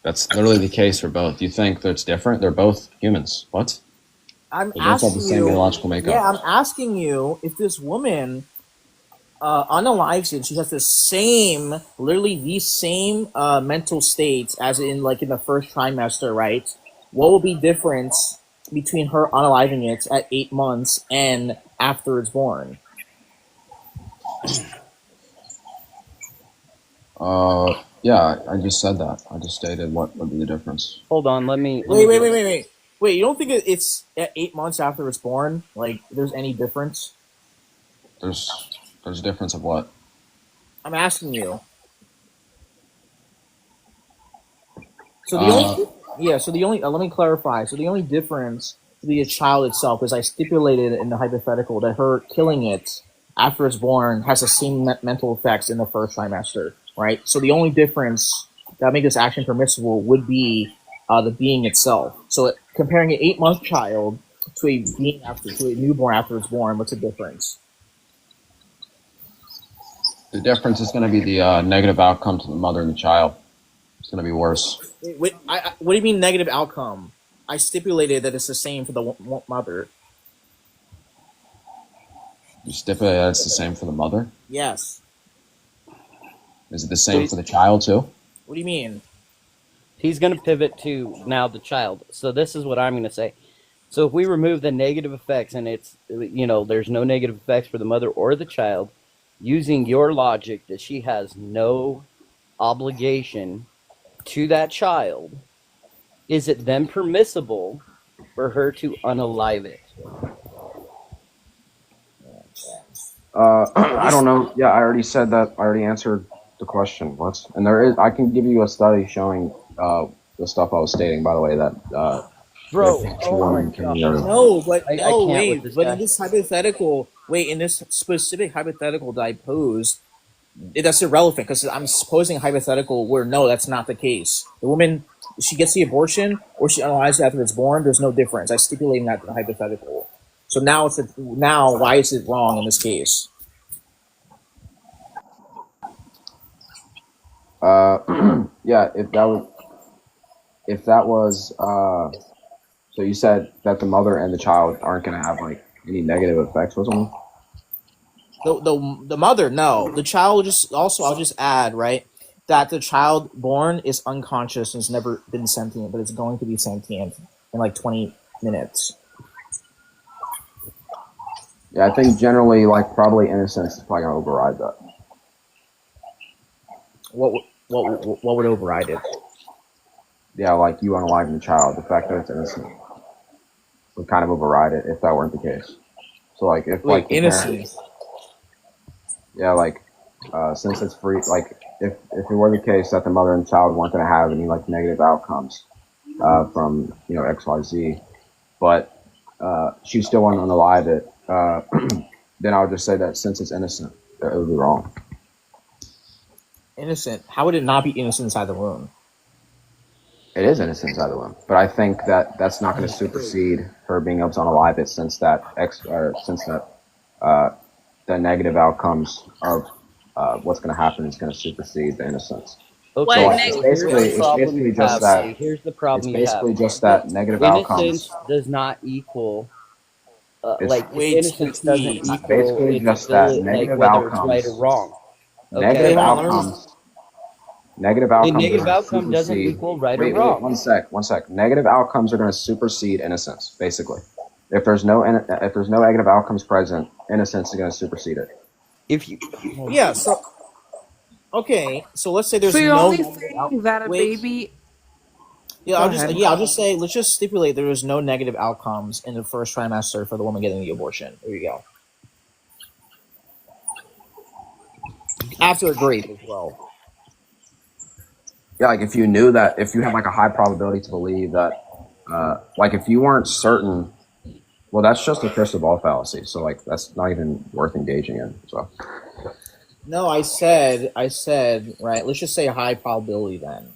That's literally the case for both. You think that it's different? They're both humans. What? They both have the same biological makeup. Yeah, I'm asking you if this woman unalives it. She has literally the same mental states as in the first trimester, right? What will be difference between her unaliving it at 8 months and after it's born? Yeah, I just said that. I just stated what would be the difference. Hold on, let me. Wait, you don't think it's at 8 months after it's born? Like, there's any difference? There's a difference of what? I'm asking you. So the only let me clarify. So the only difference to the child itself is I stipulated in the hypothetical that her killing it after it's born has the same mental effects in the first trimester, right? So the only difference that makes this action permissible would be the being itself. So comparing an 8-month child to a newborn after it's born, what's the difference? The difference is going to be the negative outcome to the mother and the child. It's going to be worse. Wait, what do you mean negative outcome? I stipulated that it's the same for the mother. You stipulate that it's the same for the mother? Yes. Is it the same for the child too? What do you mean? He's going to pivot to now the child. So this is what I'm going to say. So if we remove the negative effects and it's, there's no negative effects for the mother or the child, using your logic that she has no obligation to that child, is it then permissible for her to unalive it? I don't know. Yeah, I already said that. I already answered the question. What? And there is. I can give you a study showing the stuff I was stating. By the way, that Bro, if a oh my woman can, god. No, but I no, can't with wait. this But in guy. this hypothetical, in this specific hypothetical that I posed, that's irrelevant because I'm supposing a hypothetical where no, that's not the case. The woman, she gets the abortion or she unalives it after it's born. There's no difference. I stipulating that in the hypothetical. So now why is it wrong in this case? yeah, if that was so you said that the mother and the child aren't going to have like any negative effects or something. The mother, no. The child just also I'll just add, right, that the child born is unconscious and has never been sentient, but it's going to be sentient in like 20 minutes. Yeah, I think generally like probably innocence is probably going to override that. What would override it? Yeah, like you unaliving the child, the fact that it's innocent would kind of override it if that weren't the case. So like if like the innocence. Yeah, like since it's free, like if it were the case that the mother and child weren't going to have any like negative outcomes from XYZ, but she still wanted to unalive it, then I would just say that since it's innocent, it would be wrong. Innocent? How would it not be innocent inside the womb? It is innocent inside the womb, but I think that that's not going to supersede her being able to unalive it, since that the negative outcomes of what's going to happen is going to supersede the innocence. Okay, so like, it's basically just that. Here's the problem. It's basically just that negative outcomes. Innocence does not equal. Innocence doesn't equal. Basically just that negative whether outcomes. It's right or wrong. Okay? Negative outcomes. Negative outcomes. A negative outcome doesn't equal right or wrong. Wait, one sec. Negative outcomes are going to supersede innocence, basically. If there's no negative outcomes present, innocence is going to supersede it. Yeah. So okay. So let's say there's so you're no only saying that a baby. Yeah, I'll just say let's just stipulate there was no negative outcomes in the first trimester for the woman getting the abortion. There you go. After a grape as well. Yeah, like if you knew that, if you had like a high probability to believe that, like if you weren't certain, well, that's just a crystal ball fallacy. So like that's not even worth engaging in. So. No, I said, right. Let's just say a high probability then.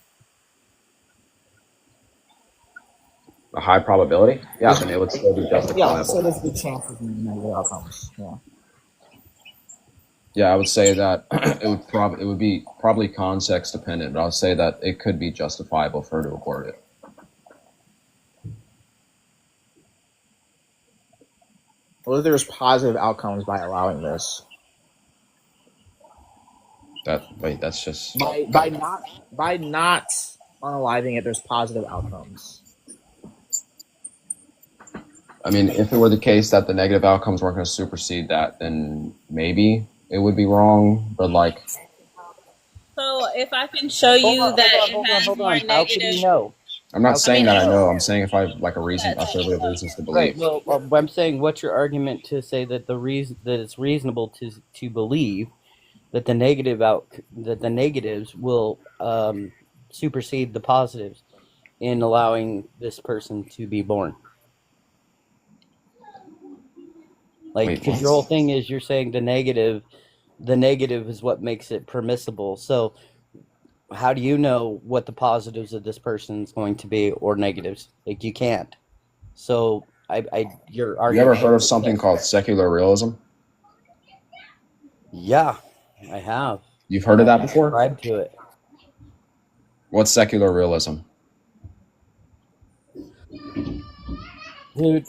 A high probability? Yeah, then it would still be justifiable. Yeah, so there's good chances of negative outcomes. Yeah. Yeah, I would say that it would be probably context dependent, but I would say that it could be justifiable for her to abort it. What if there's positive outcomes by allowing this? That's just by not unaliving it. There's positive outcomes. I mean, if it were the case that the negative outcomes weren't going to supersede that, then maybe it would be wrong. But like, so if I can show you that it has more negative. How can you know? I'm not saying that I know. I'm saying if I have like a reasons to believe. Right. Well, I'm saying, what's your argument to say that it's reasonable to believe that the negatives will supersede the positives in allowing this person to be born? Like, because your whole thing is you're saying the negative is what makes it permissible. So how do you know what the positives of this person is going to be or negatives? Like, you can't. So you ever heard of something called secular realism? Yeah, I have. You've heard of that before? Subscribe to it. What's secular realism? Dude,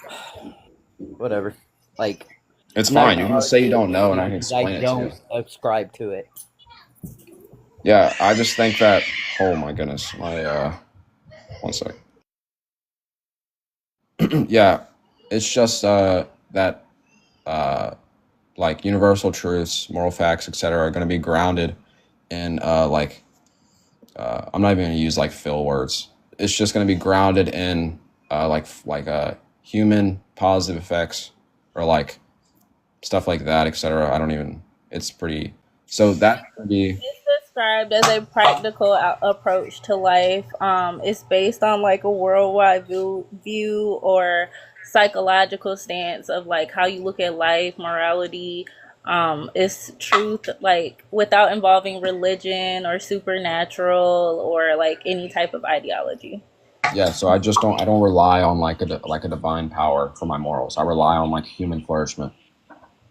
whatever. Like, it's fine. You can say you don't know, and I can explain it to you. I don't subscribe to it. Yeah, I just think that. Oh my goodness, my 1 sec. Yeah, it's just that like universal truths, moral facts, etc., are going to be grounded in like I'm not even going to use like fill words. It's just going to be grounded in like human positive effects, or like stuff like that, etc. I don't even. It's pretty. So that would be. It's described as a practical approach to life. It's based on like a worldwide view or psychological stance of like how you look at life, morality. It's truth, like without involving religion or supernatural or like any type of ideology. Yeah, so I don't rely on like a divine power for my morals. I rely on like human flourishment.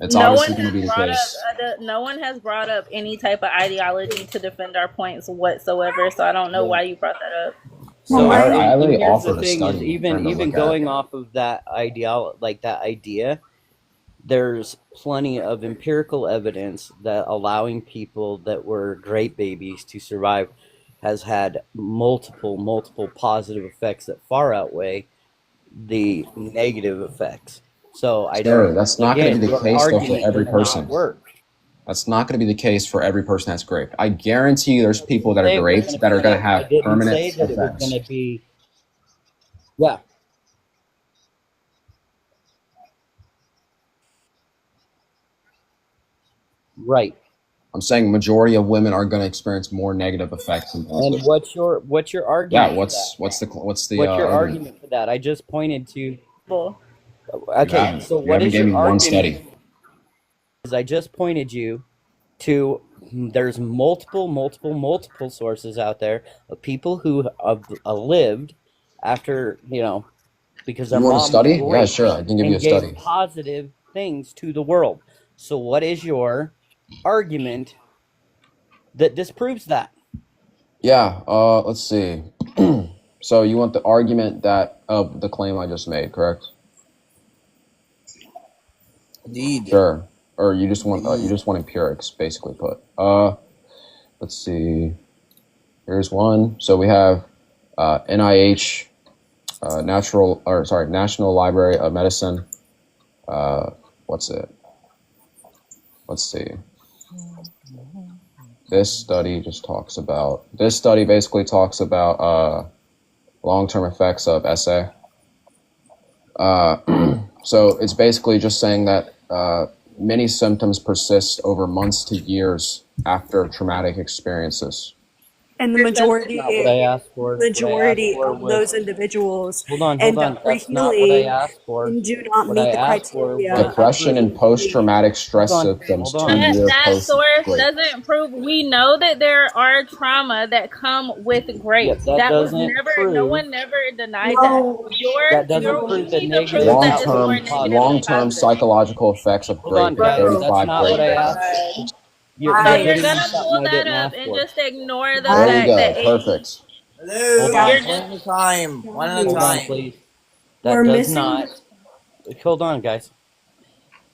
It's obviously going to be the case. No one has brought up any type of ideology to defend our points whatsoever. So I don't know why you brought that up. So I really here's offered the a thing: study is for him to even look going at. off of that idea, there's plenty of empirical evidence that allowing people that were great babies to survive has had multiple positive effects that far outweigh the negative effects. So I don't. That's not going to be the case though for every person. Work. That's not going to be the case for every person that's graped. I guarantee you, there's people that are graped that are going to have permanent effects. It was going to be. Yeah. Right. I'm saying majority of women are going to experience more negative effects than positive. And what's your argument? Yeah, what's the your argument for that? I just pointed to. Okay, so what is your one study? Is I just pointed you to. There's multiple sources out there of people who have lived after because their mom study? Yeah, sure. I can give you a study. Gave positive things to the world. So what is your argument that disproves that? Yeah, let's see. So you want the argument that of the claim I just made, correct? Indeed. Sure. Or you just want empirics, basically put. Let's see. Here's one. So we have NIH, National Library of Medicine. What's it? Let's see. This study basically talks about long-term effects of SA. So it's basically just saying that many symptoms persist over months to years after traumatic experiences. And the majority of those individuals end up healing and do not meet the criteria. Depression and post-traumatic stress symptoms 2 years That post source grape. doesn't prove. We know that there are trauma that come with grapes. That was doesn't never. prove- No one never denied No. that. That doesn't prove the negative. Long-term psychological effects of grape. Guys, that's not what I asked. You're gonna pull that up and just ignore the fact There you go. that Perfect. Hello, guys, one at a time. One at a Hold on, time. please. We're That does missing- not. Hold on, guys.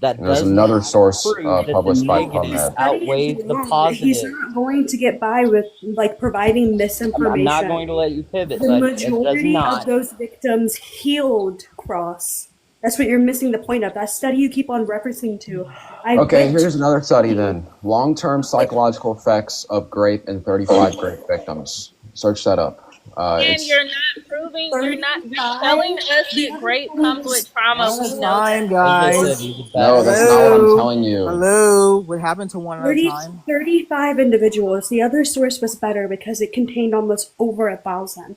That And there's does another not source prove that published the by negative PubMed. outweighs the positive. He's not going to get by with providing misinformation. I'm not going to let you pivot. The But it does majority not. of those victims healed, Cross. That's what you're missing the point of. That study you keep on referencing to. Okay, here's another study then. Long-term psychological effects of grape in 35 grape victims. Search that up. and you're not proving. You're telling us that grape comes with trauma. We know Time, that. guys. No, that's not what I'm telling you. Hello. What happened to one at a time? 35 individuals. The other source was better because it contained almost over 1,000.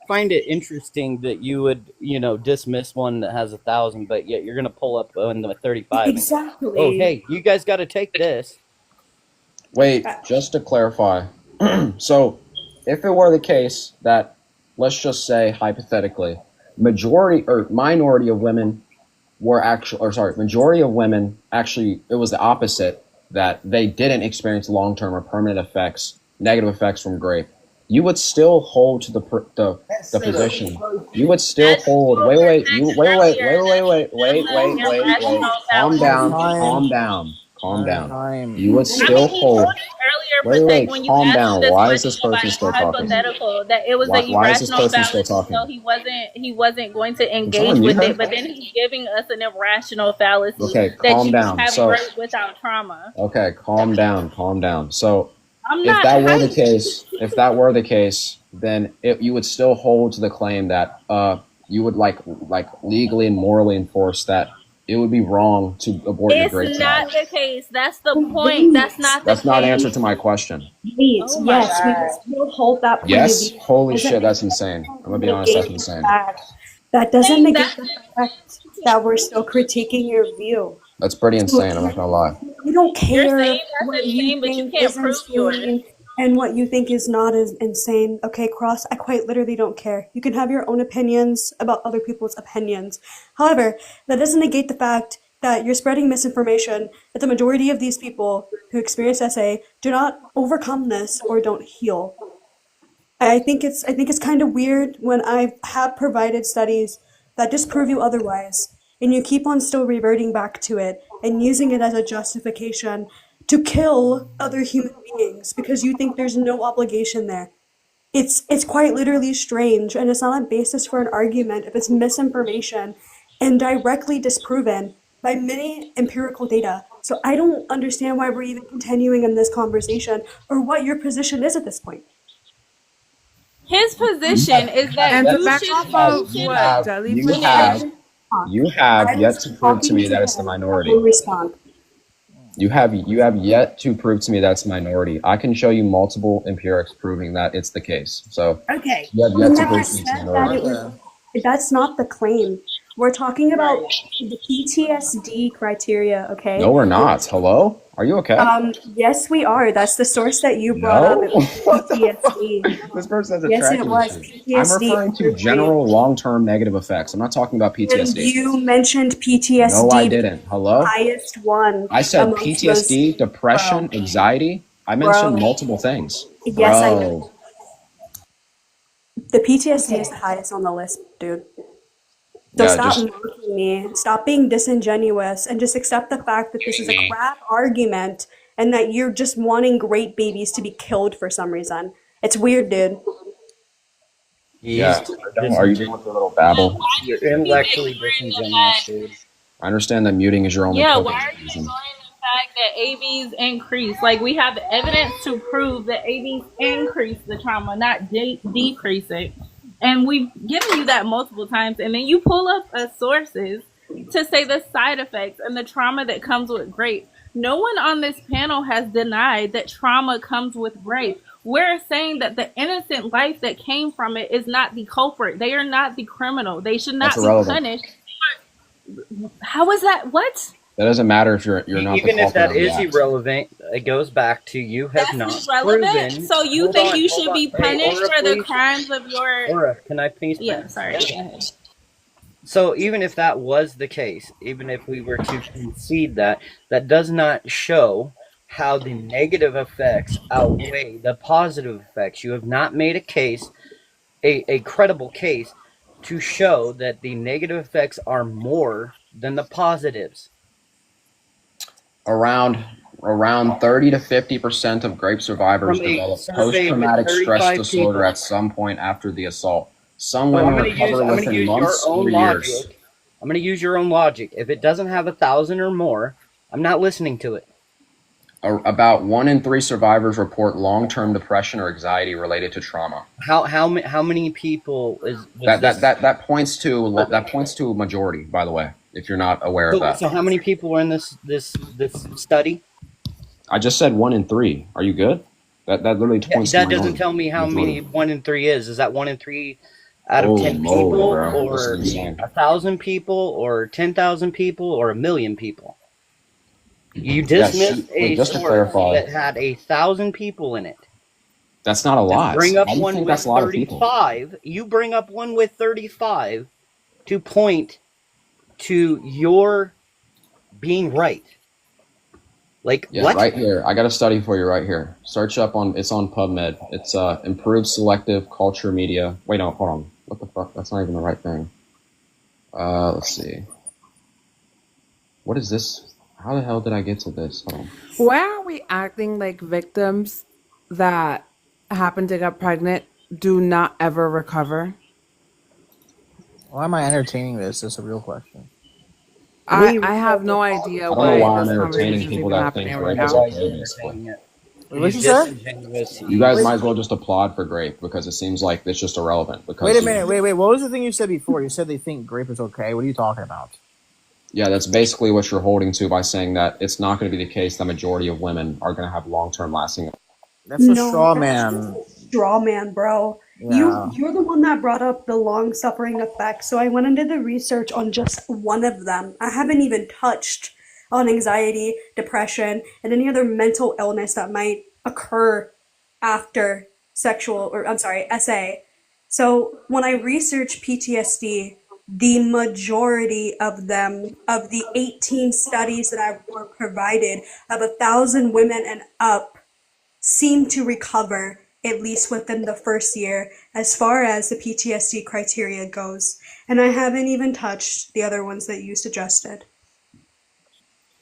Find it interesting that you would, dismiss one that has 1,000, but yet you're going to pull up on the 35. Exactly. And, oh, hey, you guys got to take this. Wait, just to clarify. So, if it were the case that, let's just say hypothetically, majority of women it was the opposite, that they didn't experience long-term or permanent effects, negative effects from grape. You would still hold to the position. You would still hold. Wait. Calm down. You would still hold. Wait. Calm down. Why is this person still talking? Hypothetical that it was a irrational fallacy, so he wasn't going to engage with it. But then he's giving us an irrational fallacy. Okay, that calm you down. have So, grape without trauma. okay, calm down. So, I'm if not that were hyped. the case, then you would still hold to the claim that you would like legally and morally enforce that it would be wrong to abort your grape It's child. not the case. That's the point. That's not the That's not an answer case. to my question. Wait, Oh my yes, we god. can still hold that point of Yes? view. Holy Doesn't shit, that's insane. I'm gonna be honest, that's negate the insane. fact. That doesn't Saying negate that the fact that we're still critiquing your view. That's pretty So insane, I'm not gonna lie. we don't you're care saying what that's you insane, but you think can't is prove yours. insane and what you think is not as insane. Okay, Cross, I quite literally don't care. You can have your own opinions about other people's opinions. However, that doesn't negate the fact that you're spreading misinformation, that the majority of these people who experience SA do not overcome this or don't heal. I think it's kind of weird when I have provided studies that disprove you otherwise, and you keep on still reverting back to it and using it as a justification to kill other human beings because you think there's no obligation there. It's quite literally strange, and it's not a basis for an argument if it's misinformation and directly disproven by many empirical data. So I don't understand why we're even continuing in this conversation or what your position is at this point. His position is that And to you back should off you of should what You Jellyfish have, said, you have I yet was to prove to talking me to that it's the him. minority. Will respond. You have yet to prove to me that it's a minority. I can show you multiple empirics proving that it's the case. So Okay. you have We yet to never prove to me it's a said that it minority. was. That's not the claim. We're talking about the PTSD criteria. Okay. No, we're not. Hello? Are you okay? Yes, we are. That's the source that you brought up. No? It was PTSD. This person has a Yes, it tracking was issue. PTSD. I'm referring to general long-term negative effects. I'm not talking about And PTSD. you mentioned PTSD. No, I being didn't. the Hello? highest one. I said amongst those. PTSD, depression, anxiety. I mentioned multiple things. Yes, I know. Bro. The PTSD is the highest on the list, dude. So Yeah, stop just mocking me, stop being disingenuous, and just accept the fact that this is a crap argument and that you're just wanting great babies to be killed for some reason. It's weird, dude. yeah. Are you done with your little babble? You're intellectually disingenuous, dude. I understand that muting is your only Yeah, coping why are you mechanism. ignoring the fact that ABs increase? Like, we have evidence to prove that ABs increase the trauma, not decrease it. And we've given you that multiple times. And then you pull up sources to say the side effects and the trauma that comes with grape. No one on this panel has denied that trauma comes with grape. We're saying that the innocent life that came from it is not the culprit. They are not the criminal. They should not be punished. How is that? What? That doesn't matter if you're not even the if that culprit is of the act. irrelevant. It goes back to you have That's not irrelevant. proven. So you Hold think on, you hold should on. be punished Aura, for the please. crimes of your? Aura, can I please? Yeah, sorry. Go ahead. So even if that was the case, even if we were to concede that, that does not show how the negative effects outweigh the positive effects. You have not made a case, a credible case, to show that the negative effects are more than the positives. Around 30 to 50% of grape survivors develop post-traumatic stress disorder at some point after the assault. Some women recover within months or years. I'm going to use your own logic. If it doesn't have 1,000 or more, I'm not listening to it. About 1 in 3 survivors report long-term depression or anxiety related to trauma. How many people is that points to a majority, by the way, if you're not aware of that. So how many people were in this study? I just said 1 in 3. Are you good? That literally points to that doesn't tell me how many 1 in 3 is. Is that 1 in 3 out of 10 people, or 1,000 people, or 10,000 people, or 1,000,000 people? You dismissed a source that had 1,000 people in it. That's not a lot. Bring up one with 35. You bring up one with 35 to point to your being right. Like, what? Right here. I got a study for you right here. Search up it's on PubMed. It's improved selective culture media. Wait, no, hold on. What the fuck? That's not even the right thing. Let's see. What is this? How the hell did I get to this? Hold on. Why are we acting like victims that happen to get pregnant do not ever recover? Why am I entertaining this? That's a real question. I have no idea why I'm entertaining people that think grape is okay, basically. What you say? You guys might as well just applaud for grape because it seems like it's just irrelevant. Because wait a minute. Wait. What was the thing you said before? You said they think grape is okay. What are you talking about? Yeah, that's basically what you're holding to by saying that it's not going to be the case that majority of women are going to have long-term lasting. That's a straw man. Straw man, bro. Yeah. You're the one that brought up the long suffering effects. So I went into the research on just one of them. I haven't even touched on anxiety, depression, and any other mental illness that might occur after SA. So when I researched PTSD, the majority of them, of the 18 studies that I were provided, of 1,000 women and up, seem to recover at least within the first year as far as the PTSD criteria goes. And I haven't even touched the other ones that you suggested.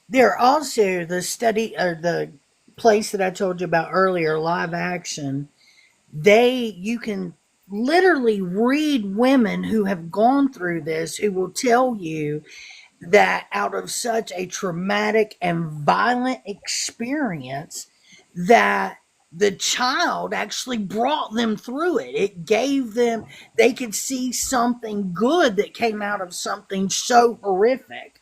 There also the study or the place that I told you about earlier, Live Action. You can literally read women who have gone through this who will tell you that out of such a traumatic and violent experience that the child actually brought them through it. It gave them, they could see something good that came out of something so horrific.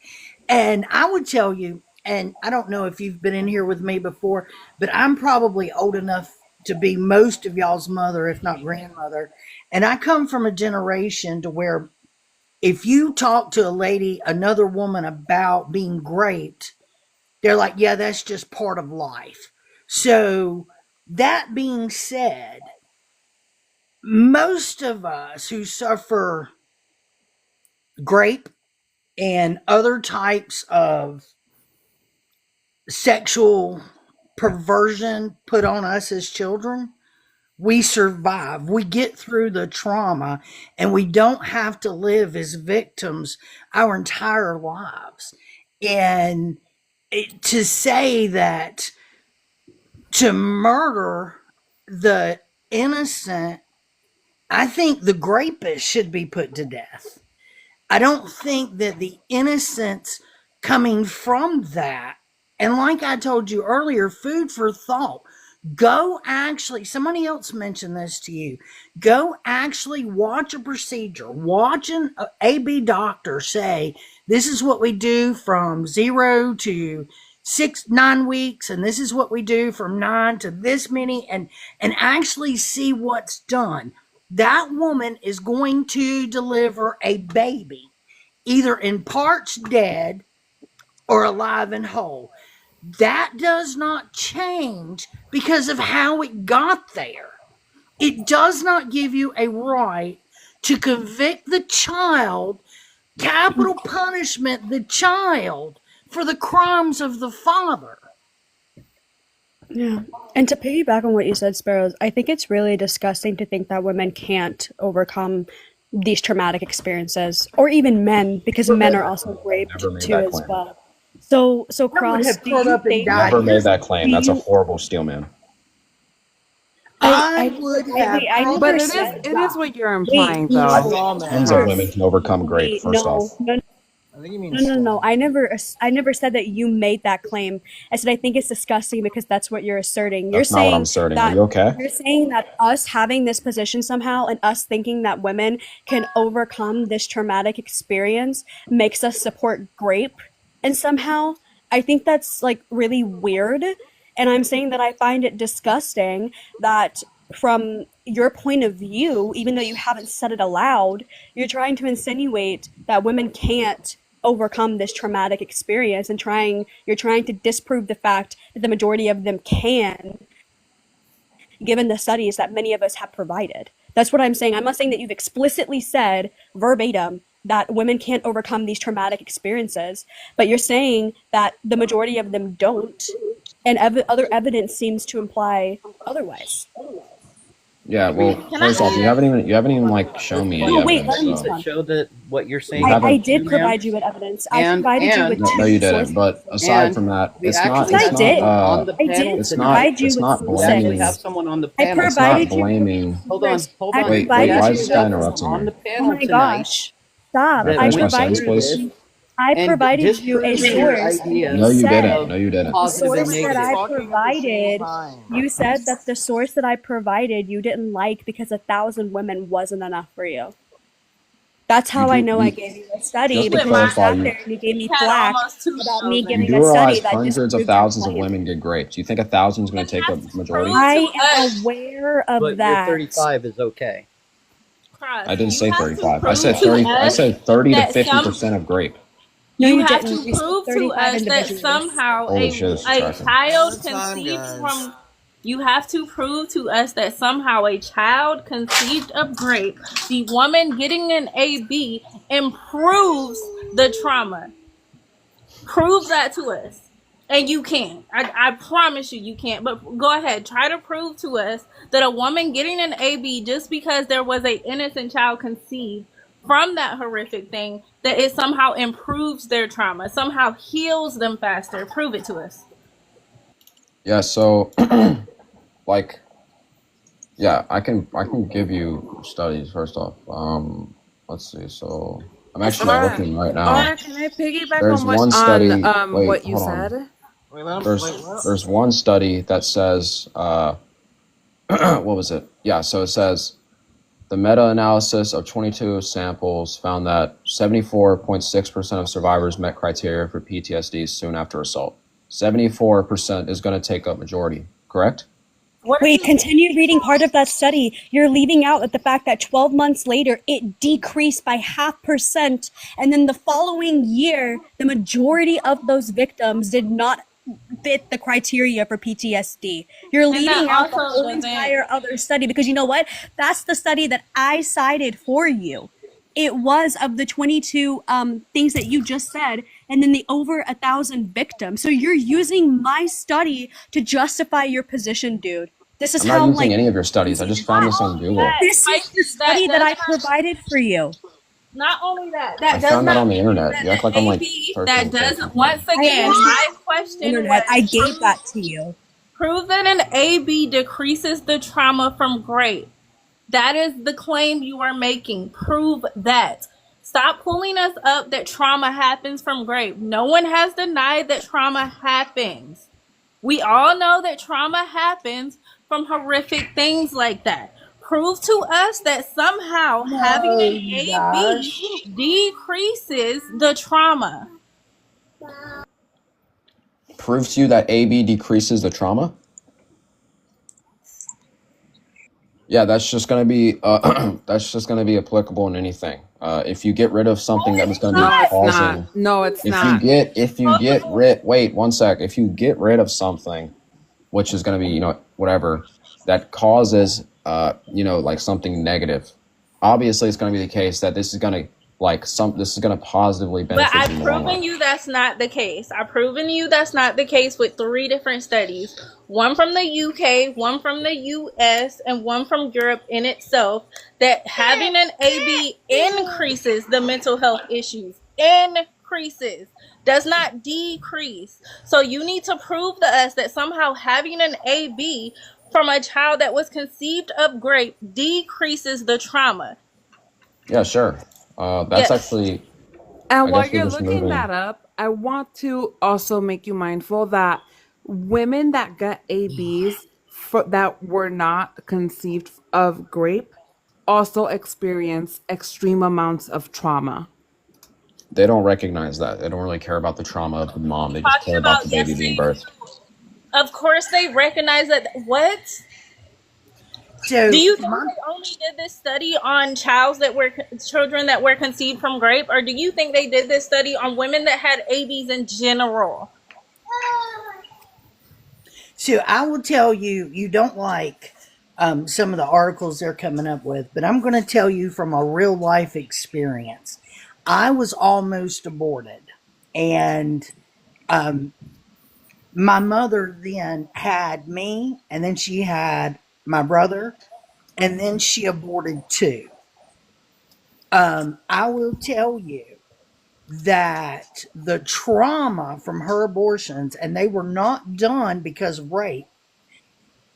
And I would tell you, and I don't know if you've been in here with me before, but I'm probably old enough to be most of y'all's mother, if not grandmother. And I come from a generation to where if you talk to a lady, another woman about being great, they're like, yeah, that's just part of life. So that being said, most of us who suffer grape and other types of sexual perversion put on us as children, we survive. We get through the trauma and we don't have to live as victims our entire lives. And to say that to murder the innocent, I think the rapist should be put to death. I don't think that the innocence coming from that, and like I told you earlier, food for thought. Go actually, somebody else mentioned this to you. Go actually watch a procedure. Watch an AB doctor say, this is what we do from 0 to 9 weeks, and this is what we do from 9 to this many, and actually see what's done. That woman is going to deliver a baby, either in parts dead or alive and whole. That does not change because of how it got there. It does not give you a right to convict the child, capital punishment the child for the crimes of the father. Yeah. And to piggyback on what you said, Sparrows, I think it's really disgusting to think that women can't overcome these traumatic experiences, or even men, because men are also raped too as well. So Cross, do you think Never made that claim. That's a horrible steel man. I would have, but it is what you're implying, though. Tons of women can overcome grape. First off. I think you mean No. I never said that you made that claim. I said I think it's disgusting because that's what you're asserting. That's not what I'm asserting. Are you okay? You're saying that us having this position somehow and us thinking that women can overcome this traumatic experience makes us support grape. And somehow I think that's like really weird. And I'm saying that I find it disgusting that from your point of view, even though you haven't said it aloud, you're trying to insinuate that women can't overcome this traumatic experience, and you're trying to disprove the fact that the majority of them can, given the studies that many of us have provided. That's what I'm saying. I'm not saying that you've explicitly said verbatim that women can't overcome these traumatic experiences, but you're saying that the majority of them don't, and other evidence seems to imply otherwise. Yeah, well, first off, you haven't even like shown me any evidence. To show that what you're saying. I did provide you with evidence. I provided you with two No, you didn't. But aside from that, it's not. I did. On the panel it's not. It's not blaming. Have someone on the panel. It's not blaming. Hold on. Wait, why is this guy interrupting on the me? panel Oh my gosh! Stop! I provided. I provided you a source. No, you didn't. No, you didn't. The source that I provided, you said that the source that I provided you didn't like because 1,000 women wasn't enough for you. That's You how I do know I you gave you a study, just to because you clarify, sat you there and you gave me had flack almost 2 about me you giving children. a do study realize that hundreds of disproved your thousands of claim. women get raped. Do you think 1,000 is going to take a majority? I am us, aware of But your that. 35 is okay. I didn't you say have to 35. I prove said to 30. I us said 30 to that 50% of grape. No, you you have didn't. to You said prove to 35 us that individuals. somehow Holy shit, this is a tracking. child One time, conceived guys. from you have to prove to us that somehow a child conceived of grape, the woman getting an AB, improves the trauma. Prove that to us. And you can't. I promise you can't. But go ahead. Try to prove to us that a woman getting an AB just because there was an innocent child conceived from that horrific thing, that it somehow improves their trauma, somehow heals them faster. Prove it to us. Yeah, so like yeah, I can give you studies first off. Let's see. So I'm actually Or, looking right now. can I piggyback There's on what one study. Wait, what you hold on. said? Wait, let him. There's Wait, what? there's one study that says what was it? Yeah, so it says the meta-analysis of 22 samples found that 74.6% of survivors met criteria for PTSD soon after assault. 74% is going to take up majority, correct? Wait, continue reading part of that study. You're leaving out the fact that 12 months later, it decreased by 0.5%. And then the following year, the majority of those victims did not fit the criteria for PTSD. You're And that leaving out the also whole doesn't. entire other study, because you know what? That's the study that I cited for you. It was of the 22 things that you just said, and then the over 1,000 victims. So you're using my study to justify your position, dude. This is I'm not how, using like, any of your studies. I just found this on Google. this is the study that I provided for you. Not only that, I that does found that not on the mean internet. that You act like the I'm like AB, 13, that 14. doesn't, once again, my question Internet, I was gave that to you. prove that an AB decreases the trauma from grape. That is the claim you are making. Prove that. Stop pulling us up that trauma happens from grape. No one has denied that trauma happens. We all know that trauma happens from horrific things like that. Prove to us that somehow having No, an you AB guys. decreases the trauma. Prove to you that AB decreases the trauma? Yeah, that's just gonna be that's just gonna be applicable in anything. If you get rid of something that was gonna be No, it's causing, not. No, it's if not. you get rid, wait one sec, if you get rid of something, which is gonna be whatever that causes like something negative, obviously it's gonna be the case that this is gonna positively But benefit you I've in the long run. proven you that's not the case. I've proven you that's not the case with 3 different studies. One from the UK, one from the US, and one from Europe in itself, that having an AB increases the mental health issues. Increases. Does not decrease. So you need to prove to us that somehow having an AB from a child that was conceived of grape decreases the trauma. Yeah, sure. That's actually. And I while guess we're you're just looking moving. that up, I want to also make you mindful that women that get ABs that were not conceived of grape also experience extreme amounts of trauma. They don't recognize that. They don't really care about the trauma of the mom. They just Talking care about the about, baby yes, being birthed. of course they recognize that. What? So Do you think they only did this study on children that were conceived from grape, or do you think they did this study on women that had ABs in general? So I will tell you, you don't like some of the articles they're coming up with, but I'm going to tell you from a real life experience. I was almost aborted, and my mother then had me, and then she had my brother, and then she aborted too. I will tell you that the trauma from her abortions, and they were not done because of rape,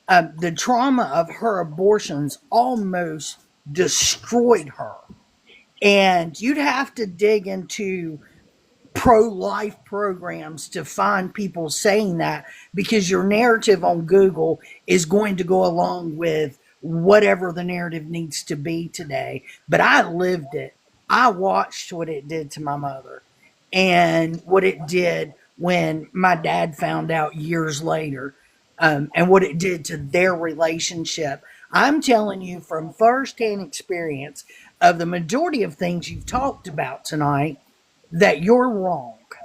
the trauma of her abortions almost destroyed her. And you'd have to dig into pro-life programs to find people saying that, because your narrative on Google is going to go along with whatever the narrative needs to be today. But I lived it. I watched what it did to my mother and what it did when my dad found out years later, and what it did to their relationship. I'm telling you from firsthand experience of the majority of things you've talked about tonight that you're wrong. So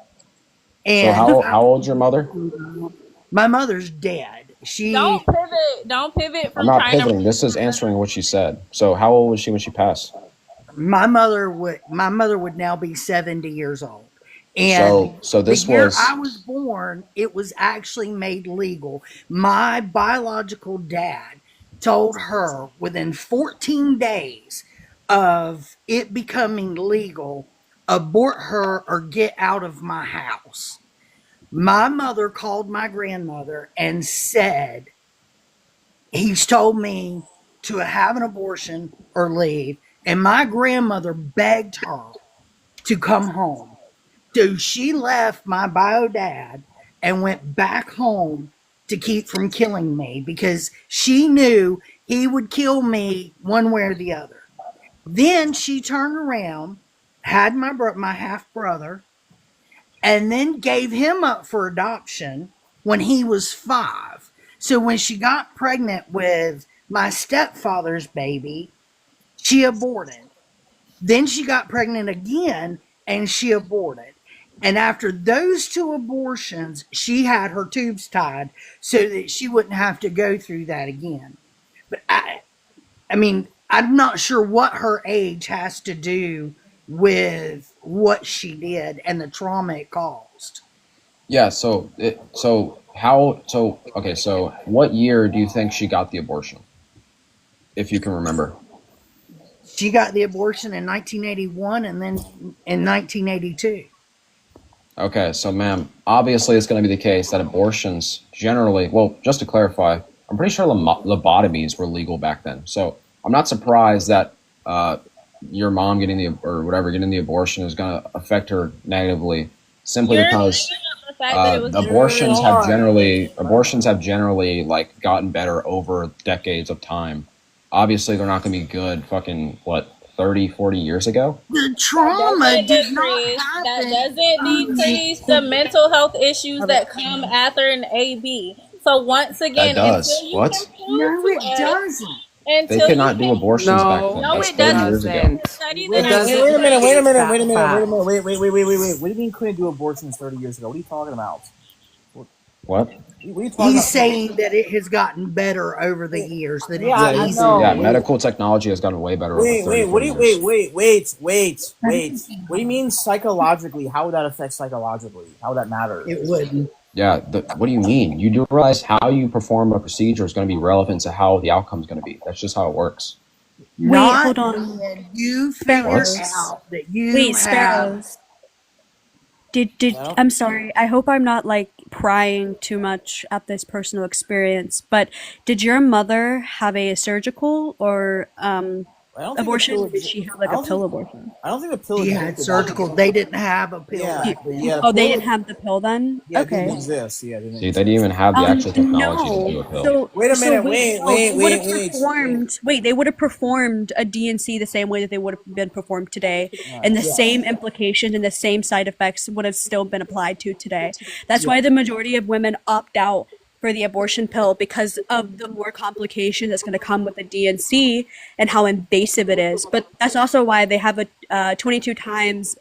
And how old's your mother? my mother's dead. Don't pivot. Don't pivot I'm from not trying to. pivoting. This is answering what she said. So how old was she when she passed? My mother would now be 70 years old. And So the this year I was was born, it was actually made legal. My biological dad told her within 14 days of it becoming legal, abort her or get out of my house. My mother called my grandmother and said, he's told me to have an abortion or leave. And my grandmother begged her to come home. So she left my bio dad and went back home to keep from killing me because she knew he would kill me one way or the other. Then she turned around, had my half brother, and then gave him up for adoption when he was 5. So when she got pregnant with my stepfather's baby, she aborted. Then she got pregnant again and she aborted. And after those 2 abortions, she had her tubes tied so that she wouldn't have to go through that again. But I mean, I'm not sure what her age has to do with what she did and the trauma it caused. yeah. So what year do you think she got the abortion? If you can remember. She got the abortion in 1981 and then in 1982. Okay, so ma'am, obviously it's going to be the case that abortions generally, well, just to clarify, I'm pretty sure lobotomies were legal back then. So I'm not surprised that your mom getting the abortion is going to affect her negatively, simply because abortions have generally like gotten better over decades of time. Obviously, they're not going to be good. Fucking what? 30, 40 years ago? The trauma did not That happen. doesn't decrease the mental health issues that come after an AB. So once again, That does. until you What? can prove to us, doesn't. They could not do abortions back then. No, That's it 30 doesn't. years ago. Wait a minute. What do you mean couldn't do abortions 30 years ago? What are you talking about? What? He's saying that it has gotten better over the years. That it's easier. Yeah, medical technology has gotten way better over 30 years. Wait. What do you mean psychologically? How would that affect psychologically? How would that matter? It wouldn't. Yeah, what do you mean? You do realize how you perform a procedure is going to be relevant to how the outcome is going to be. That's just how it works. Hold on. You figure out that you Sparrows. I'm sorry. I hope I'm not like prying too much at this personal experience, but did your mother have a surgical or abortion? Or did she have like a pill abortion? I don't think the pill. She had surgical. They didn't have a pill. They didn't have the pill then. Yeah, okay. It didn't exist. Yeah, See, they didn't even have the actual technology to do a pill. So, wait a minute. They would have performed a DNC the same way that they would have been performed today, and the same implications and the same side effects would have still been applied to today. That's why the majority of women opt out for the abortion pill, because of the more complication that's going to come with the DNC and how invasive it is. But that's also why they have a 22 times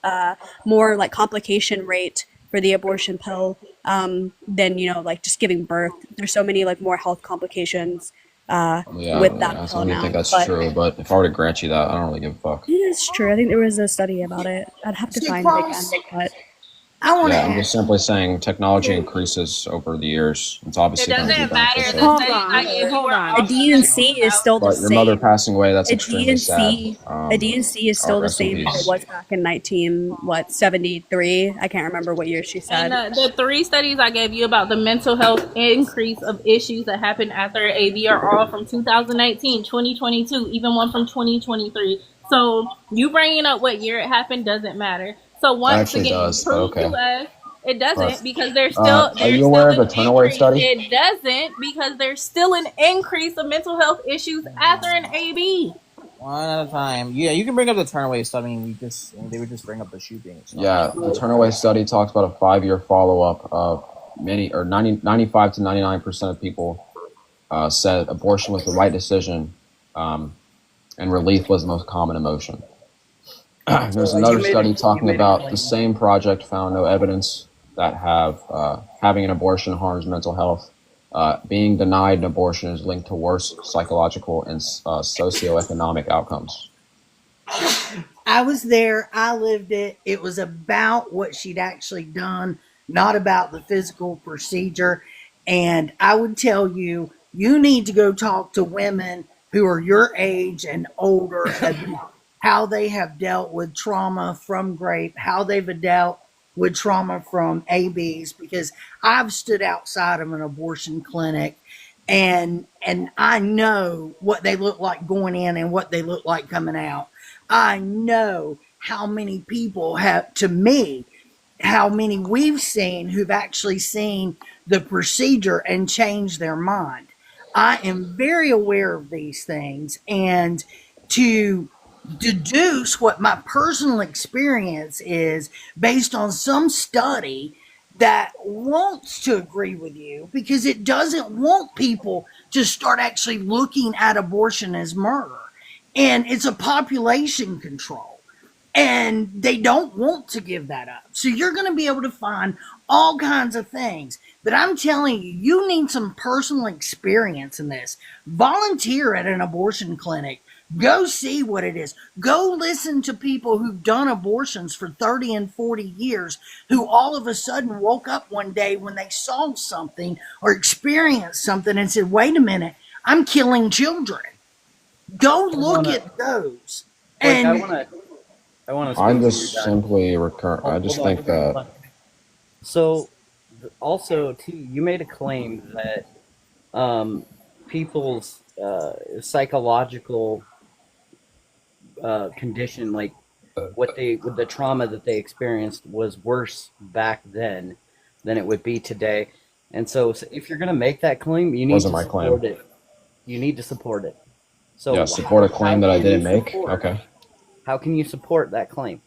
more like complication rate for the abortion pill than like just giving birth. There's so many like more health complications with that pill I now. don't think that's true, but if I were to grant you that, I don't really give a fuck. It is true. I think there was a study about it. I'd have to find it again, but I'm just simply saying technology increases over the years. It's obviously going to be beneficial. Hold on. A DNC is still the same. But your mother passing away, that's extremely sad. A DNC is still the same as it was back in 1973. I can't remember what year she said. And the 3 studies I gave you about the mental health increase of issues that happened after AB are all from 2019, 2022, even one from 2023. So you bringing up what year it happened doesn't matter. So once again, prove to us it doesn't, because there's still. Are you aware of the turnover rate study? It doesn't, because there's still an increase of mental health issues after an AB. One at a time. Yeah, you can bring up the Turnaway stuff. I mean, they would just bring up the shooting stuff. Yeah, the Turnaway study talks about a 5-year follow-up of 95 to 99% of people said abortion was the right decision, and relief was the most common emotion. There's another study talking about the same project found no evidence that having an abortion harms mental health. Being denied an abortion is linked to worse psychological and socioeconomic outcomes. I was there. I lived it. It was about what she'd actually done, not about the physical procedure. And I would tell you, you need to go talk to women who are your age and older about how they have dealt with trauma from grape, how they've dealt with trauma from ABs, because I've stood outside of an abortion clinic and I know what they look like going in and what they look like coming out. I know how many people have, to me, how many we've seen who've actually seen the procedure and changed their mind. I am very aware of these things, and to deduce what my personal experience is based on some study that wants to agree with you because it doesn't want people to start actually looking at abortion as murder. And it's a population control. And they don't want to give that up. So you're going to be able to find all kinds of things. But I'm telling you, you need some personal experience in this. Volunteer at an abortion clinic. Go see what it is. Go listen to people who've done abortions for 30 and 40 years who all of a sudden woke up one day when they saw something or experienced something and said, wait a minute, I'm killing children. Go look at those. And I want to. I'm just simply recurrent. I just think that. So, also too, you made a claim that people's psychological condition, like with the trauma that they experienced, was worse back then than it would be today. And so if you're going to make that claim, you need to support it. You need to support it. So yeah, support a claim that I didn't make. Okay. How can you support that claim?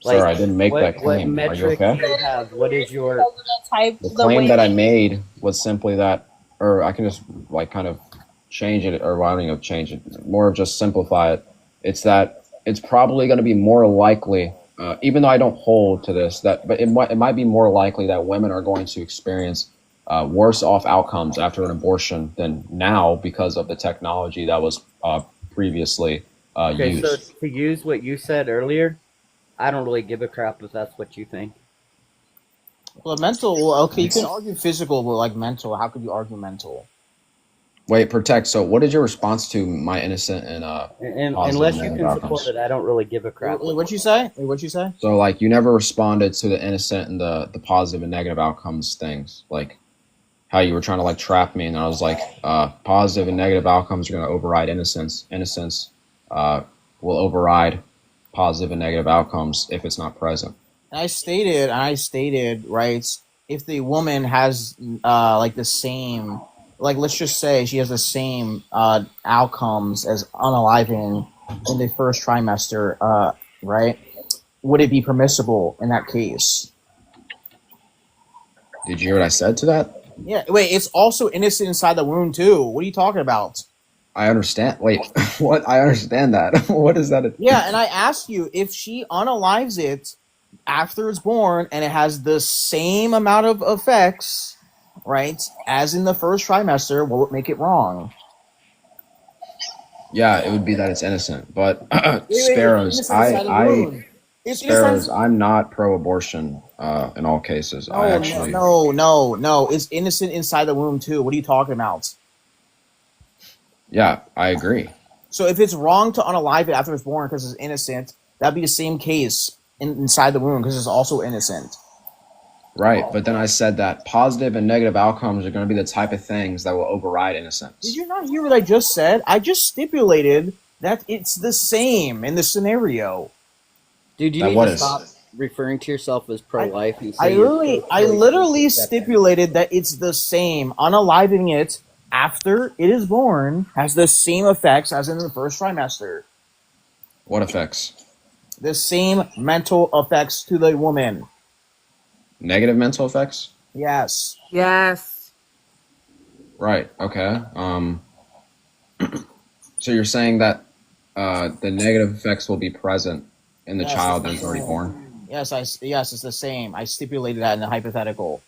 Sir, I didn't make that claim. What metric do you have? What is your the claim that I made was simply that, or I can just like kind of change it, or I don't even change it. More of just simplify it. It's that it's probably going to be more likely, even though I don't hold to this, but it might be more likely that women are going to experience worse off outcomes after an abortion than now because of the technology that was previously used. So to use what you said earlier, I don't really give a crap if that's what you think. Well, mental, okay, you can argue physical, but like mental, how could you argue mental? Wait, Protect, so what is your response to my innocent and unless you can support it, I don't really give a crap. What'd you say? What'd you say? So, like, you never responded to the innocent and the positive and negative outcomes things. Like, how you were trying to, like, trap me, and I was like, positive and negative outcomes are going to override innocence. Innocence will override positive and negative outcomes if it's not present. I stated, right, if the woman has, like, the same... Like, let's just say she has the same outcomes as unaliving in the first trimester, right? Would it be permissible in that case? Did you hear what I said to that? Yeah, wait, it's also innocent inside the womb, too. What are you talking about? I understand. Wait, what? I understand that. What is that? Yeah, and I asked you, if she unalives it after it's born and it has the same amount of effects... right, as in the first trimester, will it make it wrong? Yeah, it would be that it's innocent. But Sparrows, Sparrows, I'm not pro-abortion in all cases. No, it's innocent inside the womb too. What are you talking about? Yeah, I agree. So if it's wrong to unalive it after it's born because it's innocent, that'd be the same case inside the womb because it's also innocent. Right, but then I said that positive and negative outcomes are going to be the type of things that will override innocence. Did you not hear what I just said? I just stipulated that it's the same in the scenario. Dude, you need to stop referring to yourself as pro-life. I literally stipulated that it's the same. Unaliving it after it is born has the same effects as in the first trimester. What effects? The same mental effects to the woman. Negative mental effects? Yes. Yes. Right. Okay. So you're saying that the negative effects will be present in the child that's already born? Yes, it's the same. I stipulated that in the hypothetical.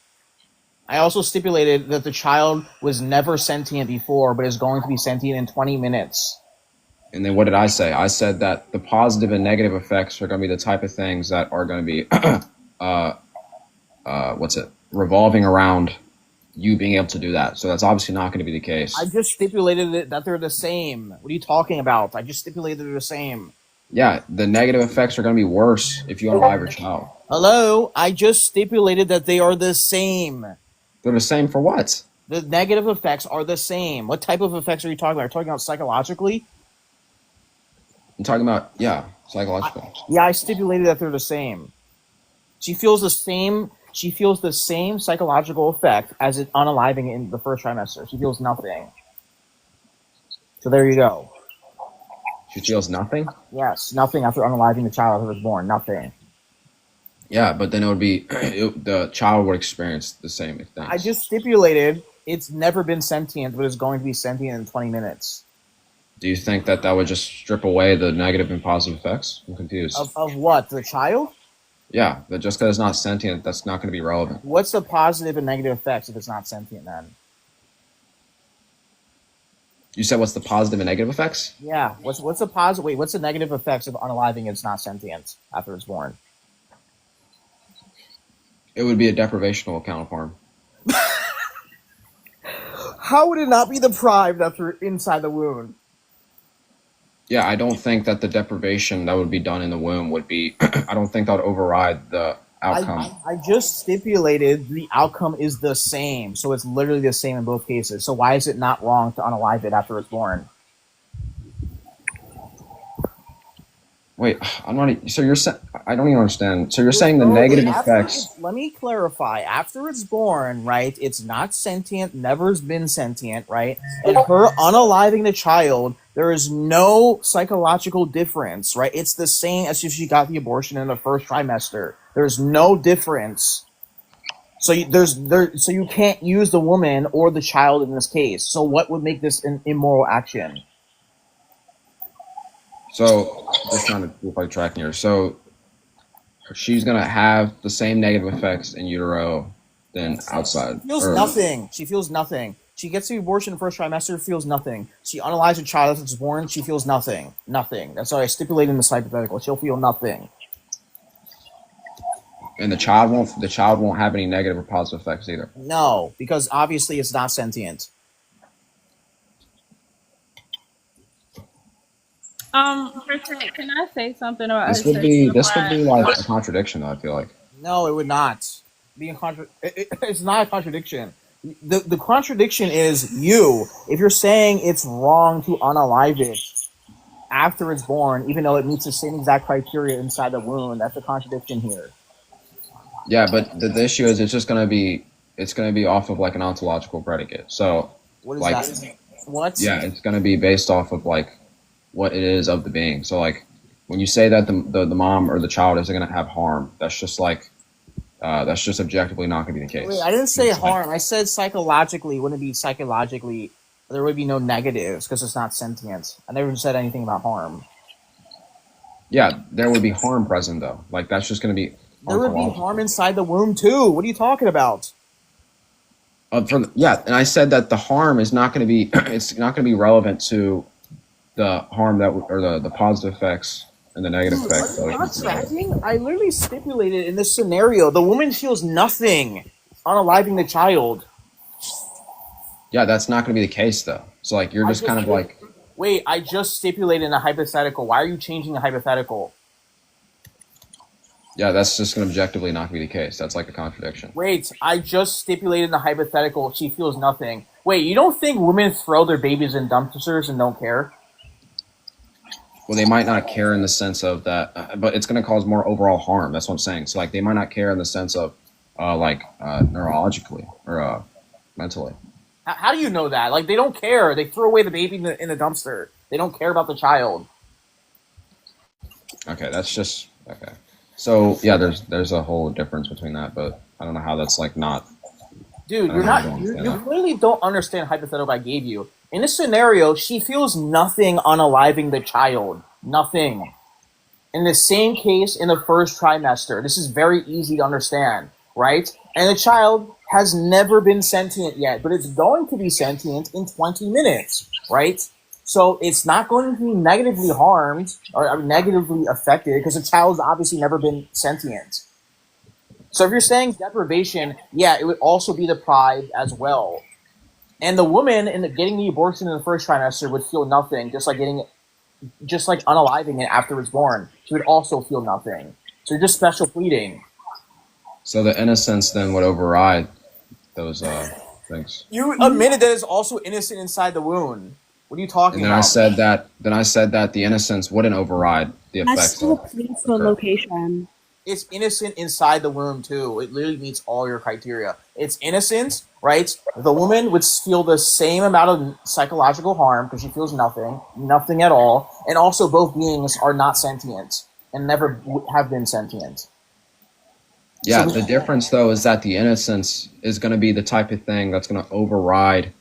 I also stipulated that the child was never sentient before, but is going to be sentient in 20 minutes. And then what did I say? I said that the positive and negative effects are going to be the type of things that are going to be, revolving around you being able to do that. So that's obviously not going to be the case. I just stipulated that they're the same. What are you talking about? I just stipulated they're the same. Yeah, the negative effects are going to be worse if you unalive your child. Hello? I just stipulated that they are the same. They're the same for what? The negative effects are the same. What type of effects are you talking about? Are you talking about psychologically? I'm talking about, psychological. I stipulated that they're the same. She feels the same psychological effect as it unaliving in the first trimester. She feels nothing. So there you go. She feels nothing? Yes, nothing after unaliving the child who was born. Nothing. Yeah, but then it would be the child would experience the same thing. I just stipulated it's never been sentient, but it's going to be sentient in 20 minutes. Do you think that would just strip away the negative and positive effects? I'm confused. Of what? The child? Yeah, but just because it's not sentient, that's not going to be relevant. What's the positive and negative effects if it's not sentient then? You said what's the positive and negative effects? Yeah. What's the positive? Wait, what's the negative effects of unaliving it's not sentient after it's born? It would be a deprivational account of harm. How would it not be deprived after inside the womb? Yeah, I don't think that the deprivation that would be done in the womb would be. I don't think that would override the outcome. I just stipulated the outcome is the same, so it's literally the same in both cases. So why is it not wrong to unalive it after it's born? Wait, I'm not. So you're saying I don't even understand. So you're saying the negative effects. Let me clarify. After it's born, right? It's not sentient. Never's been sentient, right? And her unaliving the child, there is no psychological difference, right? It's the same as if she got the abortion in the first trimester. There's no difference. So you can't use the woman or the child in this case. So what would make this an immoral action? So just trying to see if I'm tracking her. So she's gonna have the same negative effects in utero than outside. She feels nothing. She feels nothing. She gets the abortion in the first trimester, feels nothing. She unalives a child as it's born, she feels nothing. Nothing. That's why I stipulated in this hypothetical. She'll feel nothing. And the child won't have any negative or positive effects either. No, because obviously it's not sentient. Can I say something about this would be like a contradiction, though, I feel like. No, it would not be it's not a contradiction. The contradiction is if you're saying it's wrong to unalive it after it's born, even though it meets the same exact criteria inside the womb, that's a contradiction here. Yeah, but the issue is it's going to be off of like an ontological predicate. So what is that? What? Yeah, it's going to be based off of like what it is of the being. So like when you say that the mom or the child isn't going to have harm, that's just objectively not going to be the case. Wait, I didn't say harm. I said psychologically. Wouldn't it be psychologically? There would be no negatives because it's not sentient. I never said anything about harm. Yeah, there would be harm present though. Like that's just going to be. There would be harm inside the womb too. What are you talking about? And I said that the harm is not going to be. It's not going to be relevant to the harm or the positive effects and the negative effects. I literally stipulated in this scenario, the woman feels nothing unaliving the child. Yeah, that's not going to be the case though. So like you're just kind of like. Wait, I just stipulated in a hypothetical. Why are you changing a hypothetical? Yeah, that's just going to objectively not be the case. That's like a contradiction. Wait, I just stipulated in the hypothetical. She feels nothing. Wait, you don't think women throw their babies in dumpsters and don't care? Well, they might not care in the sense of that, but it's going to cause more overall harm. That's what I'm saying. So, like, they might not care in the sense of, neurologically or mentally. How do you know that? Like, they don't care. They threw away the baby in the dumpster. They don't care about the child. Okay, that's just okay. So yeah, there's a whole difference between that, but I don't know how that's like not. Dude, you clearly don't understand hypothetical I gave you. In this scenario, she feels nothing unaliving the child. Nothing. In the same case in the first trimester, this is very easy to understand, right? And the child has never been sentient yet, but it's going to be sentient in 20 minutes, right? So it's not going to be negatively harmed or negatively affected because the child's obviously never been sentient. So if you're saying deprivation, yeah, it would also be deprived as well. And the woman getting the abortion in the first trimester would feel nothing, just like unaliving it after it's born. She would also feel nothing. So you're just special pleading. So the innocence then would override those things. You admitted that it's also innocent inside the wound. What are you talking about? And I said that the innocence wouldn't override the effects. That's still pleads to a location. It's innocent inside the womb too. It literally meets all your criteria. It's innocent, right? The woman would feel the same amount of psychological harm because she feels nothing at all. And also both beings are not sentient and never have been sentient. Yeah, so the difference though is that the innocence is going to be the type of thing that's going to override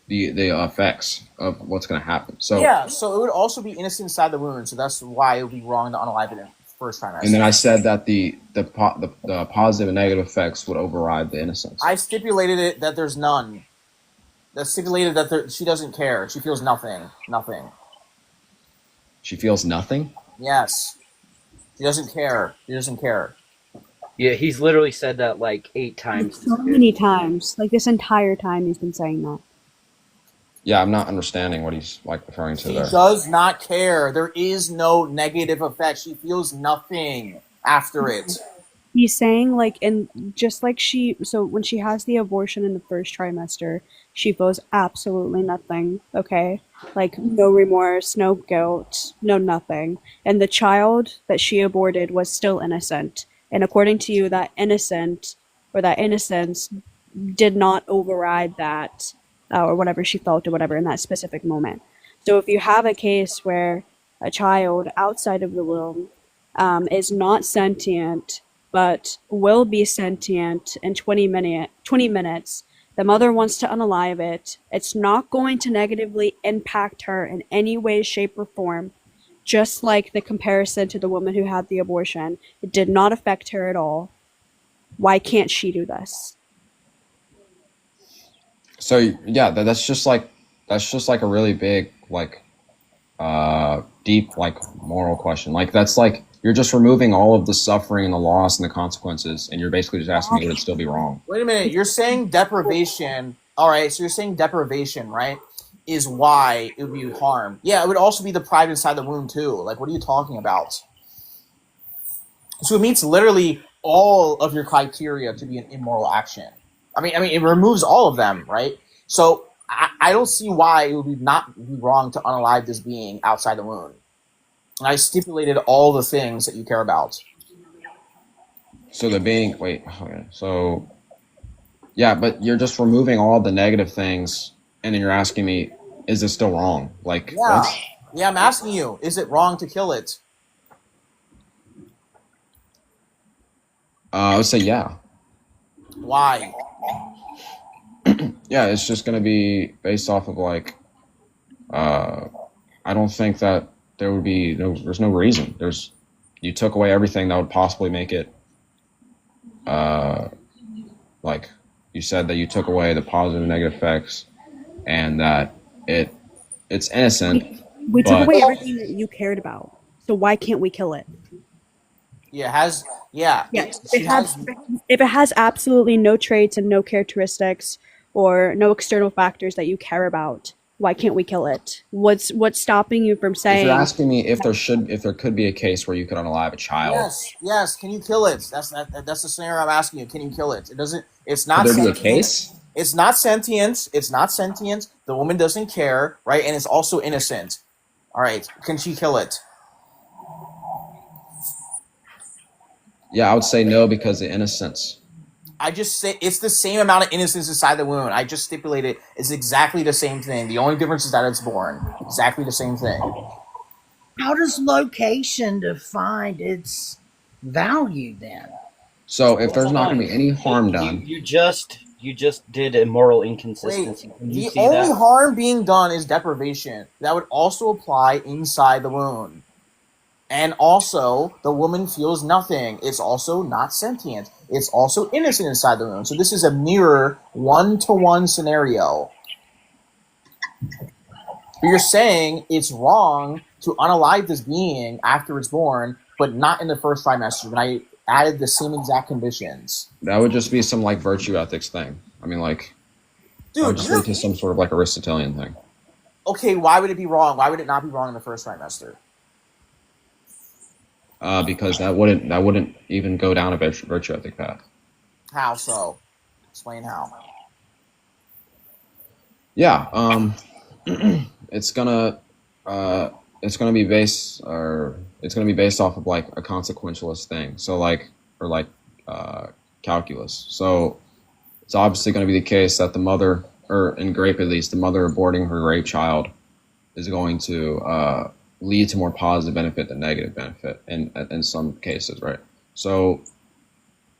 the effects of what's going to happen. So yeah, so it would also be innocent inside the wound. So that's why it would be wrong to unalive it in first trimester. And then I said that the positive and negative effects would override the innocence. I stipulated it that there's none. That stipulated that she doesn't care. She feels nothing. Nothing. She feels nothing? Yes. She doesn't care. She doesn't care. Yeah, he's literally said that like 8 times. So many times. Like this entire time he's been saying that. Yeah, I'm not understanding what he's like referring to there. She does not care. There is no negative effect. She feels nothing after it. He's saying like, and just like so when she has the abortion in the first trimester, she feels absolutely nothing. Okay. Like no remorse, no guilt, no nothing. And the child that she aborted was still innocent. And according to you, that innocence did not override that or whatever she felt or whatever in that specific moment. So if you have a case where a child outside of the womb is not sentient but will be sentient in 20 minutes, the mother wants to unalive it, it's not going to negatively impact her in any way, shape, or form. Just like the comparison to the woman who had the abortion, it did not affect her at all. Why can't she do this? So yeah, that's just like a really big deep moral question. Like that's like you're just removing all of the suffering and the loss and the consequences, and you're basically just asking me would it still be wrong? Wait a minute, you're saying deprivation. All right, so you're saying deprivation, right? Is why it would be harm. Yeah, it would also be deprived inside the womb too. Like, what are you talking about? So it meets literally all of your criteria to be an immoral action. I mean, it removes all of them, right? So I don't see why it would not be wrong to unalive this being outside the womb. And I stipulated all the things that you care about. So the being, okay, so yeah, but you're just removing all the negative things. And then you're asking me, is it still wrong? Like, yeah, I'm asking you, is it wrong to kill it? I would say yeah. Why? Yeah, it's just going to be based off of I don't think that there would be there's no reason. You took away everything that would possibly make it, like you said that you took away the positive and negative effects. And that it's innocent. We took away everything that you cared about. So why can't we kill it? Yeah, if it has absolutely no traits and no characteristics or no external factors that you care about, why can't we kill it? What's stopping you from saying? If you're asking me if there could be a case where you could unalive a child. Yes. Can you kill it? That's the scenario I'm asking you. Can you kill it? It's not. Could there be a case? It's not sentient. The woman doesn't care, right? And it's also innocent. All right. Can she kill it? Yeah, I would say no because of innocence. I just say it's the same amount of innocence inside the womb. I just stipulated it's exactly the same thing. The only difference is that it's born. Exactly the same thing. How does location define its value then? So if there's not going to be any harm done, you just did a moral inconsistency. Wait, the only harm being done is deprivation. That would also apply inside the womb. And also, the woman feels nothing. It's also not sentient. It's also innocent inside the womb. So this is a mirror, one-to-one scenario. But you're saying it's wrong to unalive this being after it's born, but not in the first trimester, when I added the same exact conditions. That would just be some like virtue ethics thing. I mean, like, dude, I would just lead to some sort of like Aristotelian thing. Okay, why would it be wrong? Why would it not be wrong in the first trimester? Because that wouldn't even go down a virtue ethic path. How so? Explain how. Yeah, it's gonna be based off of like a consequentialist thing. So like calculus. So it's obviously going to be the case that the mother, or in grape at least, the mother aborting her rape child is going to lead to more positive benefit than negative benefit in some cases, right? So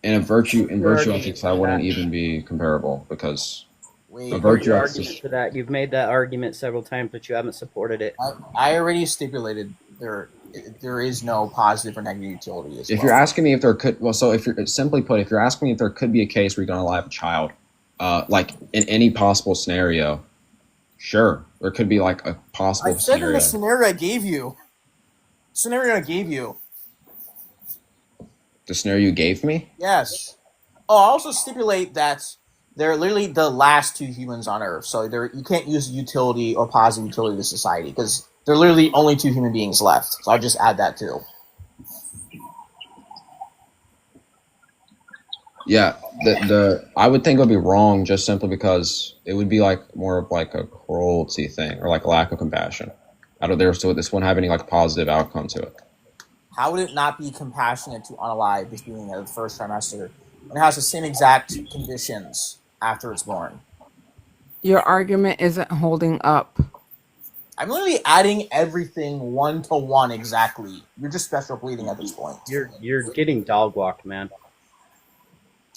in virtue ethics, that wouldn't even be comparable, because a virtue ethics for that. You've made that argument several times, but you haven't supported it. I already stipulated there is no positive or negative utility. If you're asking me if there could, so if you're simply put, if you're asking me if there could be a case where you're going to alive a child, like in any possible scenario, sure, there could be like a possible scenario. In the scenario I gave you. The scenario you gave me? Yes. Oh, I also stipulate that they're literally the last two humans on Earth, so you can't use utility or positive utility to society, because they're literally only two human beings left. So I'll just add that too. Yeah, I would think it would be wrong just simply because it would be like more of like a cruelty thing, or like a lack of compassion out of there. So this wouldn't have any like positive outcome to it. How would it not be compassionate to unalive this being in the first trimester when it has the same exact conditions after it's born? Your argument isn't holding up. I'm literally adding everything one-to-one exactly. You're just special bleeding at this point. You're getting dog walked, man.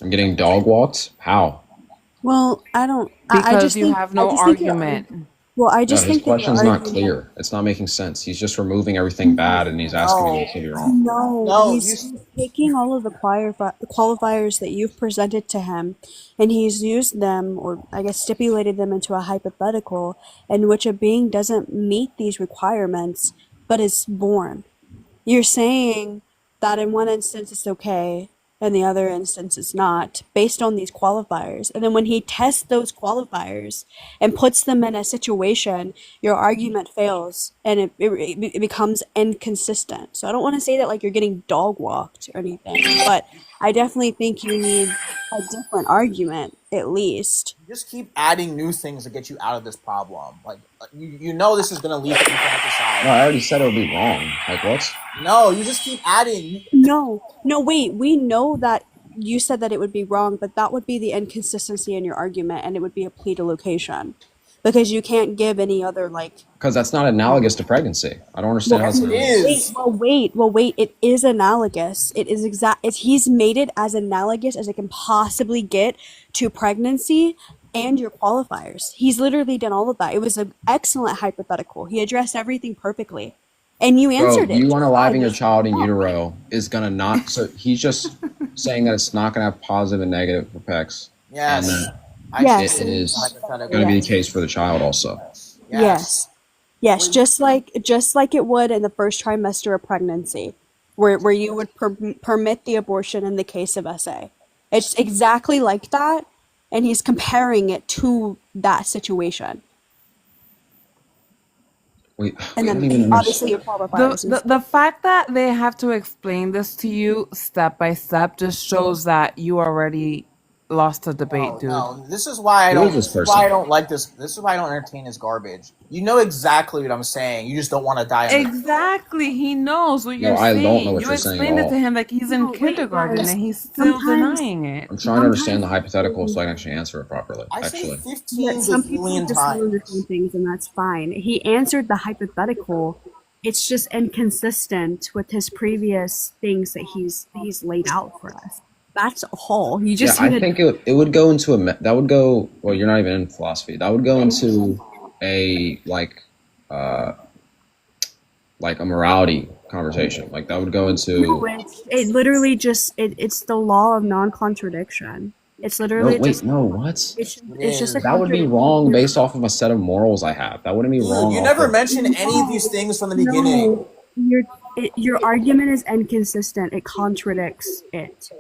I'm getting dog walked? How? Well, I don't. Because I just you think, have no argument. Well, I just think his question's not clear. It's not making sense. He's just removing everything bad, and he's asking me what could be wrong. No, he's taking all of the qualifiers that you've presented to him, and he's used them, or I guess stipulated them, into a hypothetical in which a being doesn't meet these requirements, but is born. You're saying that in one instance it's okay, and the other instance it's not, based on these qualifiers. And then when he tests those qualifiers and puts them in a situation, your argument fails, and it becomes inconsistent. So I don't want to say that like you're getting dog walked or anything, but I definitely think you need a different argument, at least. You just keep adding new things to get you out of this problem. Like, you know this is going to lead to infanticide. No, I already said it would be wrong. Like, what? No, you just keep adding. No, wait. We know that you said that it would be wrong, but that would be the inconsistency in your argument, and it would be a plea to location. Because you can't give any other, like... Because that's not analogous to pregnancy. I don't understand how it's analogous. Wait. It is analogous. It is he's made it as analogous as it can possibly get to pregnancy and your qualifiers. He's literally done all of that. It was an excellent hypothetical. He addressed everything perfectly. And you answered it. You unaliving your child in utero is going to not... So he's just saying that it's not going to have positive and negative effects. Yes. And it is going to be the case for the child also. Yes, just like it would in the first trimester of pregnancy, where you would permit the abortion in the case of SA. It's exactly like that, and he's comparing it to that situation. And then obviously your qualifiers. The fact that they have to explain this to you step by step just shows that you already lost the debate, dude. No, this is why I Who don't. is this This is why I person? don't like this. This is why I don't entertain his garbage. You know exactly what I'm saying. You just don't want to die on the. Exactly. He knows what No, you're I don't know saying. what You you're saying at explained it to all. him like he's in No, wait, kindergarten guys. and he's still Sometimes denying it. I'm trying to understand the hypothetical so I can actually answer it properly. I say Actually, 15 some people bazillion just don't times. understand things, and that's fine. He answered the hypothetical. It's just inconsistent with his previous things that he's laid out for us. That's all. You just I think it would go into that would go. Well, you're not even in philosophy. That would go into a like a morality conversation. Like that would go into. it literally just it's the law of non-contradiction. It's literally what? It's just a that would be wrong based off of a set of morals I have. That wouldn't be wrong. You never mentioned any of these things from the beginning. Your argument is inconsistent. It contradicts it.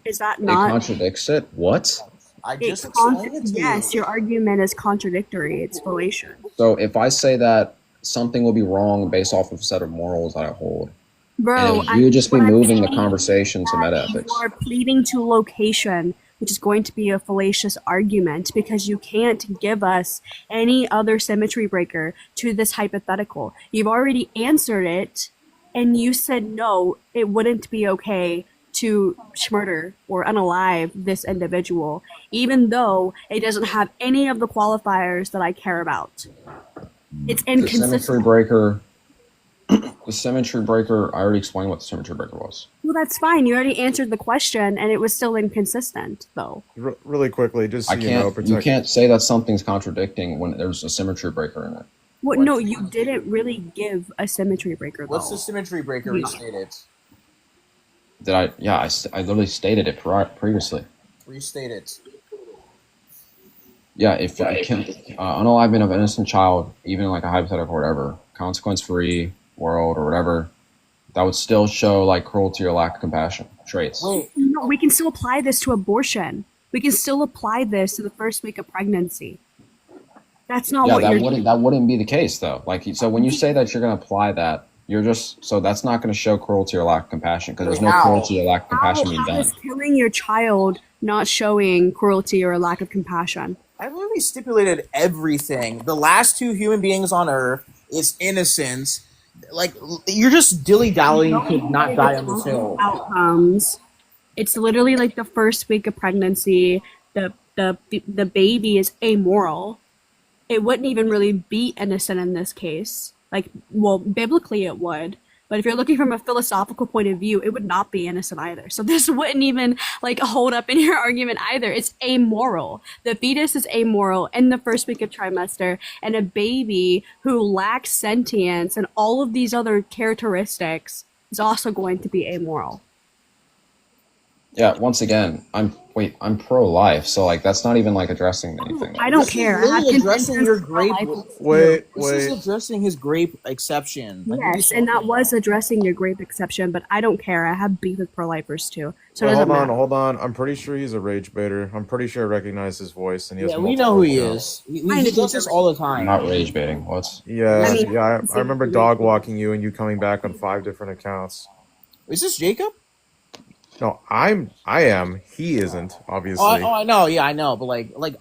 Is that not? It contradicts it. What? I just explained it to you. Yes, your argument is contradictory. It's fallacious. So if I say that something will be wrong based off of a set of morals that I hold, bro, you would just be moving the conversation to metaethics. You are pleading to location, which is going to be a fallacious argument because you can't give us any other symmetry breaker to this hypothetical. You've already answered it, and you said no, it wouldn't be okay to murder or unalive this individual, even though it doesn't have any of the qualifiers that I care about. It's inconsistent. The symmetry breaker, I already explained what the symmetry breaker was. Well, that's fine. You already answered the question, and it was still inconsistent, though. Really quickly, just so you can't say that something's contradicting when there's a symmetry breaker in it. Well, no, you didn't really give a symmetry breaker, though. What's the symmetry breaker? Restate it. Did I? Yeah, I literally stated it previously. Restate it. Yeah, if unalivement of an innocent child, even like a hypothetical or whatever, consequence-free world or whatever, that would still show like cruelty or lack of compassion traits. Wait, no, we can still apply this to abortion. We can still apply this to the first week of pregnancy. That's not what you're doing. That wouldn't be the case though. Like, so when you say that you're going to apply that, that's not going to show cruelty or lack of compassion because there's no cruelty or lack of compassion being done. How is killing your child not showing cruelty or a lack of compassion? I literally stipulated everything. The last two human beings on Earth is innocence. Like, you're just dilly-dallying to not die on this hill. Outcomes. It's literally like the first week of pregnancy. The baby is amoral. It wouldn't even really be innocent in this case. Like, well, biblically it would. But if you're looking from a philosophical point of view, it would not be innocent either. So this wouldn't even like hold up in your argument either. It's amoral. The fetus is amoral in the first week of trimester, and a baby who lacks sentience and all of these other characteristics is also going to be amoral. Yeah, once again, I'm pro-life, so like that's not even like addressing anything. I don't care. This is addressing your grape. Wait. This is addressing his grape exception. Yes, and that was addressing your grape exception, but I don't care. I have beef with pro-lifers too. So hold on. I'm pretty sure he's a rage baiter. I'm pretty sure I recognize his voice, and he has we know who he is. He does this all the time. I'm not rage baiting. What? Yeah, I remember dog walking you and you coming back on 5 different accounts. Is this Jacob? No, I am. He isn't, obviously. I know. Yeah, I know. But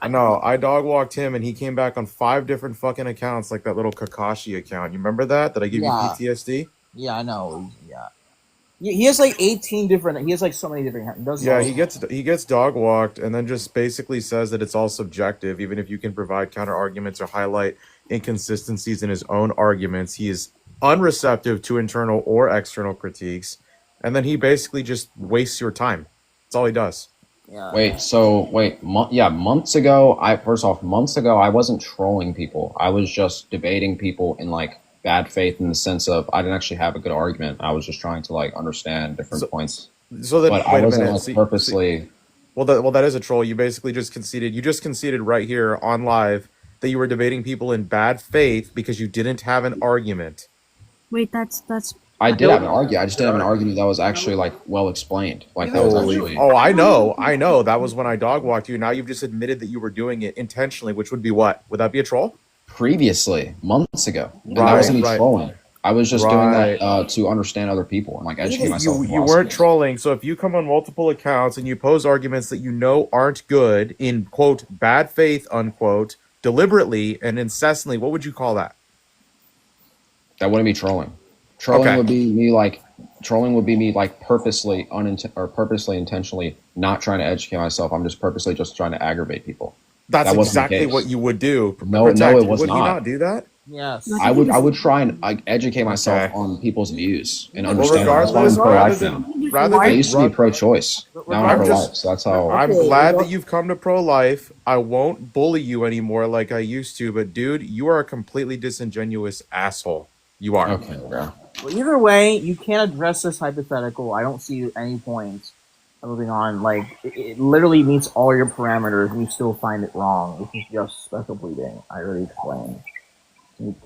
I know. I dog walked him, and he came back on 5 different fucking accounts, like that little Kakashi account. You remember that? Did I give you PTSD? Yeah, I know. Yeah. He has like 18 different. He has like so many different. He gets dog walked, and then just basically says that it's all subjective. Even if you can provide counter arguments or highlight inconsistencies in his own arguments, he is unreceptive to internal or external critiques. And then he basically just wastes your time. That's all he does. Yeah. Months ago, I wasn't trolling people. I was just debating people in like bad faith in the sense of I didn't actually have a good argument. I was just trying to like understand different points. But I wasn't purposely. Well, that is a troll. You basically just conceded. You just conceded right here on live that you were debating people in bad faith because you didn't have an argument. Wait, that's. I did have an argument. I just didn't have an argument that was actually like well explained. Like that was actually. Oh, I know. That was when I dog walked you. Now you've just admitted that you were doing it intentionally, which would be what? Would that be a troll? Previously, months ago. And that wasn't me trolling. I was just doing that to understand other people and like educate myself. You weren't trolling. So if you come on multiple accounts and you pose arguments that you know aren't good in quote bad faith unquote deliberately and incessantly, what would you call that? That wouldn't be trolling. Trolling would be me like purposely purposely intentionally not trying to educate myself. I'm just purposely just trying to aggravate people. That's exactly what you would do. No, it was would not. He not do that? Yes. I would try and educate myself on people's views and understand. Regardless, I used to be pro-choice. Now I'm pro-life. So that's how. I'm glad that you've come to pro-life. I won't bully you anymore like I used to. But dude, you are a completely disingenuous asshole. You are. Okay, bro. Well, either way, you can't address this hypothetical. I don't see any point. Moving on, like it literally meets all your parameters, and you still find it wrong. This is just special bleeding. I already explained.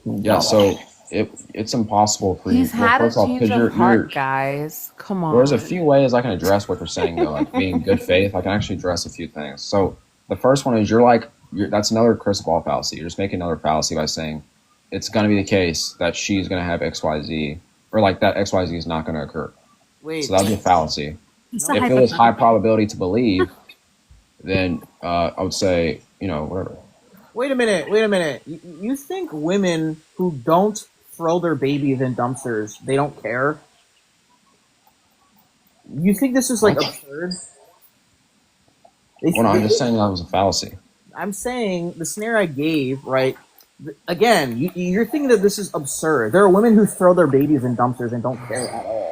Yeah, so it's impossible for you. He's had a change of heart, guys. Come on. There's a few ways I can address what you're saying, though. Like being good faith, I can actually address a few things. So the first one is that's another crystal ball fallacy. You're just making another fallacy by saying it's going to be the case that she's going to have XYZ, or like that XYZ is not going to occur. Wait. So that would be a fallacy. If it was high probability to believe, then I would say, whatever. Wait a minute. You think women who don't throw their babies in dumpsters, they don't care? You think this is like absurd? Well, no, I'm just saying that was a fallacy. I'm saying the scenario I gave, right? Again, you're thinking that this is absurd. There are women who throw their babies in dumpsters and don't care at all.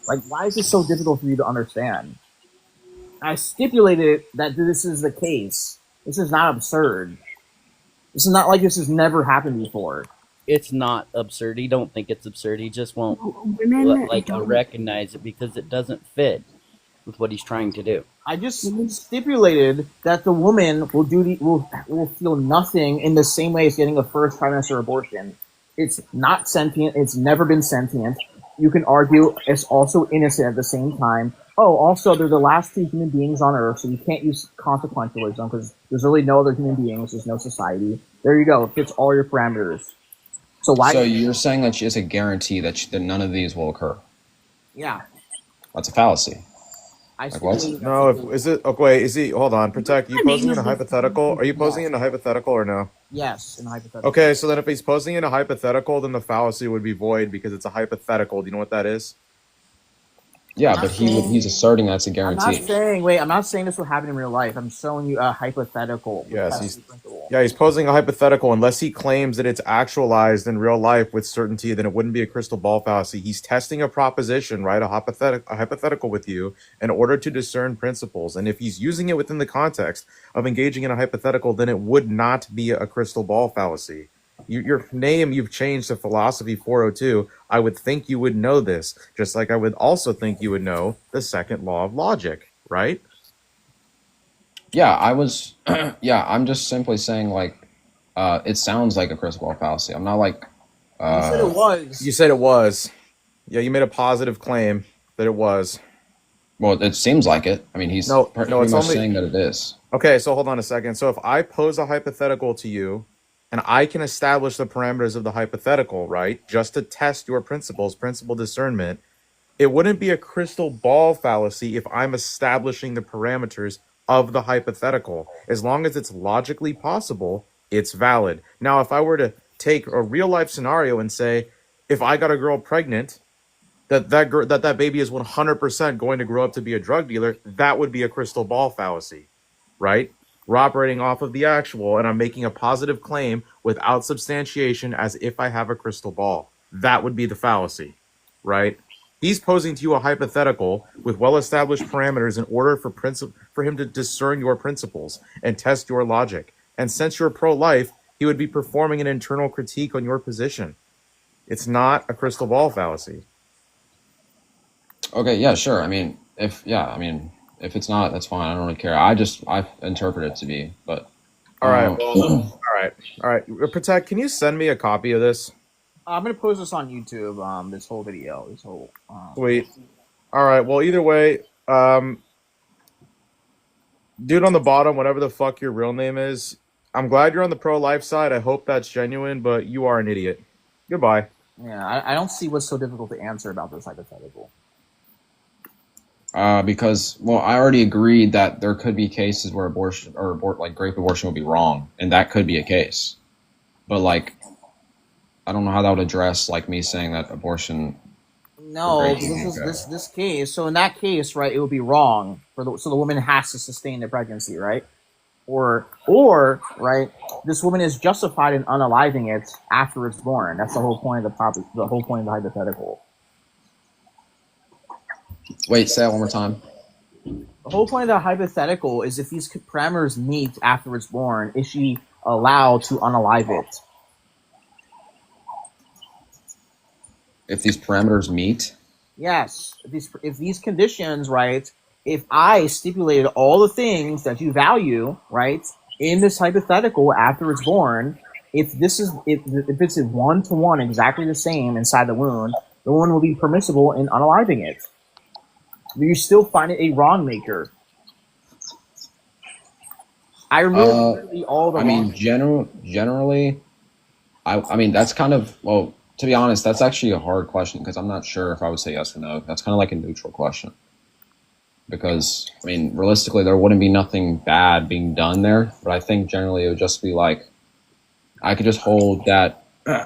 Like, why is this so difficult for you to understand? I stipulated that this is the case. This is not absurd. This is not like this has never happened before. It's not absurd. He don't think it's absurd. He just won't recognize it because it doesn't fit with what he's trying to do. I just stipulated that the woman will feel nothing in the same way as getting a first trimester abortion. It's not sentient. It's never been sentient. You can argue it's also innocent at the same time. Oh, also, they're the last two human beings on Earth, so you can't use consequentialism because there's really no other human beings. There's no society. There you go. It fits all your parameters. So you're saying that it's a guarantee that none of these will occur? Yeah. That's a fallacy. Hold on, Protect, are you posing in a hypothetical? Are you posing in a hypothetical or no? Yes, in a hypothetical. Okay, so then if he's posing in a hypothetical, then the fallacy would be void because it's a hypothetical. Do you know what that is? Yeah, but he's asserting that's a guarantee. I'm not saying this will happen in real life. I'm showing you a hypothetical. Yes, he's posing a hypothetical. Unless he claims that it's actualized in real life with certainty, then it wouldn't be a crystal ball fallacy. He's testing a proposition, right? A hypothetical with you in order to discern principles. And if he's using it within the context of engaging in a hypothetical, then it would not be a crystal ball fallacy. Your name you've changed to Philosophy 402. I would think you would know this, just like I would also think you would know the second law of logic, right? Yeah, I'm just simply saying it sounds like a crystal ball fallacy. I'm not like you said it was. You said it was. Yeah, you made a positive claim that it was. Well, it seems like it. I mean, he's pretty much saying that it is. Okay, so hold on a second. So if I pose a hypothetical to you, and I can establish the parameters of the hypothetical, right? Just to test your principles, principle discernment. It wouldn't be a crystal ball fallacy if I'm establishing the parameters of the hypothetical. As long as it's logically possible, it's valid. Now, if I were to take a real life scenario and say, if I got a girl pregnant, that baby is 100% going to grow up to be a drug dealer, that would be a crystal ball fallacy, right? We're operating off of the actual, and I'm making a positive claim without substantiation as if I have a crystal ball. That would be the fallacy, right? He's posing to you a hypothetical with well-established parameters in order for him to discern your principles and test your logic. And since you're pro-life, he would be performing an internal critique on your position. It's not a crystal ball fallacy. Okay, yeah, sure. If it's not, that's fine. I don't really care. I interpret it to be, but. All right. Protect, can you send me a copy of this? I'm going to post this on YouTube, this whole video. Sweet. All right, well, either way, dude on the bottom, whatever the fuck your real name is, I'm glad you're on the pro-life side. I hope that's genuine, but you are an idiot. Goodbye. Yeah, I don't see what's so difficult to answer about this hypothetical. Because, well, I already agreed that there could be cases where abortion or like grape abortion would be wrong, and that could be a case. But like, I don't know how that would address like me saying that abortion. No, this case. So in that case, right, it would be wrong so the woman has to sustain the pregnancy, right? Or right, this woman is justified in unaliving it after it's born. That's the whole point of the whole point of the hypothetical. Wait, say that one more time. The whole point of the hypothetical is if these parameters meet after it's born, is she allowed to unalive it? If these parameters meet? Yes. If these conditions, right, if I stipulated all the things that you value, right, in this hypothetical after it's born, if it's 1-to-1 exactly the same inside the wound, the woman will be permissible in unaliving it. You still find it a wrong maker. I removed literally all the. I mean, generally, I mean that's kind of, well, to be honest, that's actually a hard question because I'm not sure if I would say yes or no. That's kind of like a neutral question. Because, I mean, realistically, there wouldn't be nothing bad being done there. But I think generally it would just be like, I could just hold that.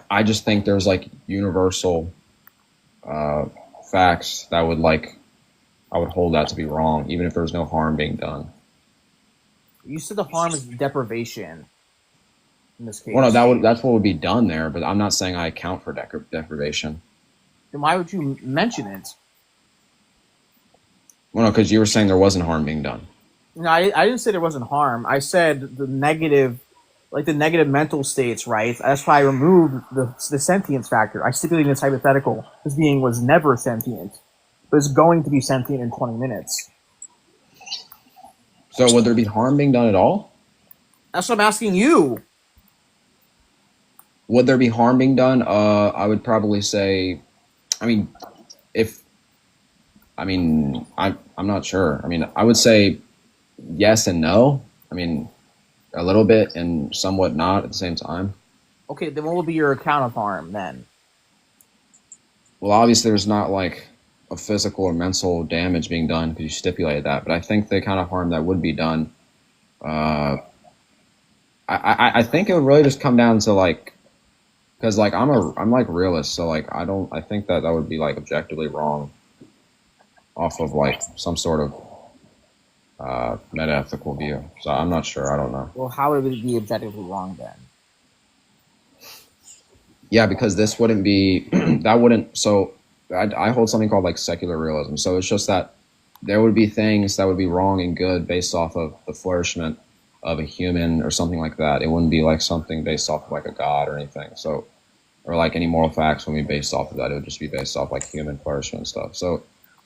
I just think there's like universal facts that would like, I would hold that to be wrong, even if there's no harm being done. You said the harm is deprivation. In this case. Well, no, that's what would be done there, but I'm not saying I account for deprivation. Then why would you mention it? Well, no, because you were saying there wasn't harm being done. No, I didn't say there wasn't harm. I said the negative mental states, right? That's why I removed the sentience factor. I stipulated this hypothetical. This being was never sentient, but is going to be sentient in 20 minutes. So would there be harm being done at all? That's what I'm asking you. Would there be harm being done? I would probably say, I'm not sure. I mean, I would say yes and no. I mean, a little bit and somewhat not at the same time. Okay, then what would be your account of harm then? Well, obviously there's not like a physical or mental damage being done because you stipulated that, but I think the kind of harm that would be done, I think it would really just come down to like, because like I'm like realist, so like I think that would be like objectively wrong off of like some sort of meta-ethical view. So I'm not sure. I don't know. Well, how would it be objectively wrong then? Yeah, because this wouldn't be that wouldn't. So I hold something called like secular realism. So it's just that there would be things that would be wrong and good based off of the flourishment of a human or something like that. It wouldn't be like something based off of like a god or anything. So, or like any moral facts wouldn't be based off of that. It would just be based off like human flourishment and stuff. So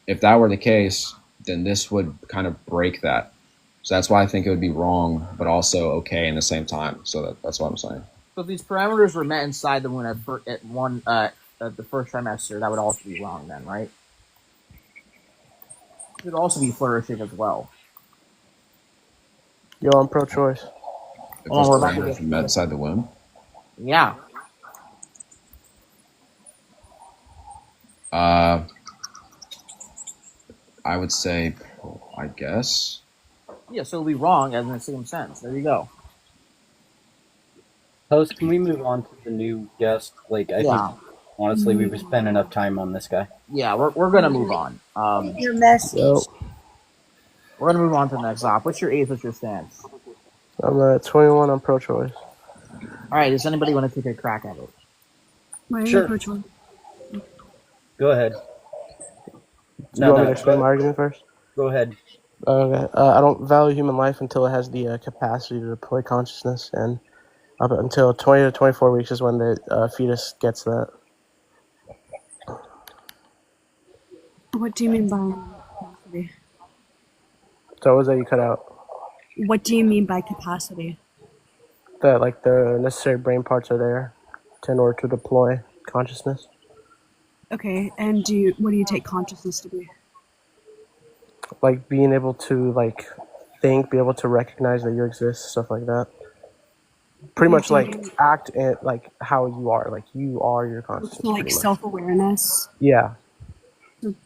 if that were the case, then this would kind of break that. So that's why I think it would be wrong, but also okay in the same time. So that's what I'm saying. So if these parameters were met inside the wound at the first trimester, that would also be wrong then, right? It would also be flourishing as well. Yo, I'm pro-choice. If those parameters were met inside the womb? Yeah. I would say, I guess. Yeah, so it'll be wrong as in the same sense. There you go. Host, can we move on to the new guest? Like, I think, honestly, we've spent enough time on this guy. Yeah, we're going to move on. Your message. Yo. We're going to move on to the next op. What's your age? What's your stance? I'm at 21. I'm pro-choice. All right, does anybody want to take a crack at it? Why are Sure. you pro-choice? Go ahead. Do you want me to explain my argument first? Go ahead. Okay. I don't value human life until it has the capacity to deploy consciousness, and up until 20 to 24 weeks is when the fetus gets that. What do you mean by capacity? So what was that you cut out? What do you mean by capacity? That like the necessary brain parts are there in order to deploy consciousness. Okay, and what do you take consciousness to be? Like being able to like think, be able to recognize that you exist, stuff like that. pretty much like act it like how you are. Like you are your consciousness. So like self-awareness. Yeah.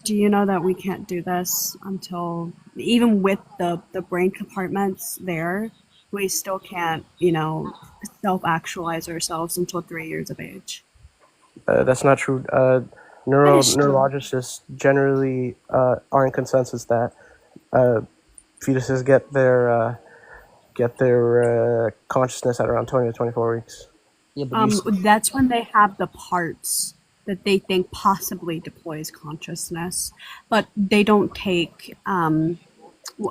Do you know that we can't do this until, even with the brain compartments there, we still can't, self-actualize ourselves until 3 years of age? That's not true. That is true. Neurologists generally are in consensus that fetuses get their consciousness at around 20 to 24 weeks. Yeah, but that's when they have the parts that they think possibly deploys consciousness, but they don't take. When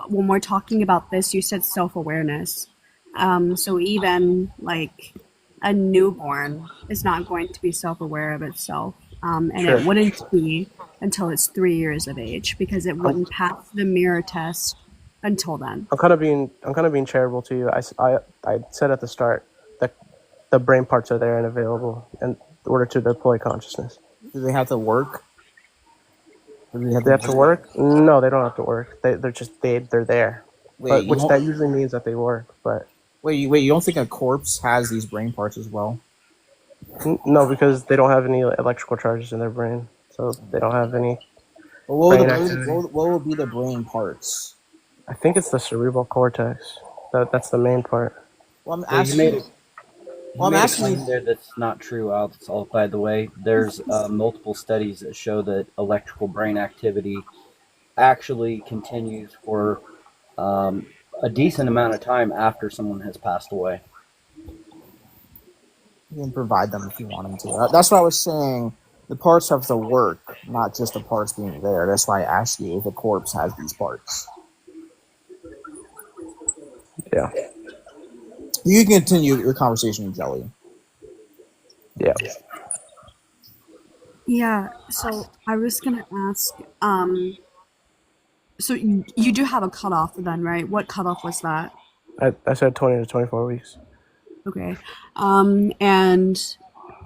we're talking about this, you said self-awareness. So even like a newborn is not going to be self-aware of itself, and Sure. it wouldn't be until it's 3 years of age because it wouldn't pass the mirror test until then. I'm kind of being charitable to you. I said at the start that the brain parts are there and available in order to deploy consciousness. Do they have to work? Do they have to work? No, they don't have to work. They're there. Wait, Which that usually means that they work. But wait, you don't think a corpse has these brain parts as well? No, because they don't have any electrical charges in their brain, so they don't have any. What would be the brain parts? I think it's the cerebral cortex. That's the main part. Well, I'm asking. You made a asking claim there that's not true, Alex. By the way, there's multiple studies that show that electrical brain activity actually continues for a decent amount of time after someone has passed away. You can provide them if you want them to. That's what I was saying. The parts have to work, not just the parts being there. That's why I asked you if a corpse has these parts. Yeah. You can continue your conversation with Jelly. Yeah. Yeah, so I was gonna ask, so you do have a cutoff then, right? What cutoff was that? I said 20 to 24 weeks. Okay. And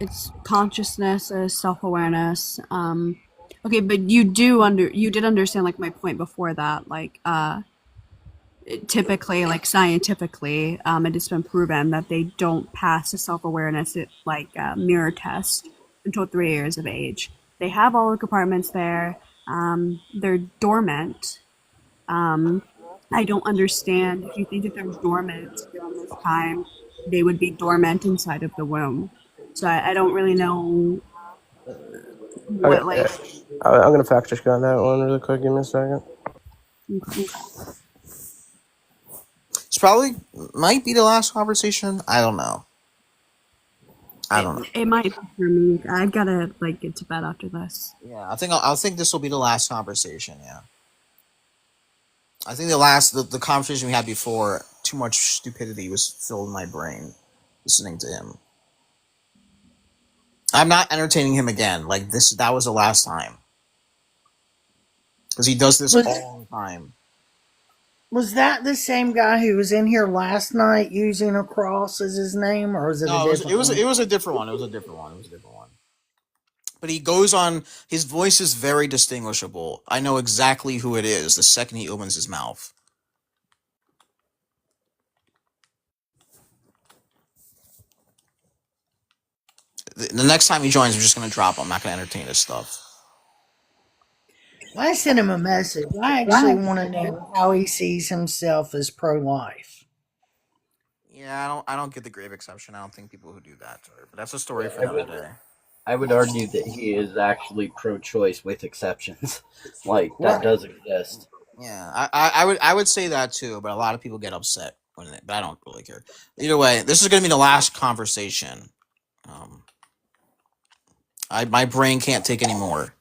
it's consciousness, self-awareness. Okay, but you did understand like my point before that, like typically, like scientifically, it has been proven that they don't pass a self-awareness mirror test until 3 years of age. They have all the compartments there. They're dormant. I don't understand. If you think that they're dormant during this time, they would be dormant inside of the womb. So I don't really know what I'm gonna fact check you on that one really quick. Give me a second. It's probably might be the last conversation. I don't know. It might be for me. I've gotta get to bed after this. Yeah, I think this will be the last conversation. Yeah. I think the conversation we had before, too much stupidity was filled in my brain listening to him. I'm not entertaining him again. That was the last time. Because he does this all the time. Was that the same guy who was in here last night using a cross as his name, or was it a different one? It was a different one. It was a different one. But he goes on, his voice is very distinguishable. I know exactly who it is the second he opens his mouth. The next time he joins, I'm just going to drop him. I'm not going to entertain his stuff. I sent him a message. I actually want to know how he sees himself as pro-life. Yeah, I don't get the grave exception. I don't think people who do that are, but that's a story for another day. I would argue that he is actually pro-choice with exceptions. That does exist. Yeah, I would say that too, but a lot of people get upset but I don't really care. Either way, this is going to be the last conversation. My brain can't take any more.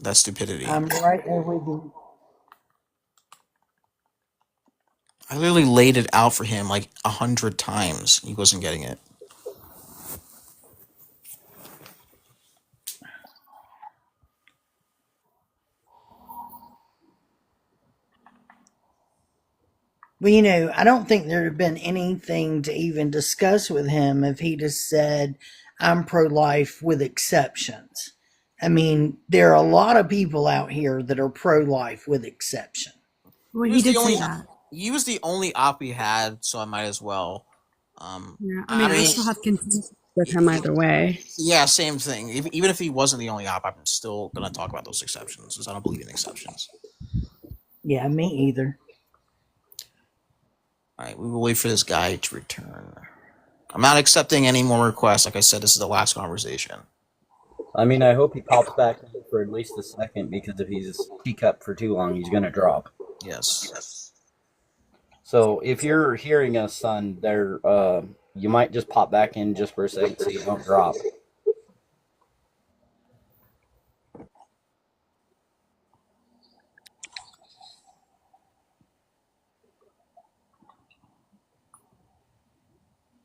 That stupidity. I'm right there with you. I literally laid it out for him 100 times. He wasn't getting it. Well, I don't think there'd have been anything to even discuss with him if he just said, I'm pro-life with exceptions. I mean, there are a lot of people out here that are pro-life with exception. Well, he did say that. He was the only op he had, so I might as well Yeah, I mean, I still have consensus with him either way. Yeah, same thing. Even if he wasn't the only op, I'm still gonna talk about those exceptions because I don't believe in exceptions. Yeah, me either. All right, we will wait for this guy to return. I'm not accepting any more requests. Like I said, this is the last conversation. I mean, I hope he pops back in for at least a second, because if he's teacup for too long, he's gonna drop. Yes. So if you're hearing us, son, there, you might just pop back in just for a second so you don't drop.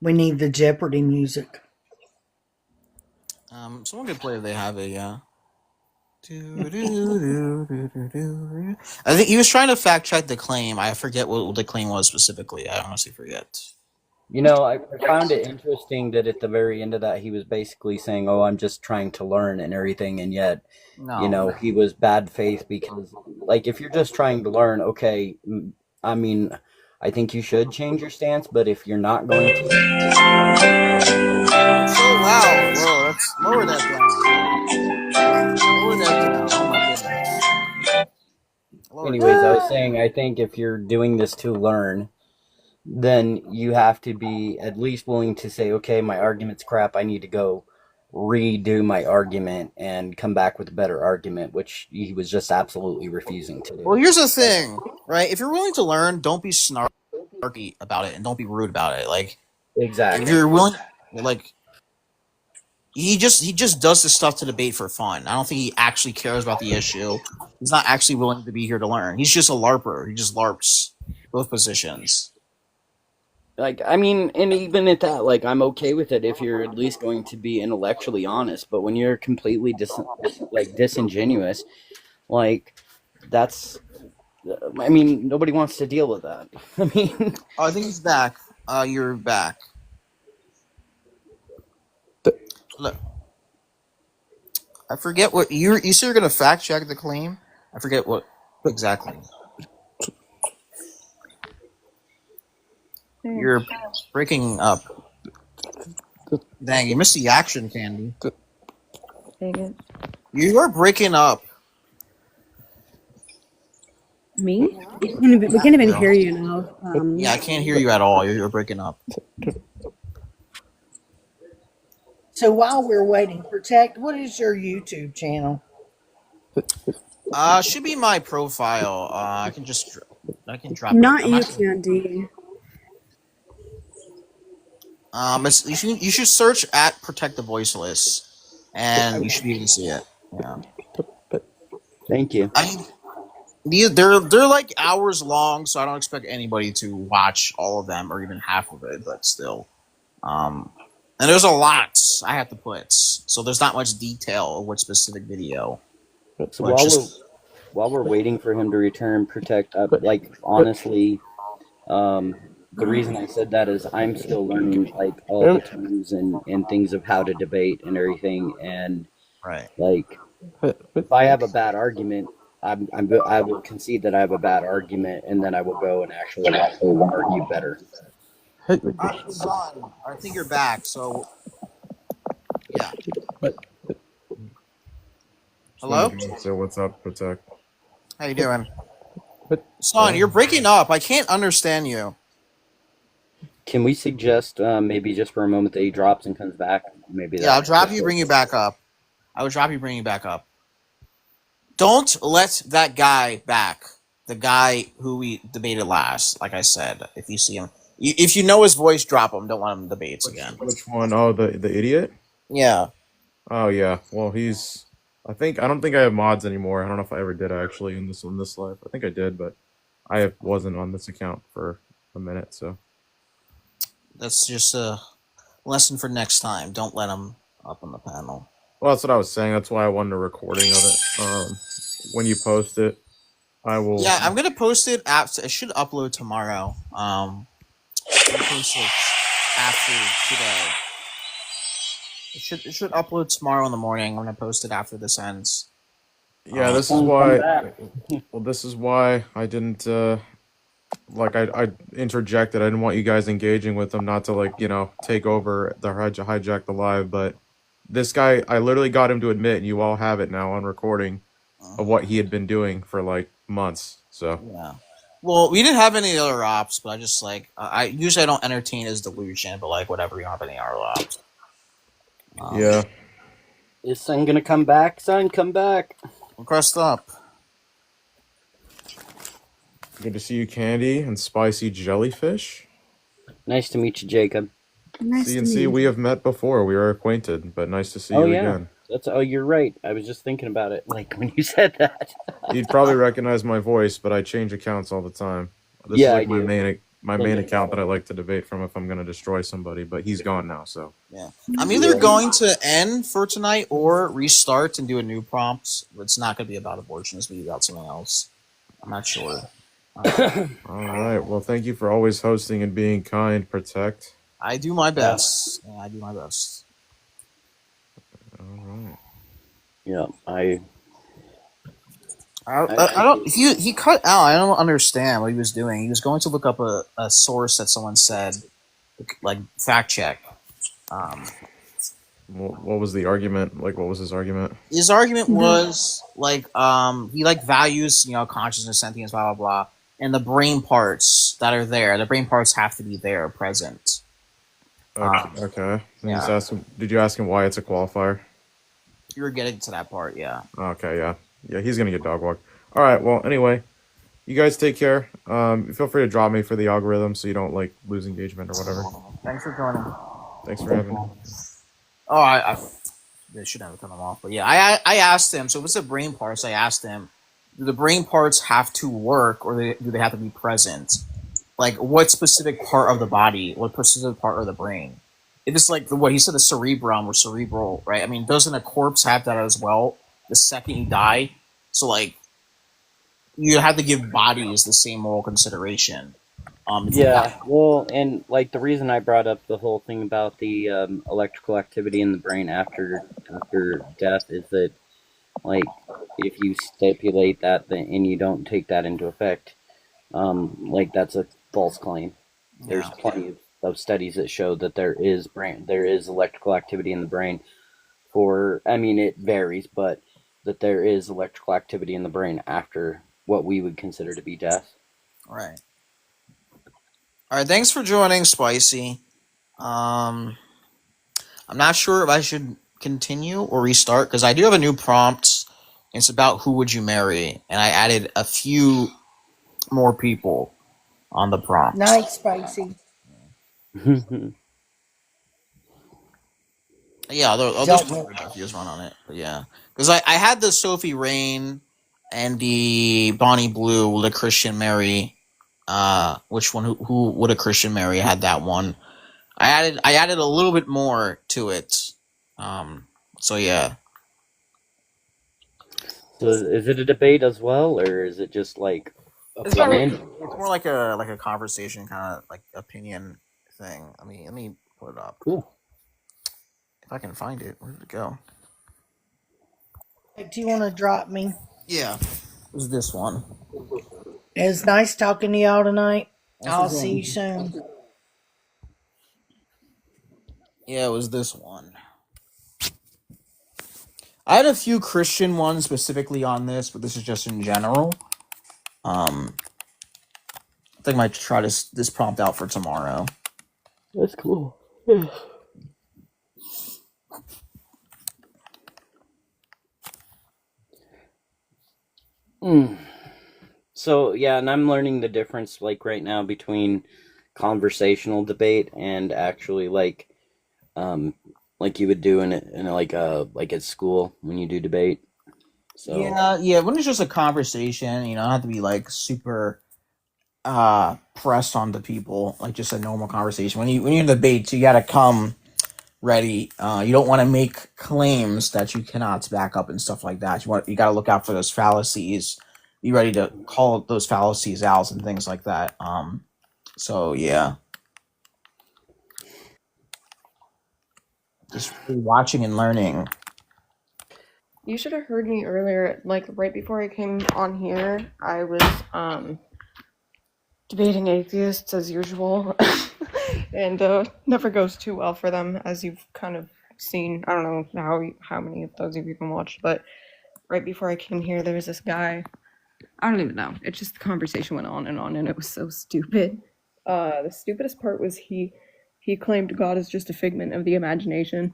We need the Jeopardy music. Someone could play if they have a. I think he was trying to fact check the claim. I forget what the claim was specifically. I honestly forget. You know, I found it interesting that at the very end of that, he was basically saying, "Oh, I'm just trying to learn and everything," and yet, you know, he was bad faith because, like, if you're just trying to learn, okay, I mean, I think you should change your stance, but if you're not going to, so loud, bro. Let's lower that down. Lower that down. Oh my goodness. anyways, I was saying, I think if you're doing this to learn, then you have to be at least willing to say, okay, my argument's crap, I need to go redo my argument and come back with a better argument, which he was just absolutely refusing to do. Well, here's the thing, right? If you're willing to learn, don't be snarky about it and don't be rude about it. Like, exactly. If you're willing, like, he just does this stuff to debate for fun. I don't think he actually cares about the issue. He's not actually willing to be here to learn. He's just a LARPer. He just LARPs both positions. Like, I mean, and even at that, like, I'm okay with it if you're at least going to be intellectually honest. But when you're completely disingenuous, like, that's, I mean, nobody wants to deal with that. I mean, I think he's back. You're back. Look, I forget what you said. You're gonna fact check the claim. I forget what exactly. You're breaking up. Dang, you missed the action, Candy. You are breaking up. Me? We can't even hear you now. Yeah, I can't hear you at all. You're breaking up. So while we're waiting, Protect, what is your YouTube channel? Should be my profile. I can drop. Not you, Candy. You should search at Protect the Voiceless, and you should be able to see it. Yeah. Thank you. I mean, they're like hours long, so I don't expect anybody to watch all of them or even half of it. But still, and there's a lot I have to put, so there's not much detail of what specific video. So while we're waiting for him to return, Protect, like, honestly, the reason I said that is I'm still learning, like, all the terms and things of how to debate and everything, and like, if I have a bad argument, I will concede that I have a bad argument, and then I will go and actually argue better. Son, I think you're back. So, yeah. Hello? So what's up, Protect? How you doing? Son, you're breaking up. I can't understand you. Can we suggest maybe just for a moment that he drops and comes back? Maybe. Yeah, I'll drop you, bring you back up. I will drop you, bring you back up. Don't let that guy back. The guy who we debated last. Like I said, if you see him, if you know his voice, drop him. Don't let him debate again. Which one? Oh, the idiot? Yeah. Oh yeah. Well, I don't think I have mods anymore. I don't know if I ever did actually in this life. I think I did, but I wasn't on this account for a minute, so. That's just a lesson for next time. Don't let him up on the panel. Well, that's what I was saying. That's why I wanted a recording of it. When you post it, I will. Yeah, I'm gonna post it after. It should upload tomorrow. I'm gonna post it after today. It should upload tomorrow in the morning. I'm gonna post it after this ends. Yeah, this is why. Well, this is why I didn't like I interjected. I didn't want you guys engaging with him, not to like take over the hijack the live. But this guy, I literally got him to admit, and you all have it now on recording, of what he had been doing for like months. So yeah. Well, we didn't have any other ops, but I just like I usually I don't entertain his delusion, but like whatever, we don't have any other ops. Yeah. Is Son gonna come back? Son, come back. Crust up. Good to see you, Candy and Spicy Jellyfish. Nice to meet you, Jacob. Nice to meet CNC, you. we have met before. We are acquainted, but nice to see Oh you yeah, again. you're right. I was just thinking about it, like when you said that. You'd probably recognize my voice, but I change accounts all the time. This Yeah, is like I do. my main account that I like to debate from if I'm going to destroy somebody, but he's gone now, so. Yeah. I'm either going to end for tonight or restart and do a new prompt. It's not going to be about abortion. It's going to be about something else. I'm not sure. All right. Well, thank you for always hosting and being kind. Protect. I do my best. Yeah, I do my best. All right. Yeah, I don't. He cut out. I don't understand what he was doing. He was going to look up a source that someone said, like fact check. What was the argument? Like, what was his argument? His argument was like he like values consciousness, sentience, blah blah blah, and the brain parts that are there. The brain parts have to be there, present. Okay. Yeah. Did you ask him why it's a qualifier? You were getting to that part, yeah. Okay, yeah. Yeah, he's going to get dog walked. All right, well, anyway, you guys take care. Feel free to drop me for the algorithm so you don't, like, lose engagement or whatever. Thanks for joining. Thanks for having me. Oh, I should never cut them off. But yeah, I asked him, so if it's the brain parts, I asked him, do the brain parts have to work or do they have to be present? Like, what specific part of the body, what specific part of the brain? If it's like what he said, the cerebrum or cerebral, right? I mean, doesn't a corpse have that as well? The second you die, so like, you have to give bodies the same moral consideration. Yeah, well, and like the reason I brought up the whole thing about the electrical activity in the brain after death is that, like, if you stipulate that and you don't take that into effect, like that's a false claim. There's plenty of studies that show that there is electrical activity in the brain. I mean, it varies, but that there is electrical activity in the brain after what we would consider to be death. Right. All right. Thanks for joining, Spicy. I'm not sure if I should continue or restart because I do have a new prompt. It's about who would you marry, and I added a few more people on the prompt. Nice, Spicy. Yeah, I'll just put nephews run on it. But yeah, because I had the Sophie Rain and the Bonnie Blue, the Christian Mary. Which one? Who would a Christian Mary? I had that one. I added a little bit more to it. So yeah. So is it a debate as well, or is it just like It's more like a conversation kind of like opinion thing. Let me put it up. Cool. If I can find it, where did it go? Do you want to drop me? Yeah. It was this one. It was nice talking to y'all tonight. I'll see you soon. Yeah, it was this one. I had a few Christian ones specifically on this, but this is just in general. I think I might try this prompt out for tomorrow. That's cool. So yeah, and I'm learning the difference like right now between conversational debate and actually like you would do in like at school when you do debate. So yeah, when it's just a conversation, you don't have to be like super pressed onto people, like just a normal conversation. When you're in debate, you gotta come ready. You don't want to make claims that you cannot back up and stuff like that. You got to look out for those fallacies. Be ready to call those fallacies out and things like that. So yeah, just really watching and learning. You should have heard me earlier, like right before I came on here. I was debating atheists as usual, and never goes too well for them, as you've kind of seen. I don't know how many of those of you can watch, but right before I came here, there was this guy. I don't even know. It's just the conversation went on, and it was so stupid. The stupidest part was he claimed God is just a figment of the imagination.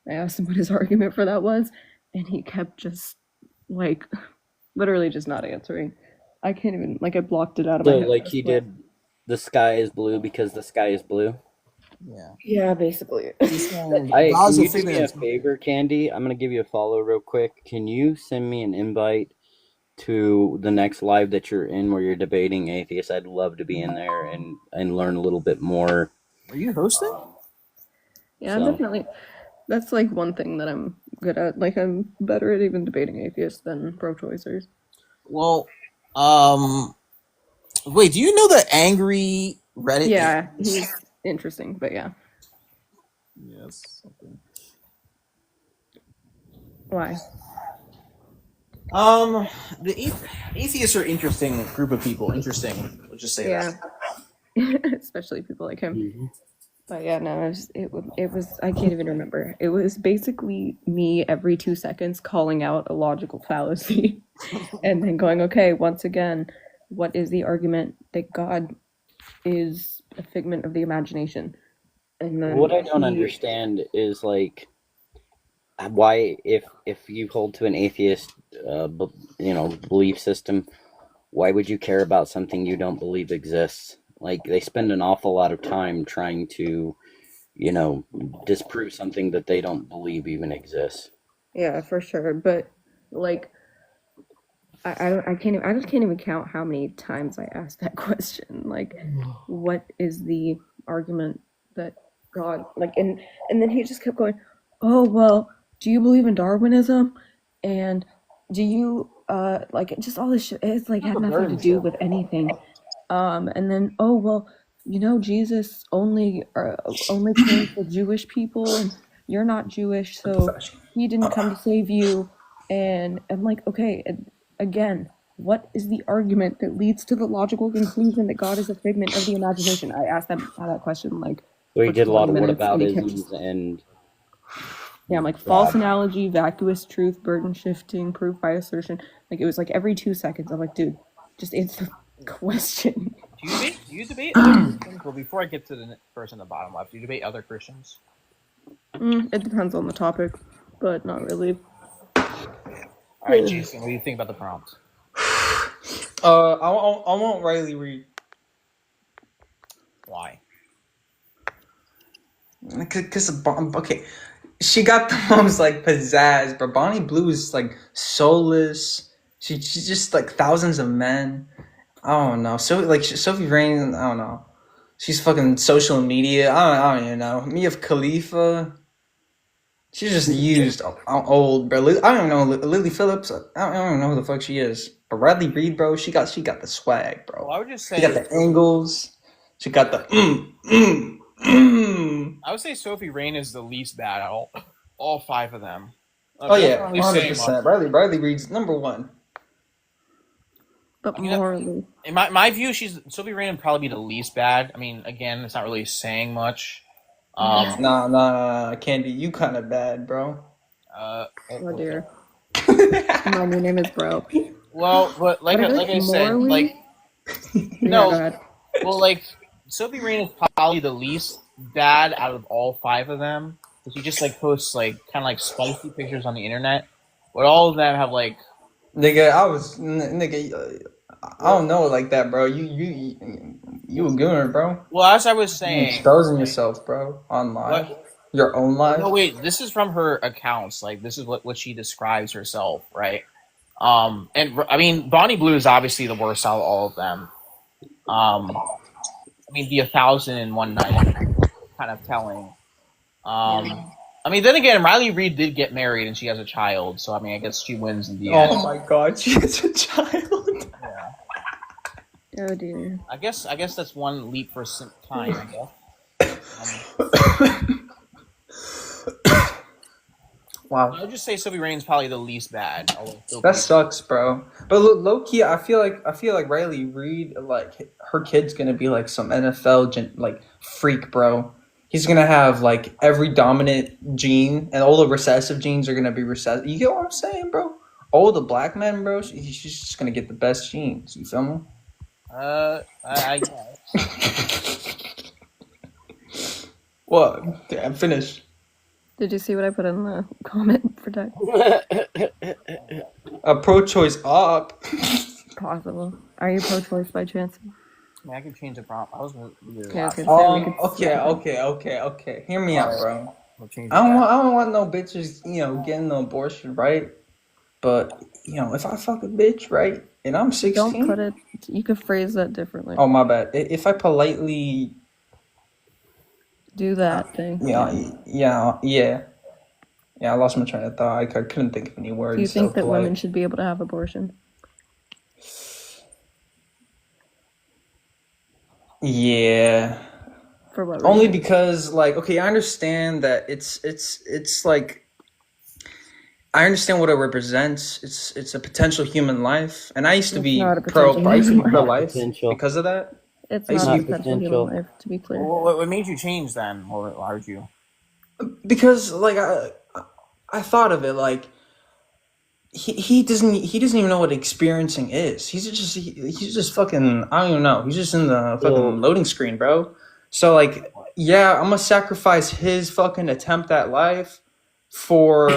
I asked him what his argument for that was, and he kept just like literally just not answering. I can't even I blocked it out of my So, head. like he did, the sky is blue because the sky is blue. Yeah. Yeah, basically. Can you do me a favor, Candy? I'm gonna give you a follow real quick. Can you send me an invite to the next live that you're in where you're debating atheists? I'd love to be in there and learn a little bit more. Are you hosting? Yeah, definitely. That's like one thing that I'm good at. Like I'm better at even debating atheists than pro-choicers. Well, wait, do you know the angry Reddit? Yeah, he's interesting, but yeah. Yes. Okay. Why? The atheists are interesting group of people. Interesting. Let's just say that. Especially people like him. But yeah, no, it was I can't even remember. It was basically me every 2 seconds calling out a logical fallacy and then going, okay, once again, what is the argument that God is a figment of the imagination? And then What I don't understand is like why if you hold to an atheist belief system, why would you care about something you don't believe exists? Like they spend an awful lot of time trying to disprove something that they don't believe even exists. Yeah, for sure. But like I just can't even count how many times I asked that question. Like, what is the argument that God and then he just kept going, oh well, do you believe in Darwinism? And do you just all this shit? It's like had nothing to do with anything. And then oh well, Jesus only came for Jewish people, and you're not Jewish, so he didn't come to save you. And I'm like, okay, again, what is the argument that leads to the logical conclusion that God is a figment of the imagination? I asked that question like. So he did a lot of whataboutisms and. Yeah, I'm like false analogy, vacuous truth, burden shifting, proof by assertion. Like it was like every 2 seconds. I'm like, dude, just answer the question. Do you debate other Christians? Well, before I get to the person in the bottom left, do you debate other Christians? It depends on the topic, but not really. All right, Jason, what do you think about the prompt? I want Riley Reid. Why? Because okay, she got the most like pizzazz, but Bonnie Blue is like soulless. She's just like thousands of men. I don't know. So like Sophie Rain, I don't know. She's fucking social media. I don't even know. Mia Khalifa. She's just used old, bro. I don't know Lily Phillips. I don't even know who the fuck she is. But Riley Reid, bro, she got the swag, bro. Well, I would just say she got the angles. She got the I would say Sophie Rain is the least bad out of all 5 of them. Oh yeah, 100%. Riley Reid's number 1. But morally, in my view, Sophie Rain would probably be the least bad. I mean, again, it's not really saying much. Nah, Candy, you kind of bad, bro. Oh dear. My new name is Bro. Well, but like I said, like no, well, like Sophie Rain is probably the least bad out of all 5 of them. Because she just like posts like kind of like spicy pictures on the internet, but all of them have like. Nigga, I don't know like that, bro. You a gooner, bro. Well, as I was saying, you're exposing yourself, bro, on live. Your own live. No, wait. This is from her accounts. Like this is what she describes herself, right? And I mean, Bonnie Blue is obviously the worst out of all of them. I mean, the 1,001 Night kind of telling. I mean, then again, Riley Reid did get married and she has a child, so I mean, I guess she wins in the end. Oh my God, she has a child. Yeah. Oh dear. I guess that's one leap for some time. I guess. Wow. I would just say Sophie Rain's probably the least bad. That sucks, bro. But low key, I feel like Riley Reid, like her kid's gonna be like some NFL like freak, bro. He's gonna have like every dominant gene, and all the recessive genes are gonna be recessive. You get what I'm saying, bro? All the black men, bro. She's just gonna get the best genes. You feel me? I guess. What? Okay, I'm finished. Did you see what I put in the comment for Doug? Pro-choice up. Possible. Are you pro-choice by chance? I mean, I can change the prompt. I was gonna do Okay, I was gonna say okay. Hear me out, bro. We'll change I don't want no bitches, getting the abortion, right? But if I fuck a bitch, right, and I'm 16, don't put it. You could phrase that differently. Oh, my bad. If I politely do that thing. Yeah. I lost my train of thought. I couldn't think of any words. Do you think that women should be able to have abortion? Yeah. For what reason? Only because, like, okay, I understand that it's like, I understand what it represents. It's a potential human life, and I used to be pro-life because of that. It's not a potential human life, to be clear. What made you change then, or why did you? Because like I thought of it like he doesn't even know what experiencing is. He's just fucking, I don't even know. He's just in the fucking loading screen, bro. So like, yeah, I'm gonna sacrifice his fucking attempt at life for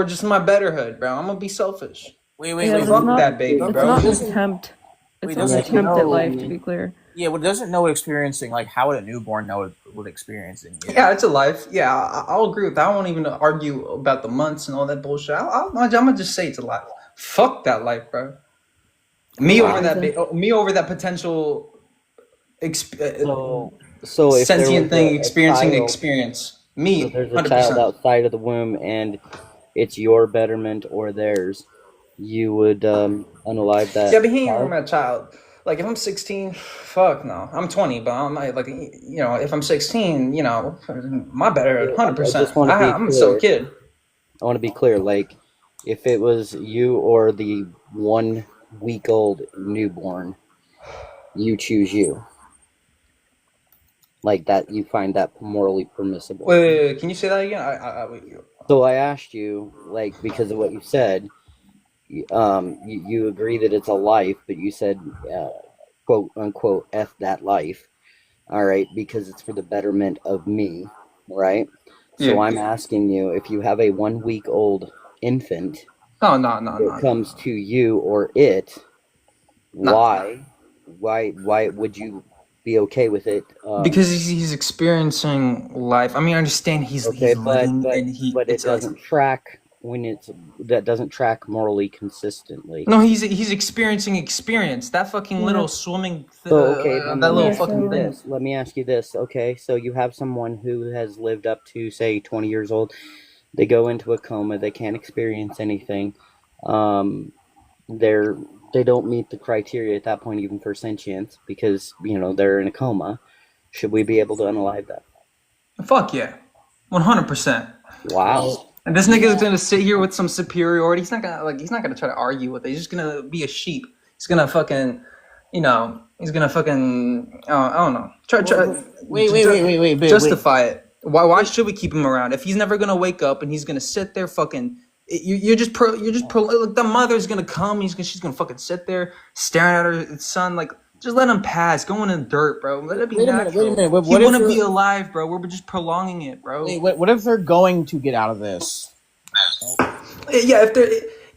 just my betterhood, bro. I'm gonna be selfish. Wait, fuck that baby, it's bro. Not an attempt. It's not an attempt at life, to be clear. Yeah, well, doesn't know experiencing, like, how would a newborn know what experiencing is? Yeah, it's a life. Yeah, I'll agree with that. I won't even argue about the months and all that bullshit. I'm gonna just say it's a life. Fuck that life, bro. Me over that potential so if sentient thing experiencing child, experience. Me, so there's a 100%. child outside of the womb, and it's your betterment or theirs. You would unalive that. Yeah, but he ain't my child. Like, if I'm 16, fuck no. I'm 20, but I'm like, if I'm 16, my better 100%. I'm still a kid. I want to be clear. Like, if it was you or the 1 week old newborn, you choose you. Like that, you find that morally permissible. Wait, can you say that again? So I asked you, like, because of what you said, you agree that it's a life, but you said, quote unquote, F that life, all right, because it's for the betterment of me, right? So yeah. I'm asking you, if you have a 1 week old infant, no, comes to you or it, why would you be okay with it? Because he's experiencing life. I mean, I understand he's living, but it doesn't track. That doesn't track morally consistently. No, he's experiencing experience. That fucking little swimming that little fucking thing. Let me ask you this, okay? So you have someone who has lived up to, say, 20 years old. They go into a coma. They can't experience anything. They don't meet the criteria at that point, even for sentience, because they're in a coma. Should we be able to unalive that? Fuck yeah, 100%. Wow. And this nigga is gonna sit here with some superiority. He's not gonna try to argue with it. He's just gonna be a sheep. He's gonna fucking, I don't know. Wait. Justify it. Why should we keep him around if he's never gonna wake up and he's gonna sit there fucking? You're just like, the mother's gonna come. She's gonna fucking sit there staring at her son like. Just let him pass. Go in the dirt, bro. Let it be natural. Wait a minute. He wouldn't be alive, bro. We're just prolonging it, bro. Wait, what if they're going to get out of this? Yeah,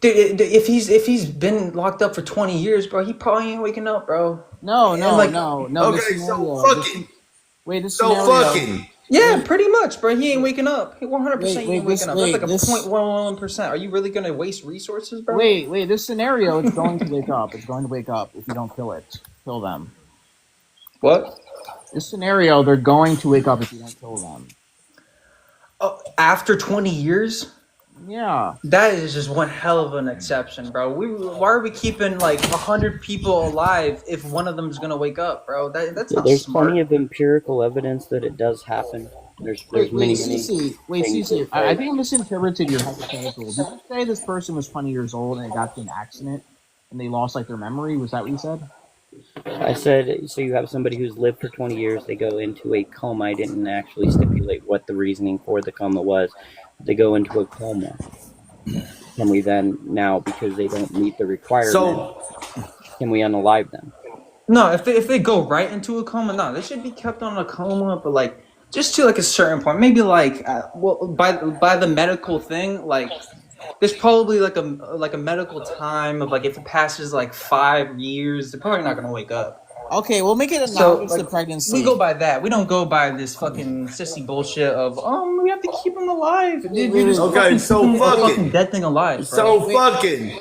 if he's been locked up for 20 years, bro, he probably ain't waking up, bro. No. Okay, so fucking. This fucking. Yeah, pretty much, bro. He ain't waking up. He 100% ain't waking up. That's like a 0.11%. Are you really gonna waste resources, bro? Wait. This scenario, it's going to wake up. It's going to wake up if you don't kill it. Kill them. What? This scenario, they're going to wake up if you don't kill them. After 20 years? Yeah. That is just one hell of an exception, bro. Why are we keeping like 100 people alive if one of them is gonna wake up, bro? That's not There's smart. plenty of empirical evidence that it does happen. There's Wait, many Cece. Wait, things Cece. that I say. think I misinterpreted your hypothetical. Did you say this person was 20 years old and it got to an accident and they lost like their memory? Was that what you said? I said, so you have somebody who's lived for 20 years, they go into a coma. I didn't actually stipulate what the reasoning for the coma was. They go into a coma. Can we then, now, because they don't meet the requirement, can we unalive them? No, if they go right into a coma, no, they should be kept on a coma, but like just to like a certain point, maybe like by the medical thing, like there's probably like a medical time of like if it passes like 5 years, they're probably not gonna wake up. Okay, we'll make it So analogous like to pregnancy. we go by that. We don't go by this fucking sissy bullshit of we have to keep them alive. Dude, you're just Okay, so keeping a fucking- fucking dead thing alive, bro. So fucking.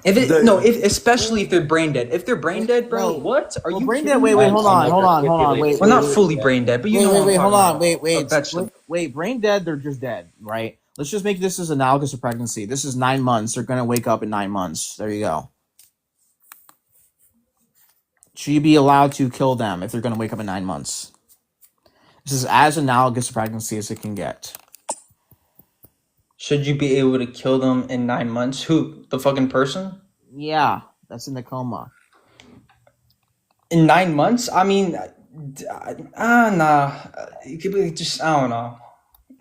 Especially if they're brain dead. If they're brain dead, bro, what are you brain kidding dead? me? Wait, hold on. Wait, Well, not fully brain dead, but you know. Wait, hold on. Vegetable. Wait, brain dead? They're just dead, right? Let's just make this as analogous to pregnancy. This is 9 months. They're gonna wake up in 9 months. There you go. Should you be allowed to kill them if they're gonna wake up in 9 months? This is as analogous to pregnancy as it can get. Should you be able to kill them in 9 months? Who? The fucking person? Yeah, that's in the coma. In 9 months? I mean, nah. It could be just, I don't know.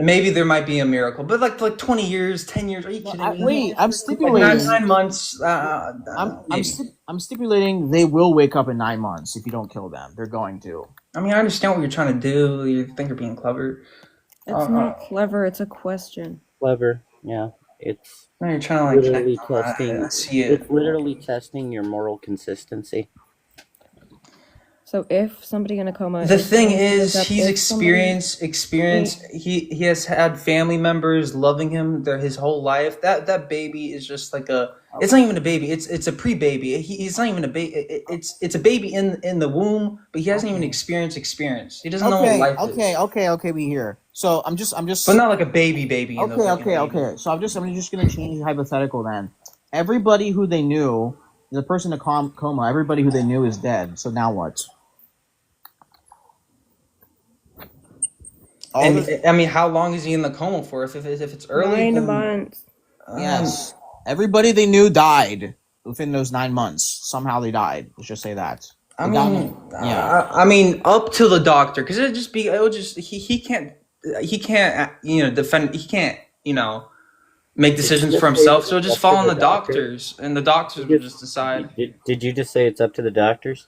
Maybe there might be a miracle, but like 20 years, 10 years. Are you kidding me? Wait, I'm stipulating. Like 9 months. I'm stipulating they will wake up in 9 months if you don't kill them. They're going to. I mean, I understand what you're trying to do. You think you're being clever. It's not clever. It's a question. Clever, yeah. It's no, you're trying to literally testing. It's literally testing your moral consistency. So if somebody in a coma, the thing is, he's experienced. He has had family members loving him his whole life. That baby is just like it's not even a baby. It's a pre-baby. He's not even a baby. It's a baby in the womb, but he hasn't even experienced experience. He doesn't know what life is. Okay, we hear. So I'm just. But not like a baby. Okay. So I'm just gonna change the hypothetical then. Everybody who they knew, the person in a coma, everybody who they knew is dead. So now what? I mean, how long is he in the coma for? If it's early, 9 months. Yes, everybody they knew died within those 9 months. Somehow they died. Let's just say that. I mean, up to the doctor, because he can't defend. He can't make decisions for himself. So just fall on the doctors, and the doctors will just decide. Did you just say it's up to the doctors?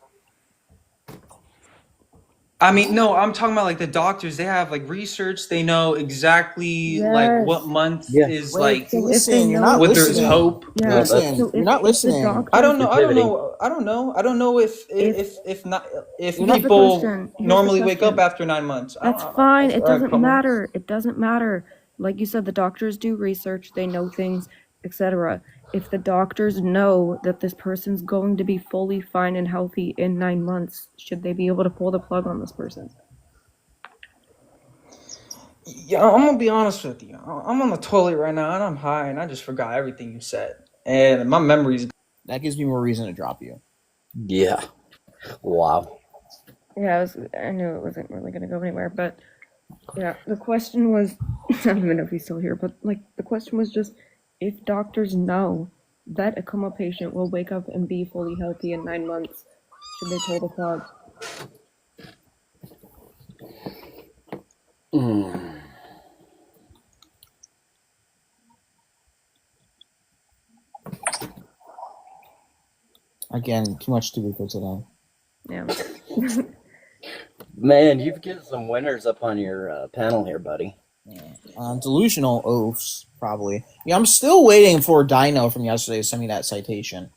I mean, no, I'm talking about like the doctors. They have like research. They know exactly like what month is like. Listen, you're not what listening. there's hope. Yeah. Listen, you're not listening. I don't know if people normally wake up after 9 months. That's fine. It doesn't matter. It doesn't matter. Like you said, the doctors do research. They know things, etc. If the doctors know that this person's going to be fully fine and healthy in 9 months, should they be able to pull the plug on this person? Yeah, I'm gonna be honest with you. I'm on the toilet right now and I'm high and I just forgot everything you said. And my memory's... That gives me more reason to drop you. Yeah. Wow. Yeah, I knew it wasn't really gonna go anywhere, but yeah, the question was, I don't even know if he's still here, but like the question was just, if doctors know that a coma patient will wake up and be fully healthy in 9 months, should they pull the plug? Again, too much stupid for today. Yeah. Man, you've given some winners up on your panel here, buddy. Delusional oafs, probably. Yeah, I'm still waiting for Dino from yesterday to send me that citation.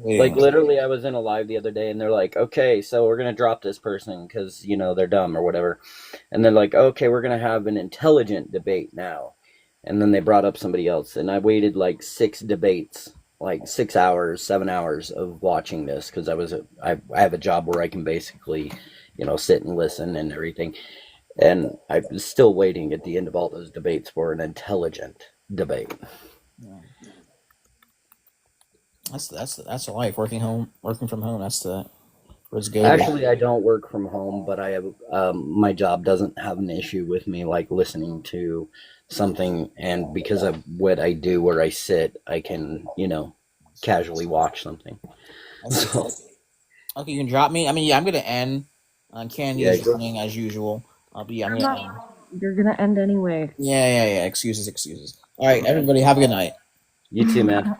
Like, literally, I was in a live the other day, and they're like, okay, so we're going to drop this person because, they're dumb or whatever. And they're like, okay, we're going to have an intelligent debate now. And then they brought up somebody else, and I waited like 6 debates, like 6 hours, 7 hours of watching this because I have a job where I can basically, sit and listen and everything. And I was still waiting at the end of all those debates for an intelligent debate. Yeah. That's the life. Working from home. That's the Was good. Actually, I don't work from home, but I have my job doesn't have an issue with me like listening to something, and because of what I do where I sit, I can casually watch something. So Okay, you can drop me. I mean, yeah, I'm gonna end. Candy yeah, is running as usual. But yeah, I'm gonna end. You're gonna end anyway. Yeah. Excuses. All right, everybody, have a good night. You too, man.